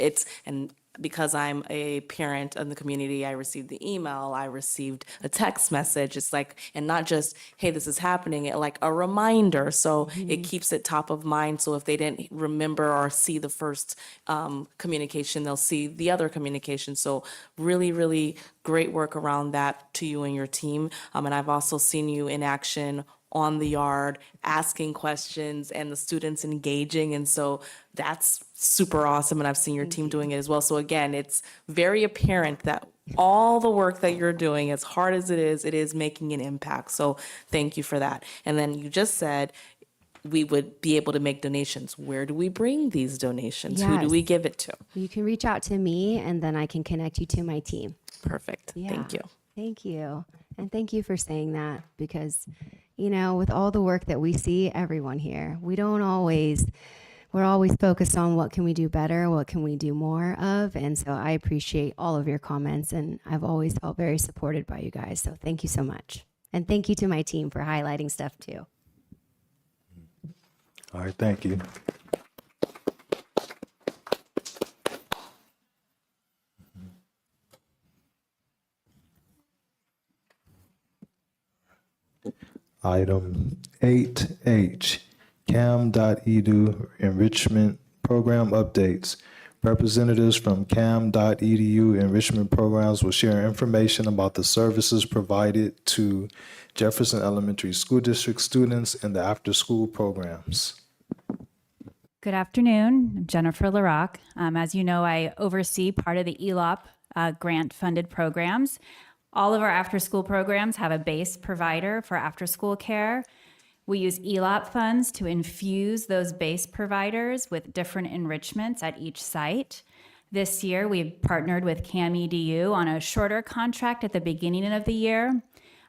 H: and because I'm a parent in the community, I received the email, I received a text message. It's like, and not just, hey, this is happening, like a reminder. So it keeps it top of mind. So if they didn't remember or see the first communication, they'll see the other communication. So really, really great work around that to you and your team. And I've also seen you in action on the yard, asking questions and the students engaging. And so that's super awesome. And I've seen your team doing it as well. So again, it's very apparent that all the work that you're doing, as hard as it is making an impact. So thank you for that. And then you just said we would be able to make donations. Where do we bring these donations? Who do we
Q: Yes.
H: give it to?
Q: You can reach out to me and then I can connect you to my team.
H: Perfect.
Q: Yeah.
H: Thank you.
Q: Thank you. And thank you for saying that because, you know, with all the work that we see, everyone here, we're always focused on what can we do better, what can we do more of. And so I appreciate all of your comments and I've always felt very supported by you guys. So thank you so much. And thank you to my team for highlighting stuff too.
A: All right, thank you. Item 8H, cam.edu enrichment program updates. Representatives from cam.edu enrichment programs will share information about the services provided to Jefferson Elementary School District students in the after-school programs.
R: Good afternoon. I'm Jennifer LaRock. As you know, I oversee part of the ELOP grant-funded programs. All of our after-school programs have a base provider for after-school care. We use ELOP funds to infuse those base providers with different enrichments at each site. This year, we partnered with CAM-EDU on a shorter contract at the beginning of the year.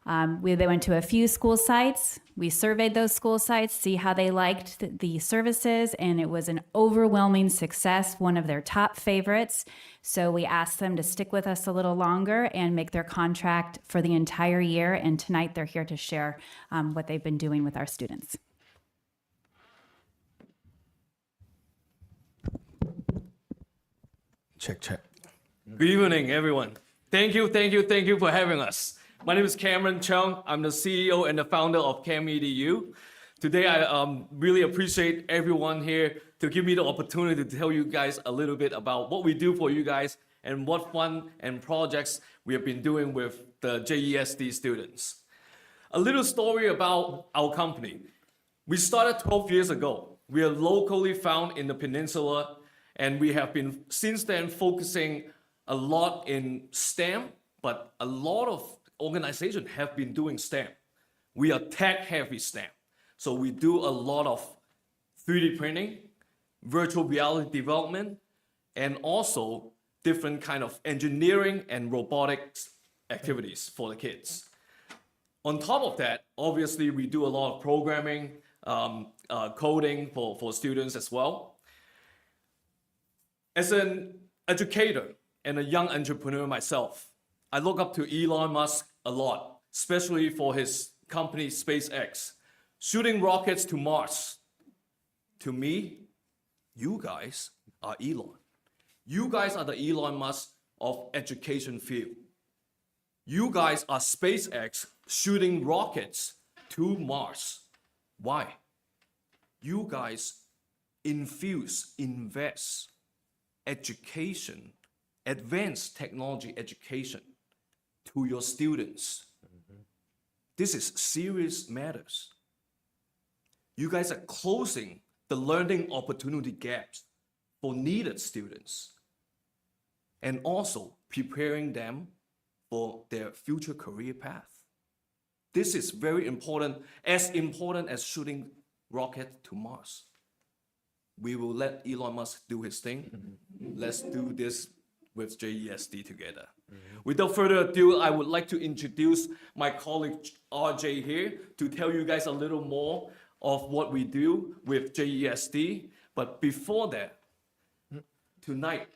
R: They went to a few school sites. We surveyed those school sites, see how they liked the services, and it was an overwhelming success, one of their top favorites. So we asked them to stick with us a little longer and make their contract for the entire year. And tonight they're here to share what they've been doing with our students.
A: Check.
S: Good evening, everyone. Thank you for having us. My name is Cameron Chung. I'm the CEO and the founder of CAM-EDU. Today, I really appreciate everyone here to give me the opportunity to tell you guys a little bit about what we do for you guys and what fun and projects we have been doing with the JESD students. A little story about our company. We started 12 years ago. We are locally found in the peninsula, and we have been since then focusing a lot in STEM, but a lot of organizations have been doing STEM. We are tech-heavy STEM. So we do a lot of 3D printing, virtual reality development, and also different kind of engineering and robotics activities for the kids. On top of that, obviously, we do a lot of programming, coding for students as well. As an educator and a young entrepreneur myself, I look up to Elon Musk a lot, especially for his company SpaceX, shooting rockets to Mars. To me, you guys are Elon. You guys are the Elon Musk of education field. You guys are SpaceX shooting rockets to Mars. Why? You guys invest education, advanced technology education to your students. This is serious matters. You guys are closing the learning opportunity gaps for needed students and also preparing them for their future career path. This is very important as shooting rocket to Mars. We will let Elon Musk do his thing. Let's do this with JESD together. Without further ado, I would like to introduce my colleague RJ here to tell you guys a little more of what we do with JESD. But before that, tonight,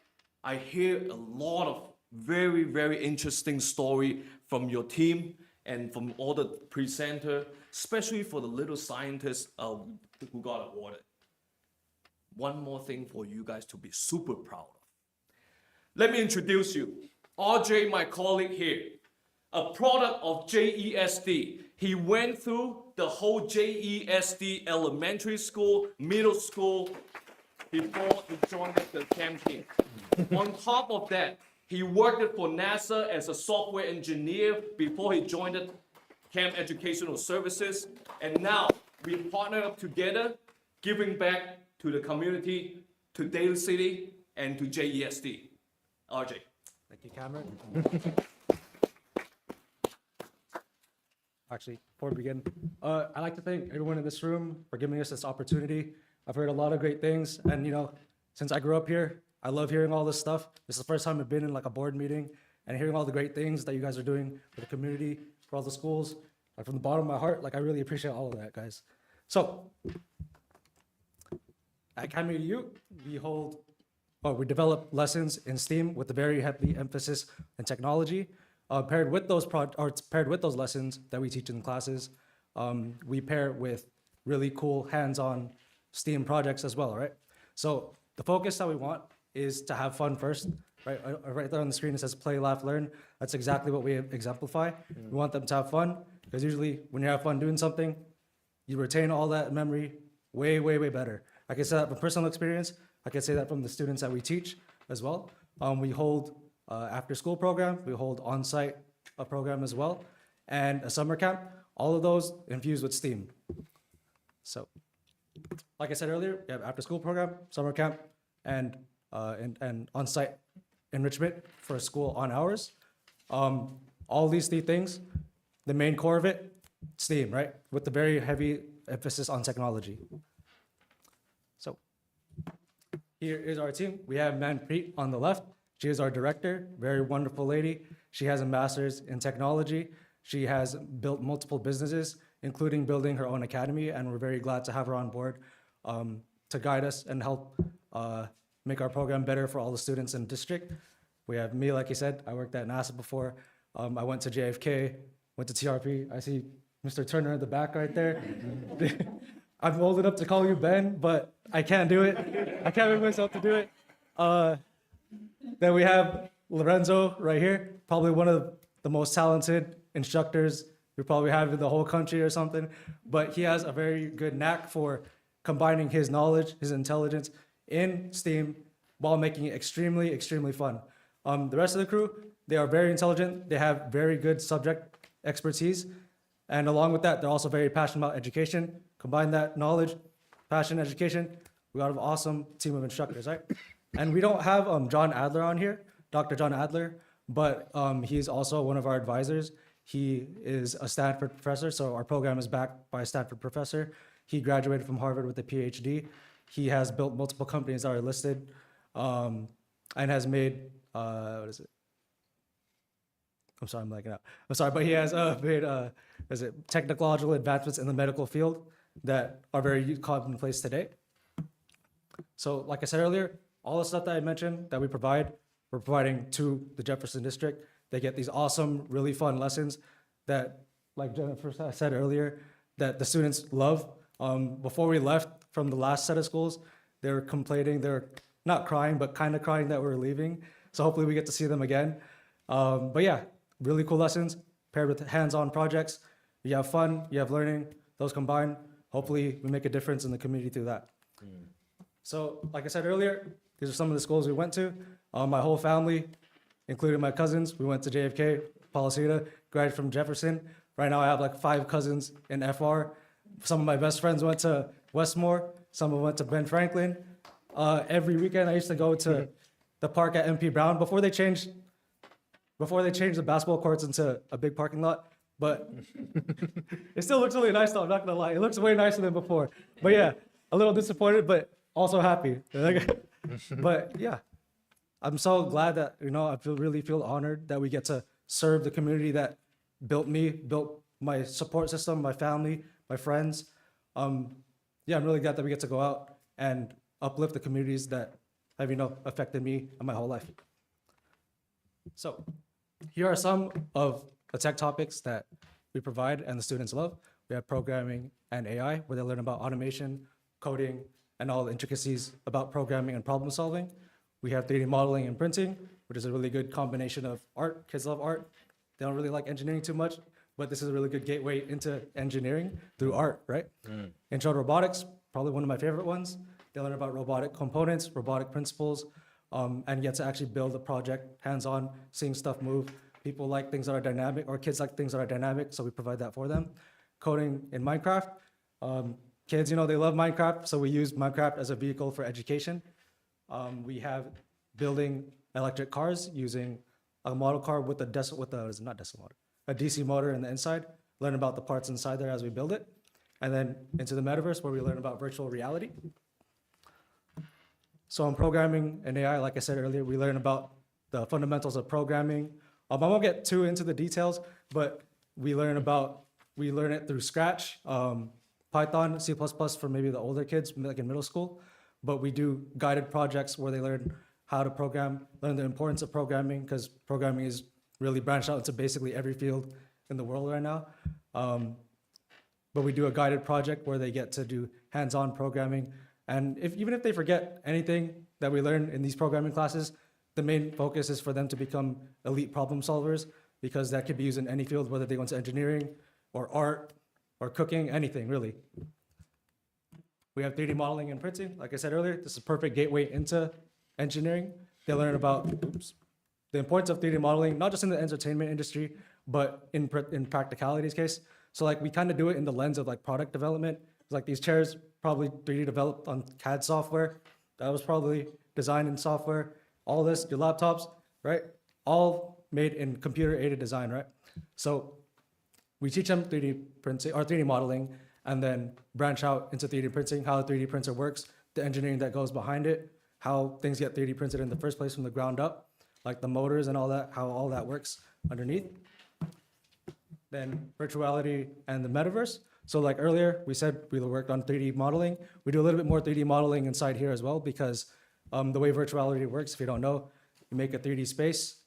S: I hear a lot of very, very interesting story from your team and from all the presenter, especially for the little scientists who got awarded. One more thing for you guys to be super proud of. Let me introduce you. RJ, my colleague here, a product of JESD. He went through the whole JESD elementary school, middle school, before he joined the camp team. On top of that, he worked for NASA as a software engineer before he joined the Camp Educational Services. And now we partner up together, giving back to the community, to Daly City, and to JESD. RJ.
T: Thank you, Cameron. Actually, before we begin, I'd like to thank everyone in this room for giving us this opportunity. I've heard a lot of great things, and since I grew up here, I love hearing all this stuff. This is the first time I've been in like a board meeting and hearing all the great things that you guys are doing for the community, for all the schools. Like from the bottom of my heart, I really appreciate all of that, guys. So, at Academy U, we develop lessons in STEAM with a very heavy emphasis in technology. Paired with those lessons that we teach in classes, we pair with really cool hands-on STEAM projects as well, right? So the focus that we want is to have fun first, right? Right there on the screen it says play, laugh, learn. That's exactly what we exemplify. We want them to have fun because usually when you have fun doing something, you retain all that memory way, way, way better. I can say that from personal experience. I can say that from the students that we teach as well. We hold after-school program. We hold on-site program as well, and a summer camp. All of those infused with STEAM. So, like I said earlier, we have after-school program, summer camp, and on-site enrichment for school on hours. All these three things, the main core of it, STEAM, right? With the very heavy emphasis on technology. So, here is our team. We have Manpreet on the left. She is our director, very wonderful lady. She has a master's in technology. She has built multiple businesses, including building her own academy, and we're very glad to have her on board to guide us and help make our program better for all the students in the district. We have me, like you said, I worked at NASA before. I went to JFK, went to TRP. I see Mr. Turner in the back right there. I'm old enough to call you Ben, but I can't do it. I can't bring myself to do it. Then we have Lorenzo right here, probably one of the most talented instructors we probably have in the whole country or something, but he has a very good knack for combining his knowledge, his intelligence in STEAM while making it extremely, extremely fun. The rest of the crew, they are very intelligent, they have very good subject expertise, and along with that, they're also very passionate about education. Combine that knowledge, passion, education, we got an awesome team of instructors, right? And we don't have John Adler on here, Dr. John Adler, but he's also one of our advisors. He is a Stanford professor, so our program is backed by a Stanford professor. He graduated from Harvard with a PhD. He has built multiple companies that are listed and has made, what is it? I'm sorry, I'm blanking out. I'm sorry, but he has made, technological advancements in the medical field that are very commonplace today. So like I said earlier, all the stuff that I mentioned that we provide, we're providing to the Jefferson District. They get these awesome, really fun lessons that, like Jennifer said earlier, that the students love. Before we left from the last set of schools, they were complaining, they're not crying, but kind of crying that we're leaving. So hopefully we get to see them again. But yeah, really cool lessons paired with hands-on projects. You have fun, you have learning, those combined. Hopefully we make a difference in the community through that. So like I said earlier, these are some of the schools we went to. My whole family, including my cousins, we went to JFK, Policita, graduated from Jefferson. Right now I have like 5 cousins in FR. Some of my best friends went to Westmore. Some of them went to Ben Franklin. Every weekend I used to go to the park at MP Brown before they changed the basketball courts into a big parking lot. But it still looks really nice though, I'm not gonna lie. It looks way nicer than before. But yeah, a little disappointed, but also happy. But yeah, I'm so glad that, I really feel honored that we get to serve the community that built me, built my support system, my family, my friends. Yeah, I'm really glad that we get to go out and uplift the communities that have, affected me and my whole life. So here are some of the tech topics that we provide and the students love. We have programming and AI, where they learn about automation, coding, and all the intricacies about programming and problem solving. We have 3D modeling and printing, which is a really good combination of art. Kids love art. They don't really like engineering too much, but this is a really good gateway into engineering through art, right? Intro to robotics, probably one of my favorite ones. They learn about robotic components, robotic principles, and get to actually build a project hands-on, seeing stuff move. People like things that are dynamic, or kids like things that are dynamic, so we provide that for them. Coding in Minecraft. Kids, you know, they love Minecraft, so we use Minecraft as a vehicle for education. We have building electric cars using a model car with a DC motor in the inside. Learn about the parts inside there as we build it. And then into the metaverse, where we learn about virtual reality. So in programming and AI, like I said earlier, we learn about the fundamentals of programming. I won't get too into the details, but we learn it through Scratch, Python, C++ for maybe the older kids, like in middle school. But we do guided projects where they learn how to program, learn the importance of programming, because programming is really branched out into basically every field in the world right now. But we do a guided project where they get to do hands-on programming. And even if they forget anything that we learn in these programming classes, the main focus is for them to become elite problem solvers, because that could be used in any field, whether they go into engineering or art or cooking, anything really. We have 3D modeling and printing. Like I said earlier, this is a perfect gateway into engineering. They learn about the importance of 3D modeling, not just in the entertainment industry, but in practicality's case. So like we kind of do it in the lens of like product development. It's like these chairs probably 3D developed on CAD software. That was probably designed in software. All this, your laptops, right? All made in computer-aided design, right? So we teach them 3D printing or 3D modeling, and then branch out into 3D printing, how a 3D printer works, the engineering that goes behind it, how things get 3D printed in the first place from the ground up, like the motors and all that, how all that works underneath. Then virtuality and the metaverse. So like earlier, we said we worked on 3D modeling. We do a little bit more 3D modeling inside here as well, because the way virtuality works, if you don't know, you make a 3D space,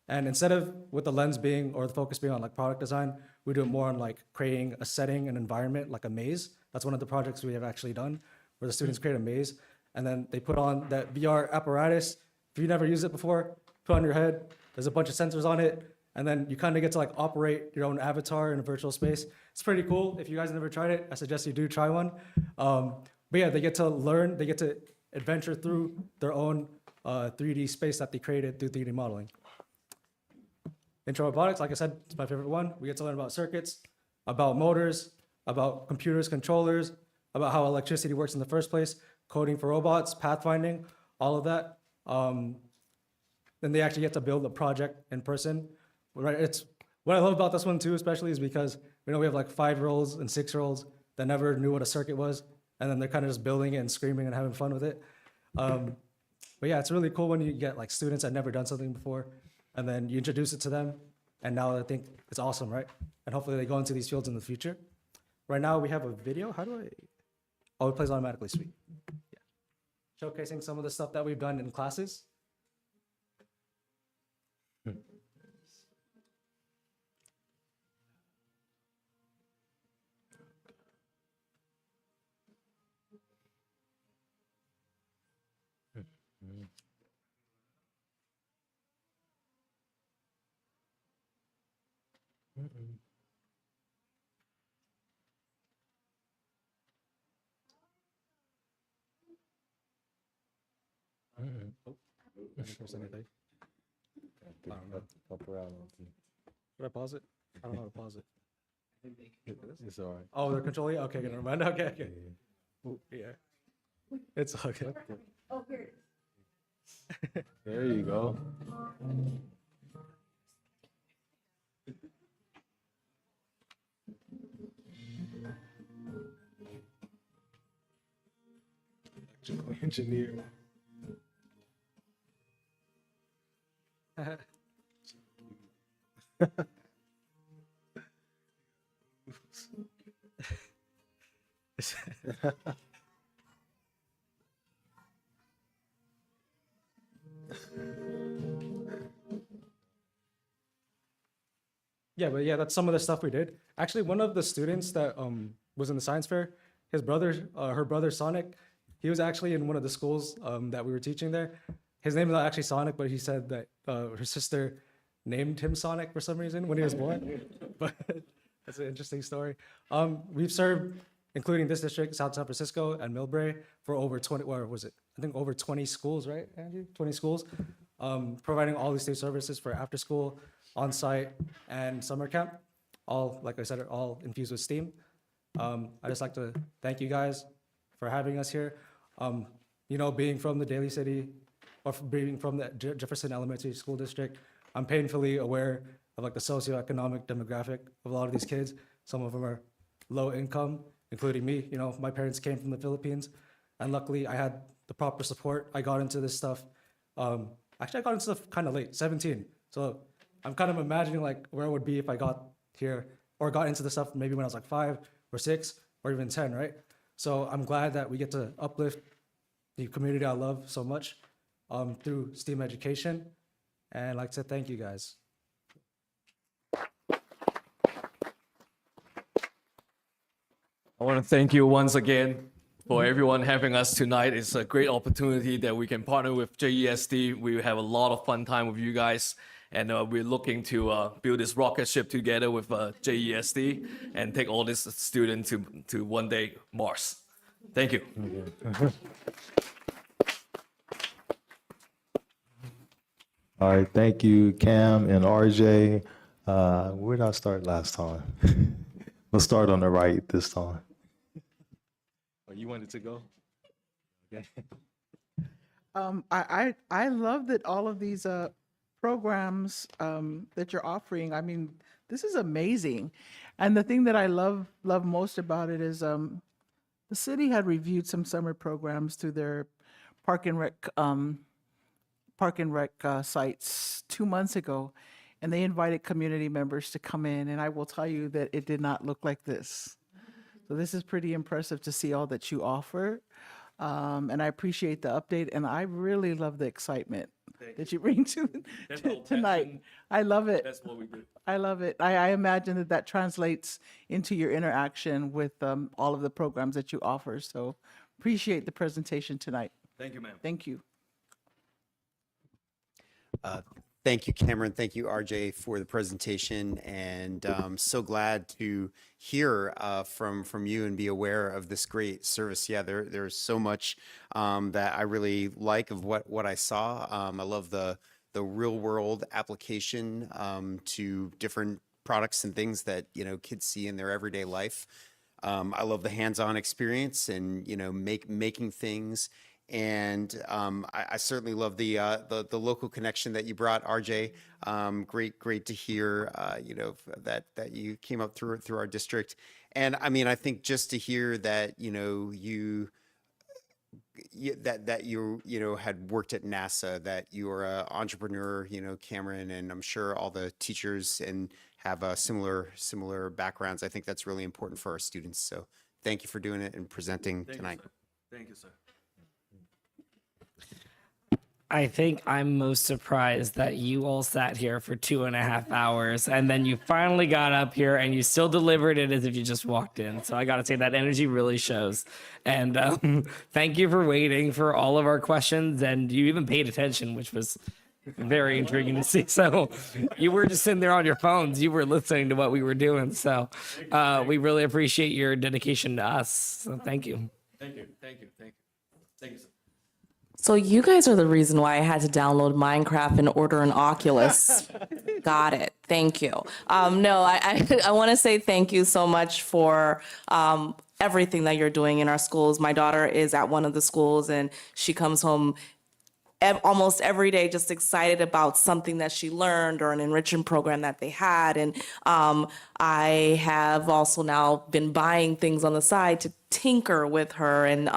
T: and instead of with the lens being, or the focus being on like product design, we do it more on like creating a setting, an environment, like a maze. That's one of the projects we have actually done, where the students create a maze, and then they put on that VR apparatus. If you never used it before, put it on your head. There's a bunch of sensors on it, and then you kind of get to like operate your own avatar in a virtual space. It's pretty cool. If you guys never tried it, I suggest you do try one. But yeah, they get to learn, they get to adventure through their own 3D space that they created through 3D modeling. Intro robotics, like I said, it's my favorite one. We get to learn about circuits, about motors, about computers, controllers, about how electricity works in the first place, coding for robots, pathfinding, all of that. Then they actually get to build a project in person. Right? It's what I love about this one too, especially, is because we have like 5-year-olds and 6-year-olds that never knew what a circuit was, and then they're kind of just building it and screaming and having fun with it. But yeah, it's really cool when you get like students that never done something before, and then you introduce it to them, and now I think it's awesome, right? And hopefully they go into these fields in the future. Right now we have a video. How do I? Oh, it plays automatically. Sweet. Yeah. Showcasing some of the stuff that we've done in classes. Anything. I don't know. Should I pause it? I don't know how to pause it.
A: It's all right.
T: Oh, they're controlling it? Okay, never mind. Okay. Ooh, yeah. It's okay.
D: Oh, here it is.
A: There you go. Electrical engineer.
T: Yeah, but yeah, that's some of the stuff we did. Actually, one of the students that was in the science fair, his brother, her brother Sonic, he was actually in one of the schools that we were teaching there. his name is not actually Sonic, but he said that her sister named him Sonic for some reason when he was born. But that's an interesting story. We've served, including this district, South San Francisco and Millbrae, for over 20, or was it? I think over 20 schools, right, Andrew? 20 schools, providing all these state services for after school, on-site, and summer camp. All, like I said, are all infused with STEAM. I just like to thank you guys for having us here. You know, being from the Daly City, or being from the Jefferson Elementary School District, I'm painfully aware of like the socioeconomic demographic of a lot of these kids. Some of them are low income, including me. You know, my parents came from the Philippines, and luckily I had the proper support. I got into this stuff. Actually, I got into stuff kind of late, 17. So I'm kind of imagining like where I would be if I got here or got into the stuff maybe when I was like 5 or 6 or even 10, right? So I'm glad that we get to uplift the community I love so much through STEAM education. And I'd like to thank you guys.
S: I want to thank you once again for everyone having us tonight. It's a great opportunity that we can partner with JESD. We have a lot of fun time with you guys. And we're looking to build this rocket ship together with JESD and take all these students to one day Mars. Thank you.
A: All right, thank you, Cam and RJ. Where did I start last time? We'll start on the right this time.
S: Oh, you wanted to go? Okay.
C: I love that all of these programs that you're offering. I mean, this is amazing. And the thing that I love most about it is the city had reviewed some summer programs through their park and rec sites 2 months ago, and they invited community members to come in, and I will tell you that it did not look like this. So this is pretty impressive to see all that you offer. And I appreciate the update, and I really love the excitement that you bring to tonight. I love it.
S: That's what we do.
C: I love it. I imagine that translates into your interaction with all of the programs that you offer. So appreciate the presentation tonight.
S: Thank you, ma'am.
C: Thank you.
K: Thank you, Cameron. Thank you, RJ, for the presentation. And I'm so glad to hear from you and be aware of this great service. Yeah, there's so much that I really like of what I saw. I love the real world application to different products and things that, you know, kids see in their everyday life. I love the hands-on experience and, you know, making things. And I certainly love the local connection that you brought, RJ. Great to hear, you know, that you came up through our district. And I mean, I think just to hear that, you know, that you know, had worked at NASA, that you're an entrepreneur, you know, Cameron, and I'm sure all the teachers and have similar backgrounds. I think that's really important for our students. So thank you for doing it and presenting tonight.
S: Thank you, sir.
L: I think I'm most surprised that you all sat here for 2.5 hours and then you finally got up here and you still delivered it as if you just walked in. So I got to say that energy really shows. And thank you for waiting for all of our questions. And you even paid attention, which was very intriguing to see. So you were just sitting there on your phones. You were listening to what we were doing. So we really appreciate your dedication to us. So thank you.
S: Thank you. Thank you. Thank you. Thank you, sir.
H: So you guys are the reason why I had to download Minecraft and order an Oculus. Got it. Thank you. No, I want to say thank you so much for everything that you're doing in our schools. My daughter is at one of the schools and she comes home almost every day just excited about something that she learned or an enrichment program that they had. And I have also now been buying things on the side to tinker with her. And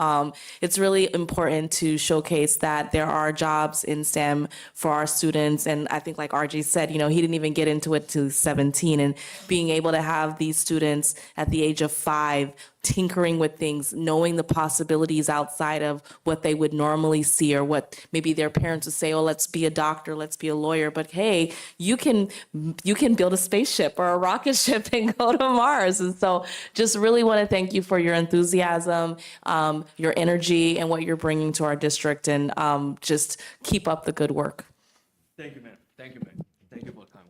H: it's really important to showcase that there are jobs in STEM for our students. And I think like RJ said, you know, he didn't even get into it till 17, and being able to have these students at the age of 5 tinkering with things, knowing the possibilities outside of what they would normally see, or what maybe their parents would say, oh, let's be a doctor, let's be a lawyer. But hey, you can build a spaceship or a rocket ship spaceship and go to Mars. And so just really want to thank you for your enthusiasm, your energy, and what you're bringing to our district. And just keep up the good work.
S: Thank you, ma'am. Thank you, ma'am. Thank you for the kind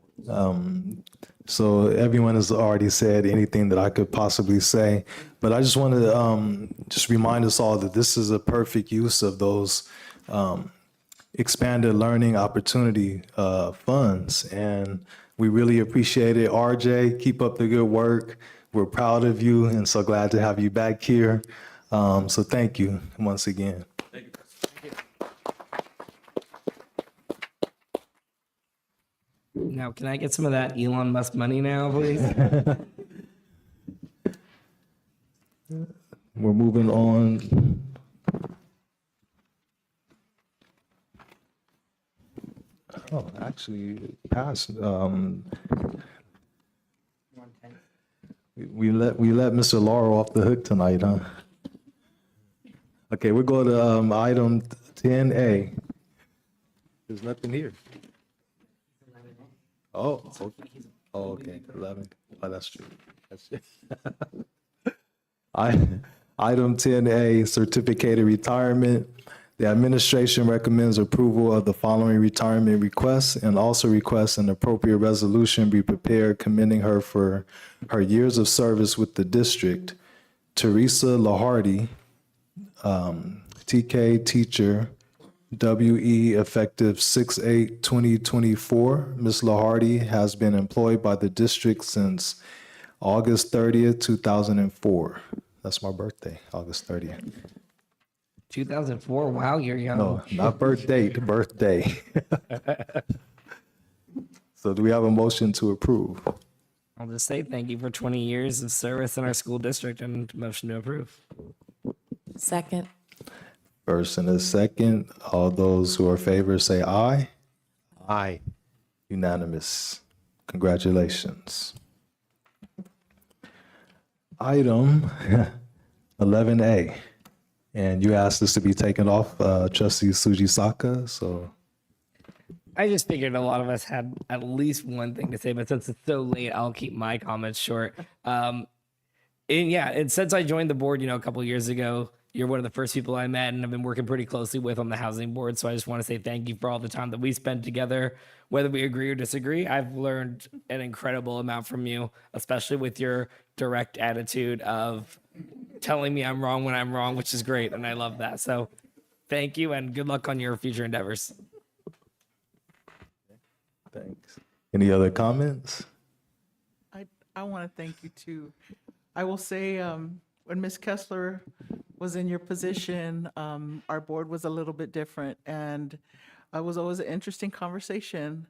S: words.
A: So everyone has already said anything that I could possibly say, but I just want to just remind us all that this is a perfect use of those expanded learning opportunity funds, and we really appreciate it. RJ, keep up the good work. We're proud of you and so glad to have you back here. So thank you once again.
S: Thank you.
L: Now, can I get some of that Elon Musk money now, please?
A: We're moving on. Oh, actually, past. We let Mr. Laurel off the hook tonight, huh? Okay, we'll go to item 10A. There's nothing here. Oh, okay. Oh, okay, 11. Oh, that's true. That's Item 10A, certificated retirement. The administration recommends approval of the following retirement requests and also requests an appropriate resolution be prepared commending her for her years of service with the district. Teresa Lahardy, TK teacher, WE effective 6/8/2024. Ms. Lahardy has been employed by the district since August 30th, 2004. That's my birthday, August 30th.
L: 2004. Wow, you're young.
A: No, not birth date, birthday. So do we have a motion to approve?
L: I'll just say thank you for 20 years of service in our school district and motion to approve.
H: Second.
A: First and a second. All those who are in favor say aye. Aye. Unanimous. Congratulations. Item 11A. And you asked this to be taken off, Trustee Sujisaka, so.
L: I just figured a lot of us had at least one thing to say, but since it's so late, I'll keep my comments short. And since I joined the board, a couple years ago, you're one of the first people I met and I've been working pretty closely with on the housing board. So I just want to say thank you for all the time that we spent together, whether we agree or disagree. I've learned an incredible amount from you, especially with your direct attitude of telling me I'm wrong when I'm wrong, which is great. And I love that. So thank you and good luck on your future endeavors.
A: Thanks. Any other comments?
C: I want to thank you too. I will say, when Ms. Kessler was in your position, our board was a little bit different, and it was always an interesting conversation.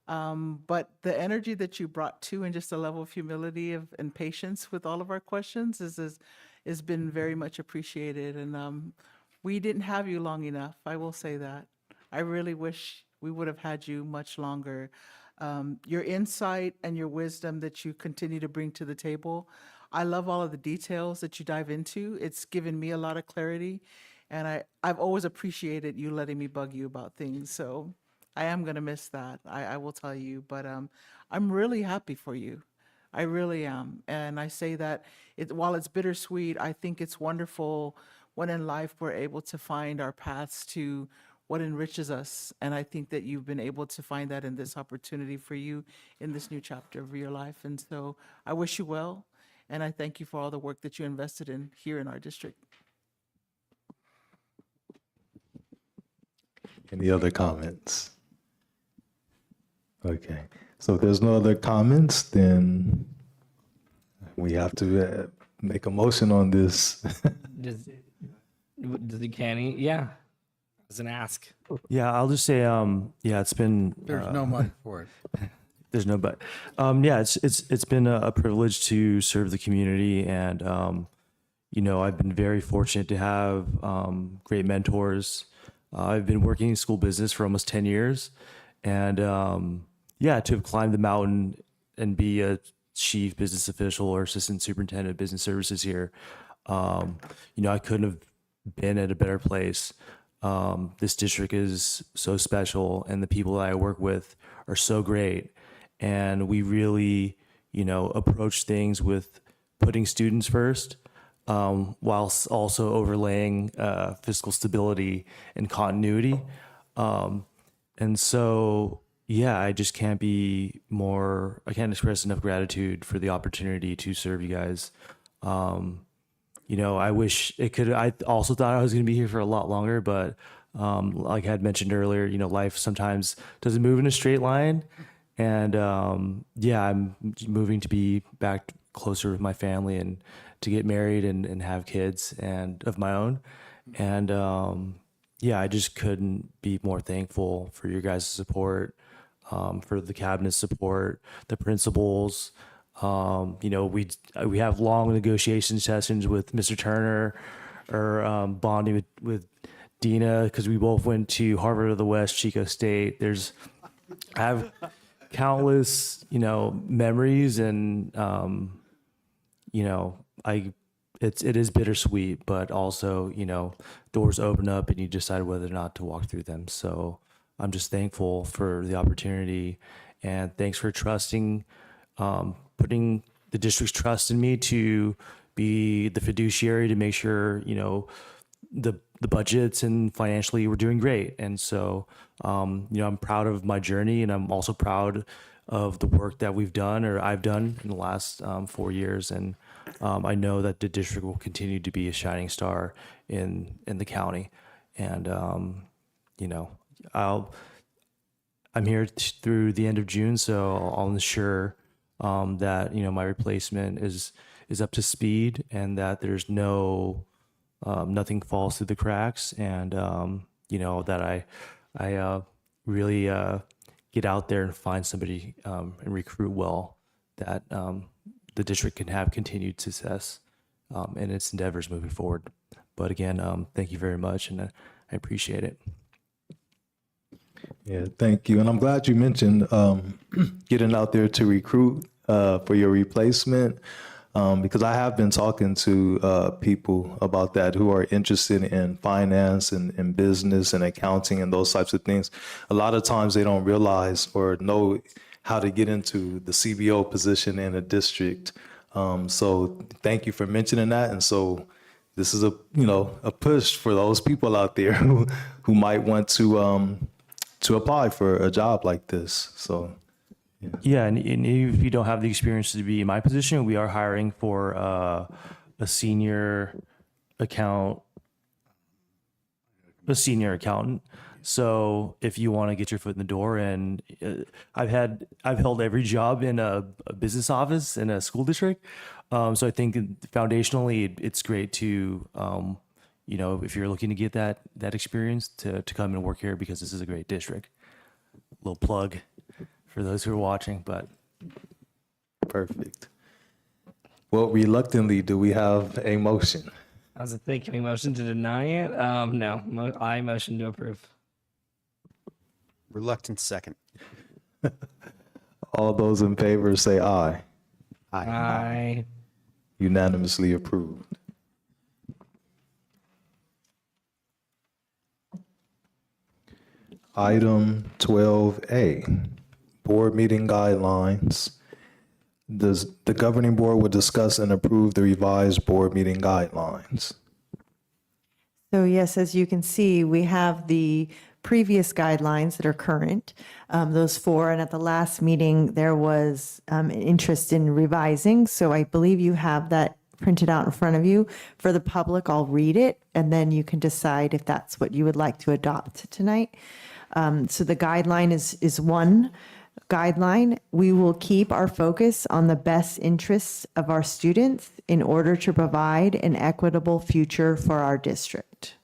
C: But the energy that you brought to, and just a level of humility and patience with all of our questions has been very much appreciated. And we didn't have you long enough. I will say that. I really wish we would have had you much longer. Your insight and your wisdom that you continue to bring to the table. I love all of the details that you dive into. It's given me a lot of clarity, and I've always appreciated you letting me bug you about things. So I am going to miss that. I will tell you, but I'm really happy for you. I really am. And I say that while it's bittersweet, I think it's wonderful when in life we're able to find our paths to what enriches us. And I think that you've been able to find that in this opportunity for you in this new chapter of your life. And so I wish you well. And I thank you for all the work that you invested in here in our district.
A: Any other comments? Okay, so if there's no other comments, then we have to make a motion on this.
L: Does he can he? Yeah. As an ask.
M: Yeah, I'll just say, it's been.
U: There's no money for it.
M: There's no but. It's been a privilege to serve the community, and I've been very fortunate to have great mentors. I've been working in school business for almost 10 years, and to have climbed the mountain and be a chief business official or assistant superintendent of business services here, I couldn't have been at a better place. This district is so special, and the people that I work with are so great. And we really, approach things with putting students first, whilst also overlaying fiscal stability and continuity. And so, yeah, I just can't I can't express enough gratitude for the opportunity to serve you guys. I wish I also thought I was going to be here for a lot longer, but like I had mentioned earlier, life sometimes doesn't move in a straight line. And I'm moving to be back closer with my family and to get married and have kids and of my own. And I just couldn't be more thankful for your guys' support, for the cabinet's support, the principals. We have long negotiation sessions with Mr. Turner or bonding with Dina, because we both went to Harvard of the West, Chico State. I have countless, memories, and it is bittersweet, but also, doors open up and you decide whether or not to walk through them. So I'm just thankful for the opportunity, and thanks for trusting, putting the district's trust in me to be the fiduciary to make sure, the budgets and financially we're doing great. And so, I'm proud of my journey, and I'm also proud of the work that I've done in the last 4 years. And I know that the district will continue to be a shining star in the county. And, I'm here through the end of June, so I'll ensure that, my replacement is up to speed, and that there's nothing falls through the cracks, and that I really get out there and find somebody and recruit well, that the district can have continued success in its endeavors moving forward. But again, thank you very much, and I appreciate it.
A: Yeah, thank you. And I'm glad you mentioned getting out there to recruit for your replacement, because I have been talking to people about that who are interested in finance and business and accounting and those types of things. A lot of times they don't realize or know how to get into the CBO position in a district. So thank you for mentioning that. And so this is a push for those people out there who might want to apply for a job like this. So.
M: Yeah, and if you don't have the experience to be in my position, we are hiring for a senior accountant. So if you want to get your foot in the door, and I've held every job in a business office in a school district. So I think foundationally, it's great to, if you're looking to get that experience, to come and work here, because this is a great district. Little plug for those who are watching, but.
A: Perfect. Well, reluctantly, do we have a motion?
L: I was thinking a motion to deny it. No, I motion to approve.
K: Reluctant second.
A: All those in favor say aye.
L: Aye.
A: Unanimously approved. Item 12A, board meeting guidelines. The governing board will discuss and approve the revised board meeting guidelines.
D: So yes, as you can see, we have the previous guidelines that are current, those 4, and at the last meeting, there was an interest in revising. So I believe you have that printed out in front of you. For the public, I'll read it, and then you can decide if that's what you would like to adopt tonight. So the guideline is one guideline. We will keep our focus on the best interests of our students in order to provide an equitable future for our district.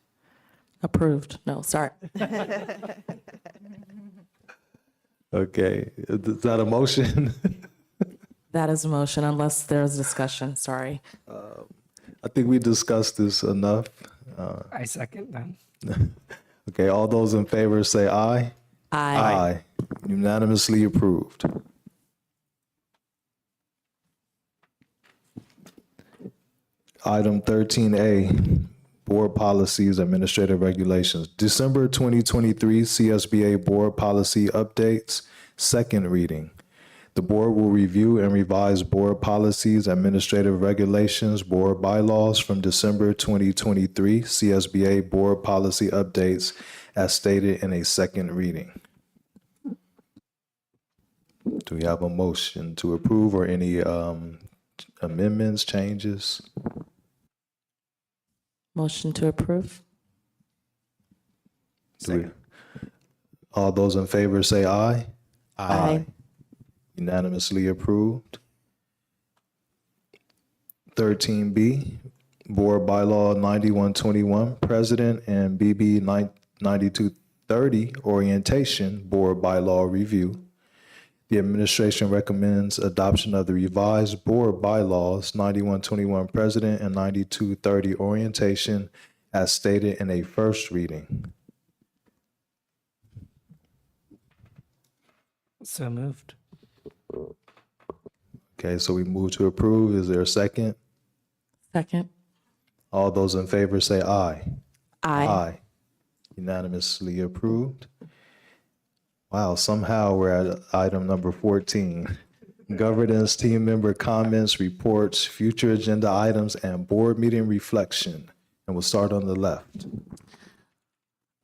H: Approved. No, sorry.
A: Okay, is that a motion?
H: That is a motion, unless there's discussion. Sorry.
A: I think we discussed this enough.
L: I second that.
A: Okay, all those in favor say aye.
H: Aye.
A: Unanimously approved. Item 13A, Board Policies, Administrative Regulations. December 2023 CSBA Board Policy Updates, second reading. The board will review and revise board policies, administrative regulations, board bylaws from December 2023 CSBA board policy updates as stated in a second reading. Do we have a motion to approve or any amendments, changes?
H: Motion to approve.
A: All those in favor say aye.
H: Aye.
A: Unanimously approved. 13B, Board Bylaw 9121, President and BB 9230, Orientation Board Bylaw Review. The administration recommends adoption of the revised board bylaws 9121 President and 9230 Orientation as stated in a first reading.
L: So moved.
A: Okay, so we move to approve. Is there a second?
H: Second.
A: All those in favor say aye.
H: Aye.
A: Unanimously approved. Wow, somehow we're at item number 14. Governance team member comments, reports, future agenda items, and board meeting reflection. And we'll start on the left.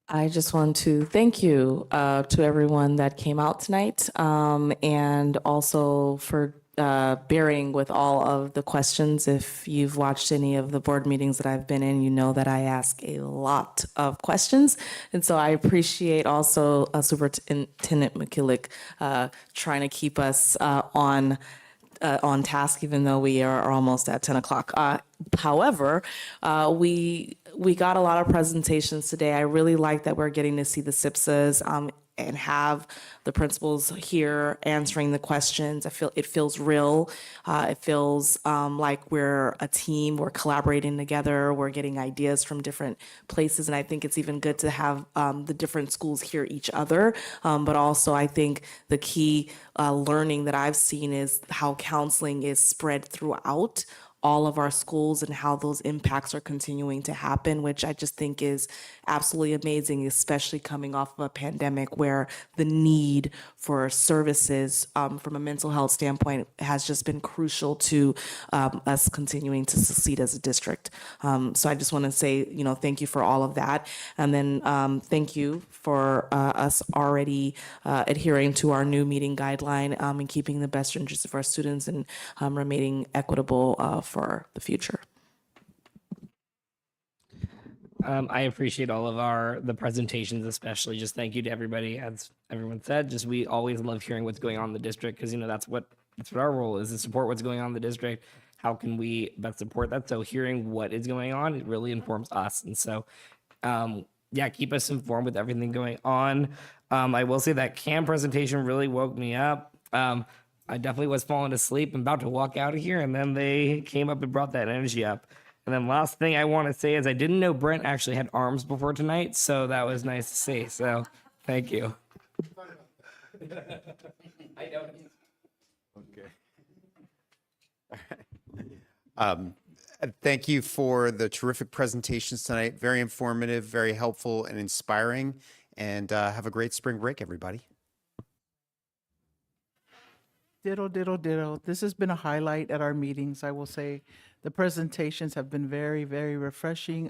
H: I just want to thank you to everyone that came out tonight, and also for bearing with all of the questions. If you've watched any of the board meetings that I've been in, you know that I ask a lot of questions. And so I appreciate also Superintendent McKillick trying to keep us on task, even though we are almost at 10 o'clock. However, we got a lot of presentations today. I really like that we're getting to see the SIPSAs and have the principals here answering the questions. I feel it feels real. It feels like we're a team. We're collaborating together. We're getting ideas from different places, and I think it's even good to have the different schools hear each other. But also, I think the key learning that I've seen is how counseling is spread throughout all of our schools and how those impacts are continuing to happen, which I just think is absolutely amazing, especially coming off of a pandemic where the need for services from a mental health standpoint has just been crucial to us continuing to succeed as a district. So I just want to say, thank you for all of that. And then thank you for us already adhering to our new meeting guideline and keeping the best interests of our students and remaining equitable for the future.
L: I appreciate all of the presentations, especially. Just thank you to everybody. As everyone said, just we always love hearing what's going on in the district, because that's what our role is, to support what's going on in the district. How can we best support that? So hearing what is going on, it really informs us. And so, keep us informed with everything going on. I will say that CAM presentation really woke me up. I definitely was falling asleep and about to walk out of here, and then they came up and brought that energy up. And then last thing I want to say is I didn't know Brent actually had arms before tonight, so that was nice to see. So thank you. I don't.
K: Okay. Thank you for the terrific presentations tonight. Very informative, very helpful and inspiring. And have a great spring break, everybody.
C: Ditto, ditto, ditto. This has been a highlight at our meetings, I will say. The presentations have been very, very refreshing.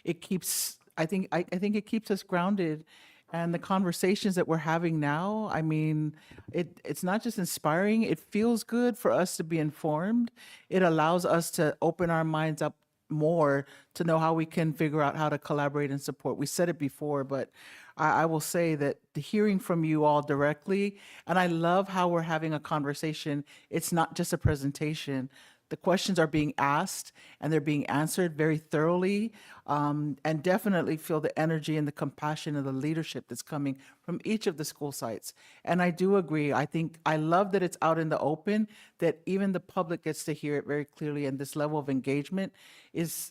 C: It keeps, I think it keeps us grounded. And the conversations that we're having now, I mean, it's not just inspiring, it feels good for us to be informed. It allows us to open our minds up more to know how we can figure out how to collaborate and support. We said it before, but I will say that the hearing from you all directly, and I love how we're having a conversation. It's not just a presentation. The questions are being asked and they're being answered very thoroughly, and definitely feel the energy and the compassion and the leadership that's coming from each of the school sites. And I do agree. I love that it's out in the open, that even the public gets to hear it very clearly, and this level of engagement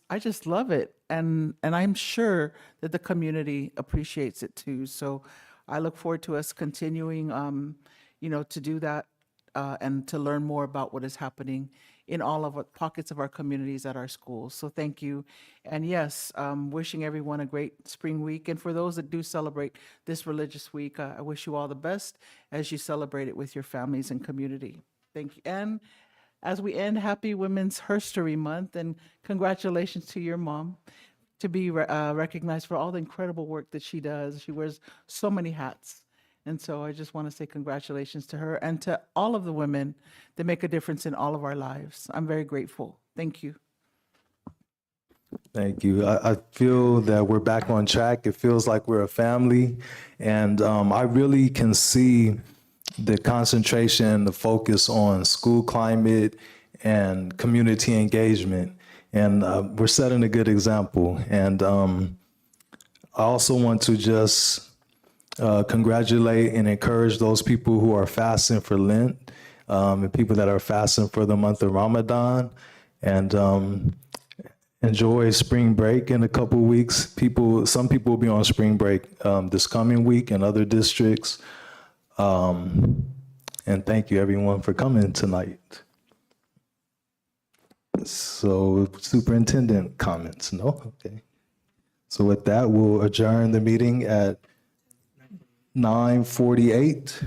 C: I just love it. And I'm sure that the community appreciates it too. So I look forward to us continuing, to do that and to learn more about what is happening in all of our pockets of our communities at our schools. So thank you. And yes, wishing everyone a great spring week. And for those that do celebrate this religious week, I wish you all the best as you celebrate it with your families and community. Thank you. And as we end, happy Women's History Month, and congratulations to your mom to be recognized for all the incredible work that she does. She wears so many hats. And so I just want to say congratulations to her and to all of the women that make a difference in all of our lives. I'm very grateful. Thank you.
A: Thank you. I feel that we're back on track. It feels like we're a family. And I really can see the concentration and the focus on school climate and community engagement. And we're setting a good example. And I also want to just congratulate and encourage those people who are fasting for Lent, and people that are fasting for the month of Ramadan. And enjoy spring break in a couple weeks. Some people will be on spring break this coming week in other districts. And thank you everyone for coming tonight. So superintendent comments, no? Okay. So with that, we'll adjourn the meeting at 9:48.